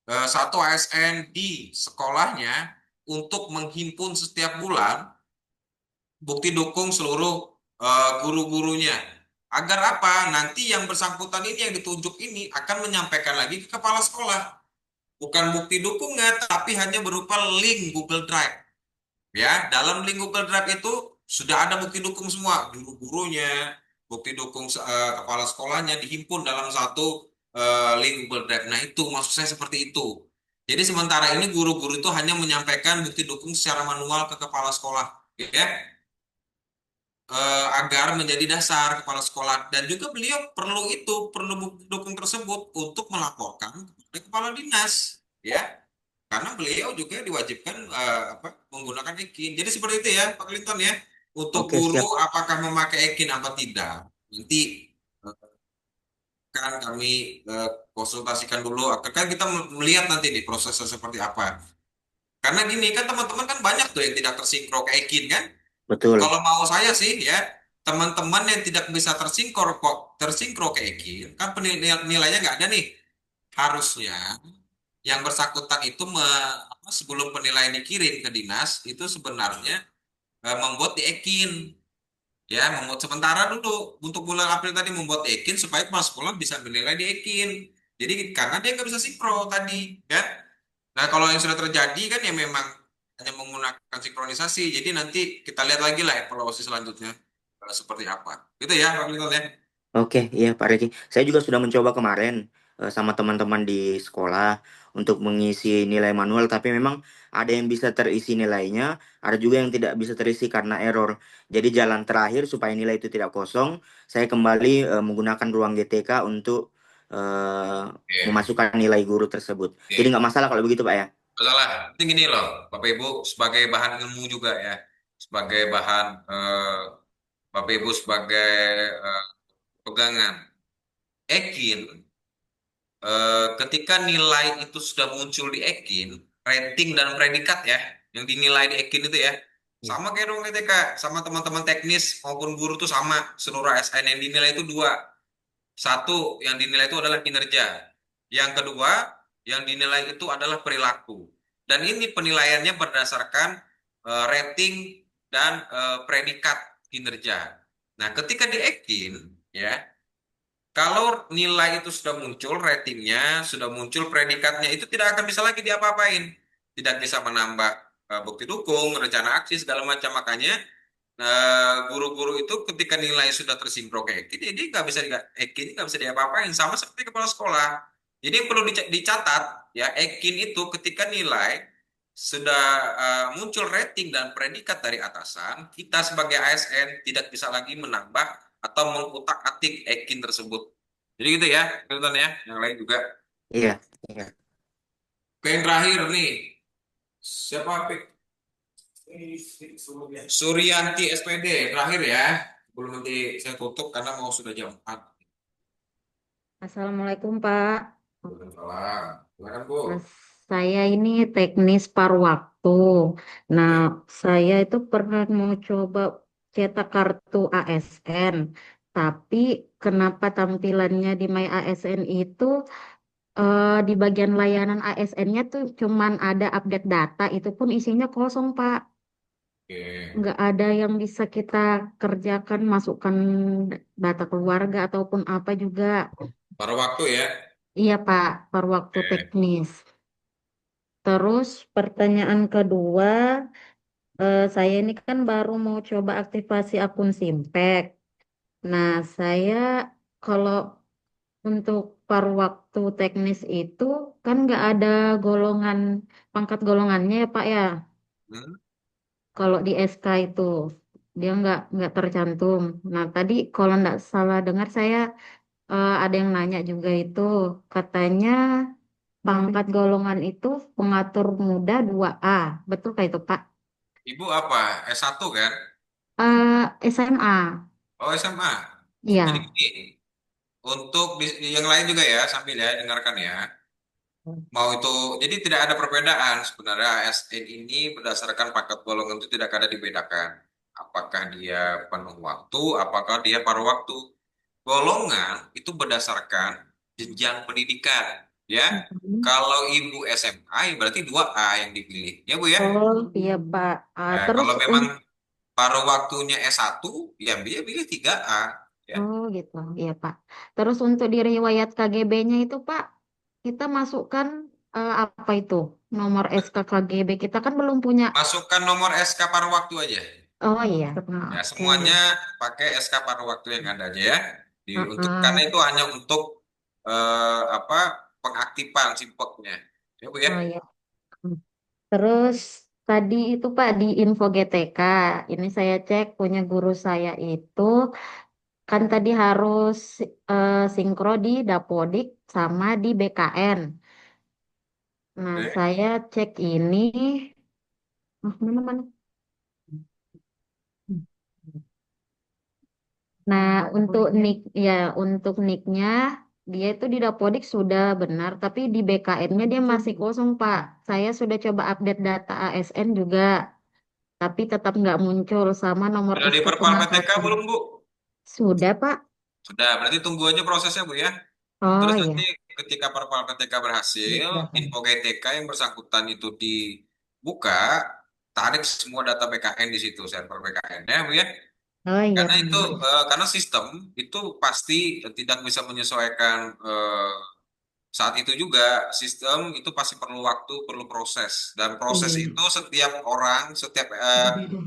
Speaker 1: satu ASN di sekolahnya untuk menghimpun setiap bulan bukti dukung seluruh guru-gurunya. Agar apa? Nanti yang bersangkutan ini yang ditunjuk ini akan menyampaikan lagi ke kepala sekolah. Bukan bukti dukungnya, tapi hanya berupa link Google Drive. Ya, dalam link Google Drive itu sudah ada bukti dukung semua, guru-gurunya, bukti dukung kepala sekolahnya dihimpun dalam satu link Google Drive. Nah, itu maksud saya seperti itu. Jadi sementara ini guru-guru itu hanya menyampaikan bukti dukung secara manual ke kepala sekolah, ya, agar menjadi dasar kepala sekolah. Dan juga beliau perlu bukti dukung tersebut untuk melaporkan kepada kepala dinas, ya. Karena beliau juga diwajibkan menggunakan ekin. Jadi seperti itu ya, Pak Clinton ya. Untuk
Speaker 16: Oke,
Speaker 1: guru
Speaker 16: siap.
Speaker 1: apakah memakai ekin apa tidak, nanti kan kami konsultasikan dulu. Kan kita melihat nanti nih prosesnya seperti apa. Karena gini kan teman-teman kan banyak tuh yang tidak tersinkro ke ekin kan.
Speaker 16: Betul.
Speaker 1: Kalau mau saya sih ya, teman-teman yang tidak bisa tersinkro ke ekin, kan nilainya nggak ada nih. Harusnya yang bersangkutan itu sebelum penilaian dikirim ke dinas itu sebenarnya membuat di ekin, ya, membuat sementara dulu untuk bulan April tadi membuat ekin supaya kepala sekolah bisa menilai di ekin. Jadi karena dia nggak bisa sinkro tadi kan. Nah, kalau yang sudah terjadi kan ya memang hanya menggunakan sinkronisasi. Jadi nanti kita lihat lagi lah evaluasi selanjutnya seperti apa. Gitu ya, Pak Clinton ya.
Speaker 16: Oke, iya Pak Reki. Saya juga sudah mencoba kemarin sama teman-teman di sekolah untuk mengisi nilai manual, tapi memang ada yang bisa terisi nilainya, ada juga yang tidak bisa terisi karena error. Jadi jalan terakhir supaya nilai itu tidak kosong, saya kembali menggunakan ruang GTK untuk memasukkan nilai guru tersebut. Jadi nggak masalah kalau begitu Pak ya?
Speaker 1: Masalah. Penting gini loh, Bapak Ibu sebagai bahan ilmu juga ya, sebagai bahan Bapak Ibu sebagai pegangan. Ekin, ketika nilai itu sudah muncul di Ekin, rating dan predikat ya, yang dinilai di Ekin itu ya, sama kayak dong KTK, sama teman-teman teknis maupun guru tuh sama, seluruh ASN yang dinilai itu dua. Satu, yang dinilai itu adalah kinerja. Yang kedua, yang dinilai itu adalah perilaku. Dan ini penilaiannya berdasarkan rating dan predikat kinerja. Nah, ketika di Ekin, ya, kalau nilai itu sudah muncul, ratingnya sudah muncul, predikatnya itu tidak akan bisa lagi diapa-apain. Tidak bisa menambah bukti dukung, rencana aksi, segala macam. Makanya guru-guru itu ketika nilai sudah tersinkro ke Ekin, jadi Ekin nggak bisa diapa-apain. Sama seperti kepala sekolah. Jadi yang perlu dicatat, ya, Ekin itu ketika nilai sudah muncul rating dan predikat dari atasan, kita sebagai ASN tidak bisa lagi menambah atau mengutak-atik Ekin tersebut. Jadi gitu ya, Hilton ya. Yang lain juga.
Speaker 16: Iya, iya.
Speaker 1: Oke, yang terakhir nih. Siapa, Pik? Suryanti SPD. Terakhir ya. Sebelum nanti saya tutup karena mau sudah jam 4.
Speaker 17: Assalamualaikum Pak.
Speaker 1: Waalaikumsalam. Silakan, Bu.
Speaker 17: Mas, saya ini teknis paruh waktu. Nah, saya itu pernah mau coba cetak kartu ASN, tapi kenapa tampilannya di My ASN itu di bagian layanan ASN-nya tuh cuman ada update data, itu pun isinya kosong Pak.
Speaker 1: Oke.
Speaker 17: Nggak ada yang bisa kita kerjakan, masukkan data keluarga ataupun apa juga.
Speaker 1: Paruh waktu ya.
Speaker 17: Iya Pak, paruh waktu
Speaker 1: Oke.
Speaker 17: teknis. Terus pertanyaan kedua, saya ini kan baru mau coba aktivasi akun Simpek. Nah, saya kalau untuk paruh waktu teknis itu kan nggak ada golongan pangkat golongannya ya Pak ya.
Speaker 1: Hmm?
Speaker 17: Kalau di SK itu dia nggak tercantum. Nah, tadi kalau nggak salah dengar saya ada yang nanya juga itu katanya pangkat golongan itu pengatur muda 2A. Betul kayak itu Pak?
Speaker 1: Ibu apa? S1 kan?
Speaker 17: SMA.
Speaker 1: Oh, SMA. Jadi
Speaker 17: Iya.
Speaker 1: gini, untuk yang lain juga ya, sambil ya, dengarkan ya. Mau itu, jadi tidak ada perbedaan sebenarnya ASN ini berdasarkan pangkat golongan itu tidak ada dibedakan. Apakah dia penuh waktu, apakah dia paruh waktu. Golongan itu berdasarkan jenjang pendidikan, ya. Kalau ibu SMA, ya berarti 2A yang dipilih, ya Bu ya.
Speaker 17: Oh iya Pak.
Speaker 1: Nah,
Speaker 17: Terus
Speaker 1: kalau memang paruh waktunya S1, ya dia pilih 3A, ya.
Speaker 17: oh gitu, iya Pak. Terus untuk di riwayat KGB-nya itu Pak, kita masukkan apa itu? Nomor SK KGB kita kan belum punya.
Speaker 1: Masukkan nomor SK paruh waktu aja.
Speaker 17: Oh iya,
Speaker 1: Ya,
Speaker 17: oke.
Speaker 1: semuanya pakai SK paruh waktu yang ada aja ya. Karena
Speaker 17: Heeh.
Speaker 1: itu hanya untuk apa pengaktifan simpoknya. Ya Bu ya.
Speaker 17: Oh iya. Hmm. Terus tadi itu Pak di info GTK, ini saya cek punya guru saya itu kan tadi harus sinkro di Dapodik sama di BKN. Nah,
Speaker 1: Oke.
Speaker 17: saya cek ini, mana mana. Nah, untuk nick ya untuk nicknya dia itu di Dapodik sudah benar, tapi di BKN-nya dia masih kosong, Pak. Saya sudah coba update data ASN juga, tapi tetap nggak muncul sama nomor
Speaker 1: Sudah di
Speaker 17: SK
Speaker 1: Perpal PTK
Speaker 17: pengangkatan.
Speaker 1: belum Bu?
Speaker 17: Sudah, Pak.
Speaker 1: Sudah, berarti tunggu aja prosesnya Bu ya.
Speaker 17: Oh
Speaker 1: Terus nanti
Speaker 17: iya,
Speaker 1: ketika Perpal PTK berhasil,
Speaker 17: data.
Speaker 1: info GTK yang bersangkutan itu dibuka, tarik semua data BKN di situ, server BKN ya Bu ya.
Speaker 17: Oh iya,
Speaker 1: Karena itu
Speaker 17: Pak.
Speaker 1: karena sistem itu pasti tidak bisa menyesuaikan saat itu juga sistem itu pasti perlu waktu, perlu proses dan proses
Speaker 17: Iya.
Speaker 1: itu setiap orang, setiap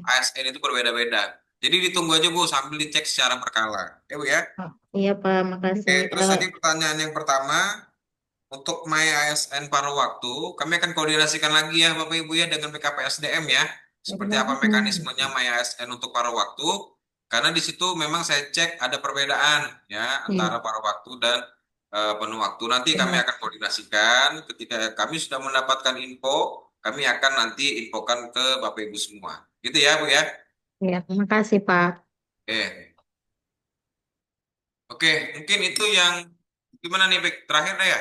Speaker 1: ASN itu berbeda-beda. Jadi ditunggu aja Bu sambil dicek secara berkala. Ya Bu ya.
Speaker 17: Oh, iya, Pak. Makasih.
Speaker 1: Terus tadi pertanyaan yang pertama untuk My ASN paruh waktu, kami akan koordinasikan lagi ya Bapak Ibu ya dengan BKPSDM ya. Seperti apa mekanismenya My ASN untuk paruh waktu. Karena di situ memang saya cek ada perbedaan ya antara
Speaker 17: Iya.
Speaker 1: paruh waktu dan penuh waktu. Nanti kami
Speaker 17: Benar.
Speaker 1: akan koordinasikan ketika kami sudah mendapatkan info, kami akan nanti infokan ke Bapak Ibu semua. Gitu ya Bu ya.
Speaker 17: Iya, terima kasih, Pak.
Speaker 1: Oke. Oke, mungkin itu yang gimana nih Bek? Terakhir dah ya.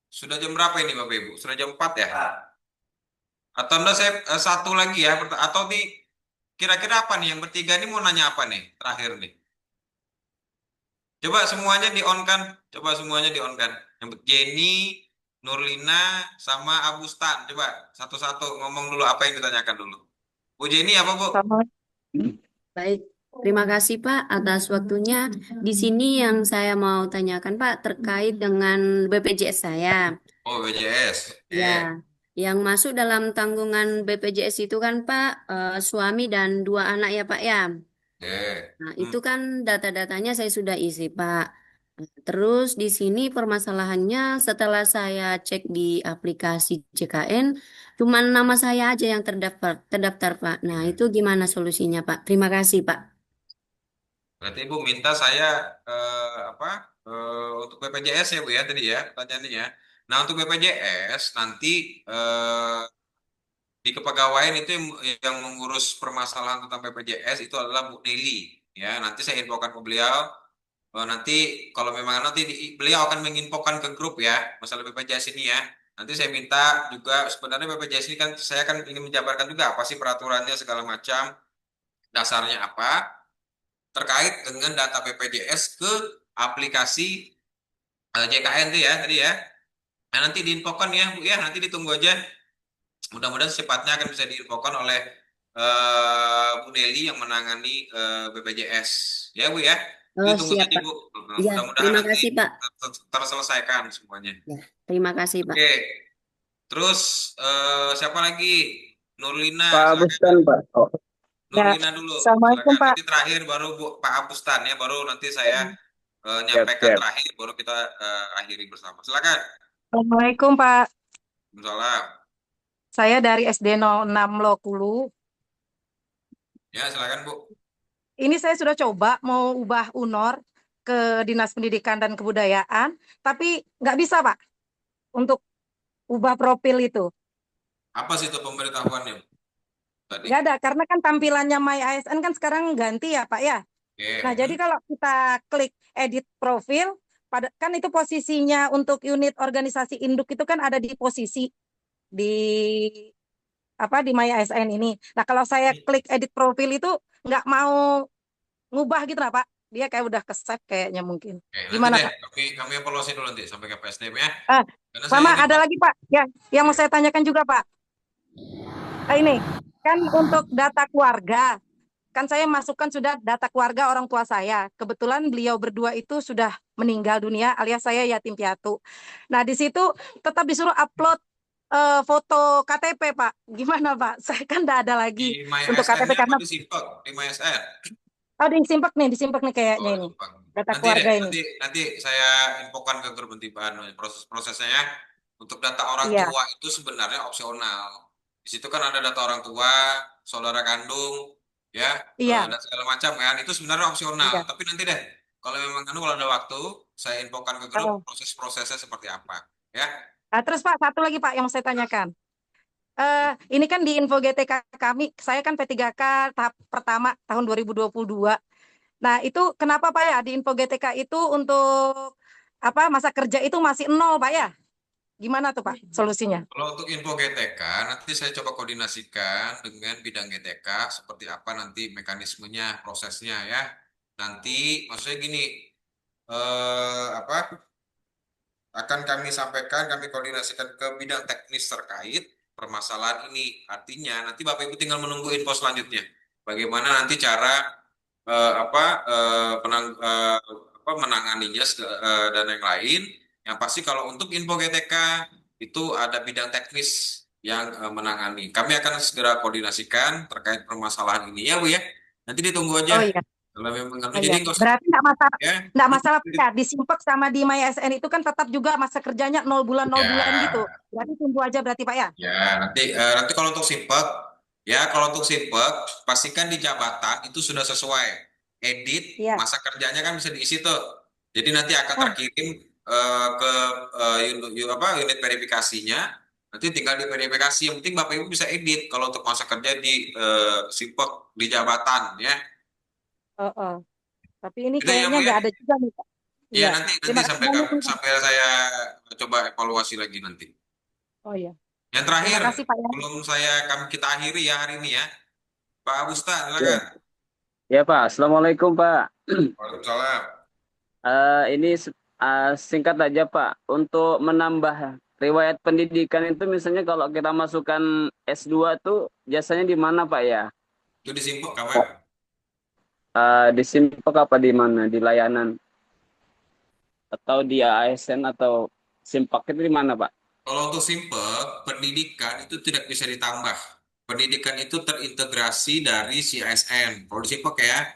Speaker 1: Sudah jam berapa ini Bapak Ibu? Sudah jam 4 ya? Atau enggak saya satu lagi ya? Atau nih kira-kira apa nih? Yang bertiga ini mau nanya apa nih? Terakhir nih. Coba semuanya di-on kan? Coba semuanya di-on kan? Yang Jenny, Nurlina, sama Agustan. Coba satu-satu ngomong dulu apa yang ditanyakan dulu. Bu Jenny apa Bu?
Speaker 18: Baik, terima kasih Pak atas waktunya. Di sini yang saya mau tanyakan Pak terkait dengan BPJS saya.
Speaker 1: Oh BPJS.
Speaker 18: Ya, yang masuk dalam tanggungan BPJS itu kan Pak suami dan 2 anak ya Pak ya. Nah, itu kan data-datanya saya sudah isi Pak. Terus di sini permasalahannya setelah saya cek di aplikasi JKN, cuma nama saya aja yang terdaftar Pak. Nah, itu gimana solusinya Pak? Terima kasih Pak.
Speaker 1: Berarti Ibu minta saya apa untuk BPJS ya Bu ya tadi ya pertanyaannya ya. Nah untuk BPJS nanti di kepegawaian itu yang mengurus permasalahan tentang BPJS itu adalah Bu Nelly ya. Nanti saya infokan ke beliau. Nanti kalau memang nanti beliau akan menginfokan ke grup ya masalah BPJS ini ya. Nanti saya minta juga sebenarnya BPJS ini kan saya kan ingin menjabarkan juga apa sih peraturannya segala macam dasarnya apa terkait dengan data BPJS ke aplikasi JKN itu ya tadi ya. Nah, nanti diinfokan ya Bu ya, nanti ditunggu aja. Mudah-mudahan secepatnya akan bisa diinfokan oleh Bu Deli yang menangani BPJS. Ya Bu ya.
Speaker 18: Oh,
Speaker 1: tunggu
Speaker 18: siap,
Speaker 1: saja
Speaker 18: Pak.
Speaker 1: Bu.
Speaker 18: Ya,
Speaker 1: Mudah-mudahan
Speaker 18: terima
Speaker 1: nanti
Speaker 18: kasih, Pak.
Speaker 1: terselesaikan semuanya.
Speaker 18: Ya, terima kasih, Pak.
Speaker 1: Oke, terus siapa lagi? Nurlina,
Speaker 19: Pak
Speaker 1: silakan.
Speaker 19: Bustan, Pak. Oh.
Speaker 12: Ya,
Speaker 1: Nurlina dulu,
Speaker 12: Assalamualaikum,
Speaker 1: silakan.
Speaker 12: Pak.
Speaker 1: Nanti terakhir baru Pak Abustan ya, baru nanti saya
Speaker 19: Siap,
Speaker 1: nyampaikan
Speaker 19: siap.
Speaker 1: terakhir, baru kita akhiri bersama. Silakan.
Speaker 12: Assalamualaikum, Pak.
Speaker 1: Salam.
Speaker 12: Saya dari SD 06 Lokulu.
Speaker 1: Ya, silakan Bu.
Speaker 12: Ini saya sudah coba mau ubah UNOR ke Dinas Pendidikan dan Kebudayaan, tapi nggak bisa, Pak, untuk ubah profil itu.
Speaker 1: Apa sih itu pemberitahuannya tadi?
Speaker 12: Nggak ada, karena kan tampilannya My ASN kan sekarang ganti ya, Pak, ya.
Speaker 1: Oke.
Speaker 12: Nah, jadi kalau kita klik edit profil, kan itu posisinya untuk unit organisasi induk itu kan ada di posisi di di My ASN ini. Nah, kalau saya klik edit profil itu nggak mau ngubah gitu lah, Pak. Dia kayak udah ke-save kayaknya mungkin.
Speaker 1: Oke,
Speaker 12: Gimana,
Speaker 1: nanti deh,
Speaker 12: Pak?
Speaker 1: kami evaluasi dulu nanti sampai ke PSDM ya. Karena saya
Speaker 12: Sama
Speaker 1: ini
Speaker 12: ada lagi, Pak, ya, yang mau saya tanyakan juga, Pak. Ini kan untuk data keluarga, kan saya masukkan sudah data keluarga orang tua saya. Kebetulan beliau berdua itu sudah meninggal dunia, alias saya yatim piatu. Nah, di situ tetap disuruh upload foto KTP, Pak. Gimana, Pak? Saya kan tidak ada lagi
Speaker 1: di My
Speaker 12: untuk KTP
Speaker 1: ASN-nya apa
Speaker 12: karena
Speaker 1: di Simpek? Di My ASN?
Speaker 12: disimpek nih kayaknya ini. Data
Speaker 1: Nanti
Speaker 12: keluarga
Speaker 1: deh,
Speaker 12: ini.
Speaker 1: nanti saya infokan ke grup pentipan proses-prosesnya ya. Untuk data orang
Speaker 12: Iya.
Speaker 1: tua itu sebenarnya opsional. Di situ kan ada data orang tua, saudara kandung, ya,
Speaker 12: Iya.
Speaker 1: dan segala macam kan. Itu sebenarnya opsional.
Speaker 12: Iya.
Speaker 1: Tapi nanti deh, kalau memang kalau ada waktu, saya infokan ke grup proses-prosesnya seperti apa, ya.
Speaker 12: Nah, terus Pak, satu lagi Pak yang mau saya tanyakan. Ini kan di info GTK kami, saya kan P3K tahap pertama tahun 2022. Nah, itu kenapa Pak ya di info GTK itu untuk masa kerja itu masih 0 Pak ya? Gimana tuh Pak solusinya?
Speaker 1: Kalau untuk info GTK, nanti saya coba koordinasikan dengan bidang GTK seperti apa nanti mekanismenya, prosesnya ya. Nanti maksudnya gini, akan kami sampaikan, kami koordinasikan ke bidang teknis terkait permasalahan ini. Artinya nanti Bapak Ibu tinggal menunggu info selanjutnya. Bagaimana nanti cara menanganinya dan yang lain. Yang pasti kalau untuk info GTK itu ada bidang teknis yang menangani. Kami akan segera koordinasikan terkait permasalahan ini ya Bu ya. Nanti ditunggu aja.
Speaker 12: Oh iya.
Speaker 1: Kalau memang
Speaker 12: Oh,
Speaker 1: jadi
Speaker 12: iya.
Speaker 1: nggak usah
Speaker 12: Berarti nggak masalah,
Speaker 1: ya.
Speaker 12: nggak masalah ya. Disimpek sama di My ASN itu kan tetap juga masa kerjanya 0 bulan gitu. Berarti tunggu aja berarti Pak ya?
Speaker 1: Ya, nanti kalau untuk Simpek, ya kalau untuk Simpek pastikan di jabatan itu sudah sesuai. Edit masa kerjanya kan bisa diisi tuh. Jadi nanti akan terkirim ke unit verifikasinya. Nanti tinggal diverifikasi. Yang penting Bapak Ibu bisa edit kalau untuk masa kerja di Simpek di jabatan ya.
Speaker 12: Tapi ini
Speaker 1: Itu ya,
Speaker 12: kayaknya
Speaker 1: Bu, ya?
Speaker 12: nggak ada juga nih Pak.
Speaker 1: Iya,
Speaker 12: Iya.
Speaker 1: nanti
Speaker 12: Terima kasih banyak, Pak.
Speaker 1: sampai saya coba evaluasi lagi nanti.
Speaker 12: Oh iya.
Speaker 1: Yang terakhir,
Speaker 12: Terima kasih Pak ya.
Speaker 1: belum kita akhiri ya hari ini ya. Pak Abustan,
Speaker 19: Ya.
Speaker 1: silakan.
Speaker 19: Ya Pak, Assalamualaikum Pak.
Speaker 1: Waalaikumsalam.
Speaker 19: Ini singkat aja Pak, untuk menambah riwayat pendidikan itu misalnya kalau kita masukkan S2 tuh jasanya di mana Pak ya?
Speaker 1: Itu di Simpek kamu?
Speaker 19: Di Simpek apa di mana? Di layanan? Atau di ASN atau Simpek itu di mana Pak?
Speaker 1: Kalau untuk Simpek, pendidikan itu tidak bisa ditambah. Pendidikan itu terintegrasi dari si ASN. Kalau di Simpek ya.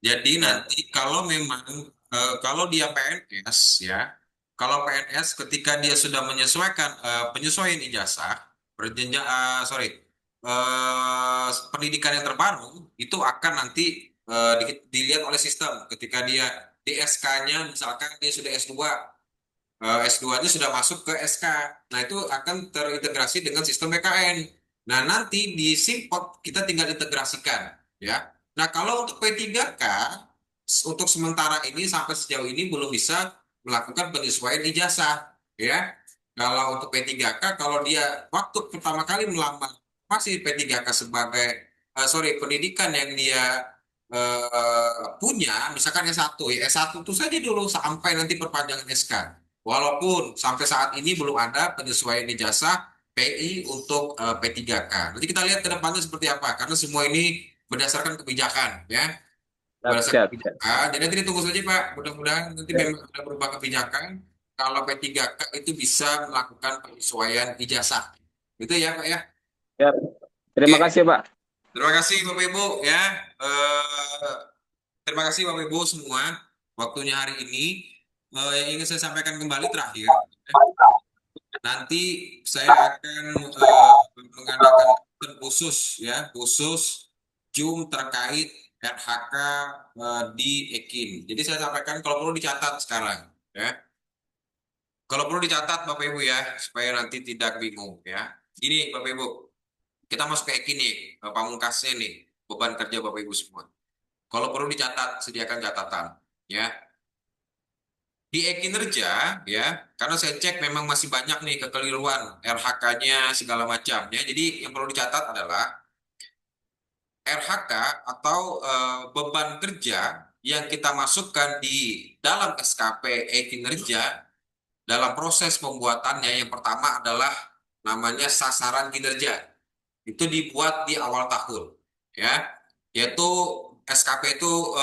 Speaker 1: Jadi nanti kalau memang kalau dia PNS ya, kalau PNS ketika dia sudah menyesuaikan penyesuaian ijazah, pendidikan yang terbaru itu akan nanti dilihat oleh sistem ketika dia di SK-nya misalkan dia sudah S2, S2-nya sudah masuk ke SK. Nah, itu akan terintegrasi dengan sistem BKN. Nah, nanti di Simpek kita tinggal integrasikan ya. Nah, kalau untuk P3K untuk sementara ini sampai sejauh ini belum bisa melakukan penyesuaian ijazah ya. Kalau untuk P3K kalau dia waktu pertama kali melamar masih P3K sebagai pendidikan yang dia punya misalkan S1 ya, S1 itu saja dulu sampai nanti perpanjangan SK. Walaupun sampai saat ini belum ada penyesuaian ijazah PI untuk P3K. Nanti kita lihat ke depannya seperti apa karena semua ini berdasarkan kebijakan ya.
Speaker 19: Siap,
Speaker 1: berdasarkan
Speaker 19: siap, siap.
Speaker 1: kebijakan. Jadi nanti ditunggu saja Pak, mudah-mudahan nanti memang ada beberapa kebijakan kalau P3K itu bisa melakukan penyesuaian ijazah. Itu ya Pak ya.
Speaker 19: Siap. Terima kasih, Pak.
Speaker 1: Terima kasih Bapak Ibu ya. Terima kasih Bapak Ibu semua waktunya hari ini. Yang ingin saya sampaikan kembali terakhir, nanti saya akan mengadakan khusus ya, khusus Zoom terkait RHK di Ekin. Jadi saya sampaikan kalau perlu dicatat sekarang ya. Kalau perlu dicatat Bapak Ibu ya, supaya nanti tidak bingung ya. Gini Bapak Ibu, kita masuk ke Ekin nih, pamungkasnya nih, beban kerja Bapak Ibu semua. Kalau perlu dicatat, sediakan catatan ya. Di e-kinerja ya, karena saya cek memang masih banyak nih kekeliruan RHK-nya segala macam ya. Jadi yang perlu dicatat adalah RHK atau beban kerja yang kita masukkan di dalam SKP e-kinerja dalam proses pembuatannya yang pertama adalah namanya sasaran kinerja. Itu dibuat di awal tahun ya. Yaitu SKP itu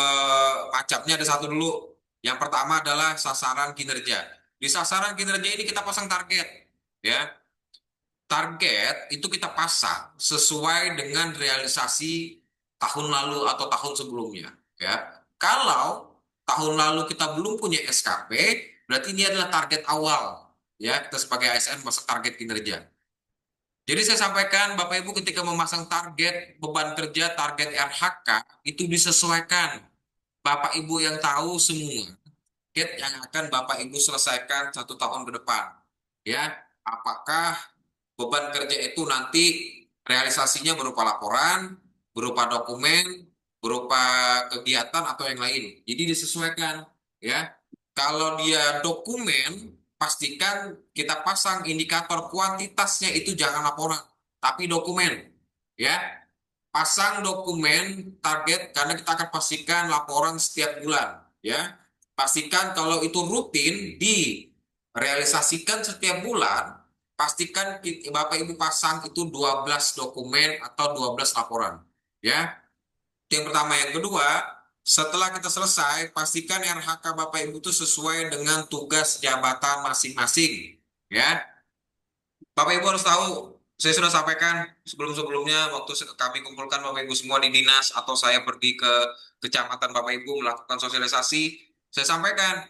Speaker 1: macamnya ada satu dulu. Yang pertama adalah sasaran kinerja. Di sasaran kinerja ini kita pasang target, ya. Target itu kita pasang sesuai dengan realisasi tahun lalu atau tahun sebelumnya, ya. Kalau tahun lalu kita belum punya SKP, berarti ini adalah target awal, ya. Kita sebagai ASN masuk target kinerja. Jadi saya sampaikan Bapak Ibu ketika memasang target beban kerja, target RHK itu disesuaikan. Bapak Ibu yang tahu semua target yang akan Bapak Ibu selesaikan 1 tahun ke depan. Ya, apakah beban kerja itu nanti realisasinya berupa laporan, berupa dokumen, berupa kegiatan atau yang lain. Jadi disesuaikan, ya. Kalau dia dokumen, pastikan kita pasang indikator kuantitasnya itu jangan laporan, tapi dokumen, ya. Pasang dokumen target karena kita akan pastikan laporan setiap bulan, ya. Pastikan kalau itu rutin direalisasikan setiap bulan, pastikan Bapak Ibu pasang itu 12 dokumen atau 12 laporan, ya. Itu yang pertama. Yang kedua, setelah kita selesai, pastikan RHK Bapak Ibu itu sesuai dengan tugas jabatan masing-masing, ya. Bapak Ibu harus tahu, saya sudah sampaikan sebelum-sebelumnya waktu kami kumpulkan Bapak Ibu semua di dinas atau saya pergi ke kecamatan Bapak Ibu melakukan sosialisasi, saya sampaikan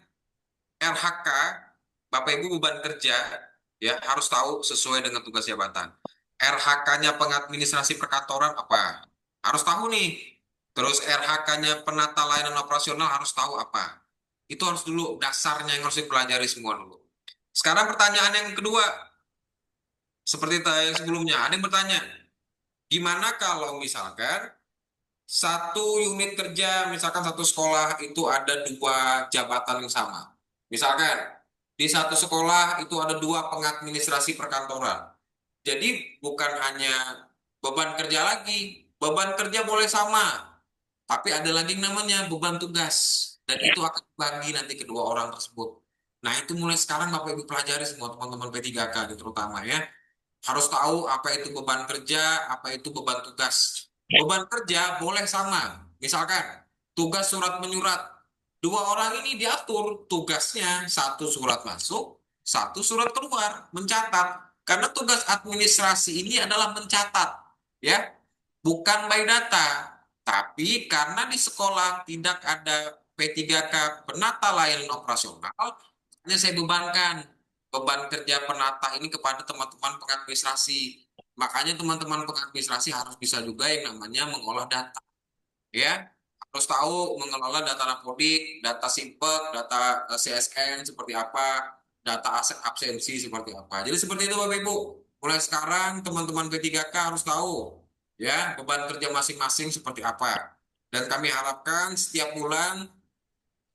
Speaker 1: RHK Bapak Ibu beban kerja ya harus tahu sesuai dengan tugas jabatan. RHK-nya pengadministrasi perkantoran apa? Harus tahu nih. Terus RH-nya penata layanan operasional harus tahu apa. Itu harus dulu dasarnya yang harus dipelajari semua dulu. Sekarang pertanyaan yang kedua. Seperti yang sebelumnya, ada yang bertanya, gimana kalau misalkan satu unit kerja, misalkan satu sekolah itu ada 2 jabatan yang sama. Misalkan di satu sekolah itu ada 2 pengadministrasi perkantoran. Jadi bukan hanya beban kerja lagi, beban kerja boleh sama, tapi ada lagi yang namanya beban tugas. Dan itu akan dibagi nanti kedua orang tersebut. Nah itu mulai sekarang Bapak Ibu pelajari semua teman-teman P3K terutama ya. Harus tahu apa itu beban kerja, apa itu beban tugas. Beban kerja boleh sama. Misalkan tugas surat menyurat. 2 orang ini diatur tugasnya 1 surat masuk, 1 surat keluar, mencatat. Karena tugas administrasi ini adalah mencatat, ya, bukan by data. Tapi karena di sekolah tidak ada P3K penata layanan operasional, hanya saya bebankan beban kerja penata ini kepada teman-teman pengadministrasi. Makanya teman-teman pengadministrasi harus bisa juga yang namanya mengolah data. Ya, harus tahu mengelola data Rapodik, data Simpek, data CSN seperti apa, data aset absensi seperti apa. Jadi seperti itu Bapak Ibu. Mulai sekarang teman-teman P3K harus tahu ya beban kerja masing-masing seperti apa. Dan kami harapkan setiap bulan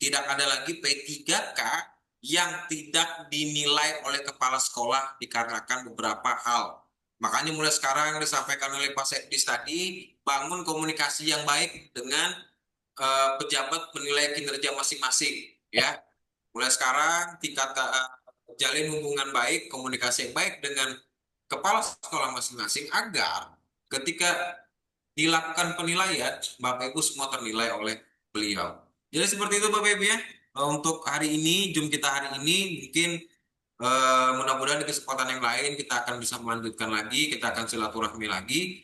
Speaker 1: tidak ada lagi P3K yang tidak dinilai oleh kepala sekolah dikarenakan beberapa hal. Makanya mulai sekarang disampaikan oleh Pak Sekdis tadi, bangun komunikasi yang baik dengan pejabat penilai kinerja masing-masing. Ya, mulai sekarang tingkat jalin hubungan baik, komunikasi yang baik dengan kepala sekolah masing-masing agar ketika dilakukan penilaian, Bapak Ibu semua ternilai oleh beliau. Jadi seperti itu Bapak Ibu ya. Untuk hari ini, Zoom kita hari ini mungkin mudah-mudahan di kesempatan yang lain kita akan bisa melanjutkan lagi, kita akan silaturahmi lagi.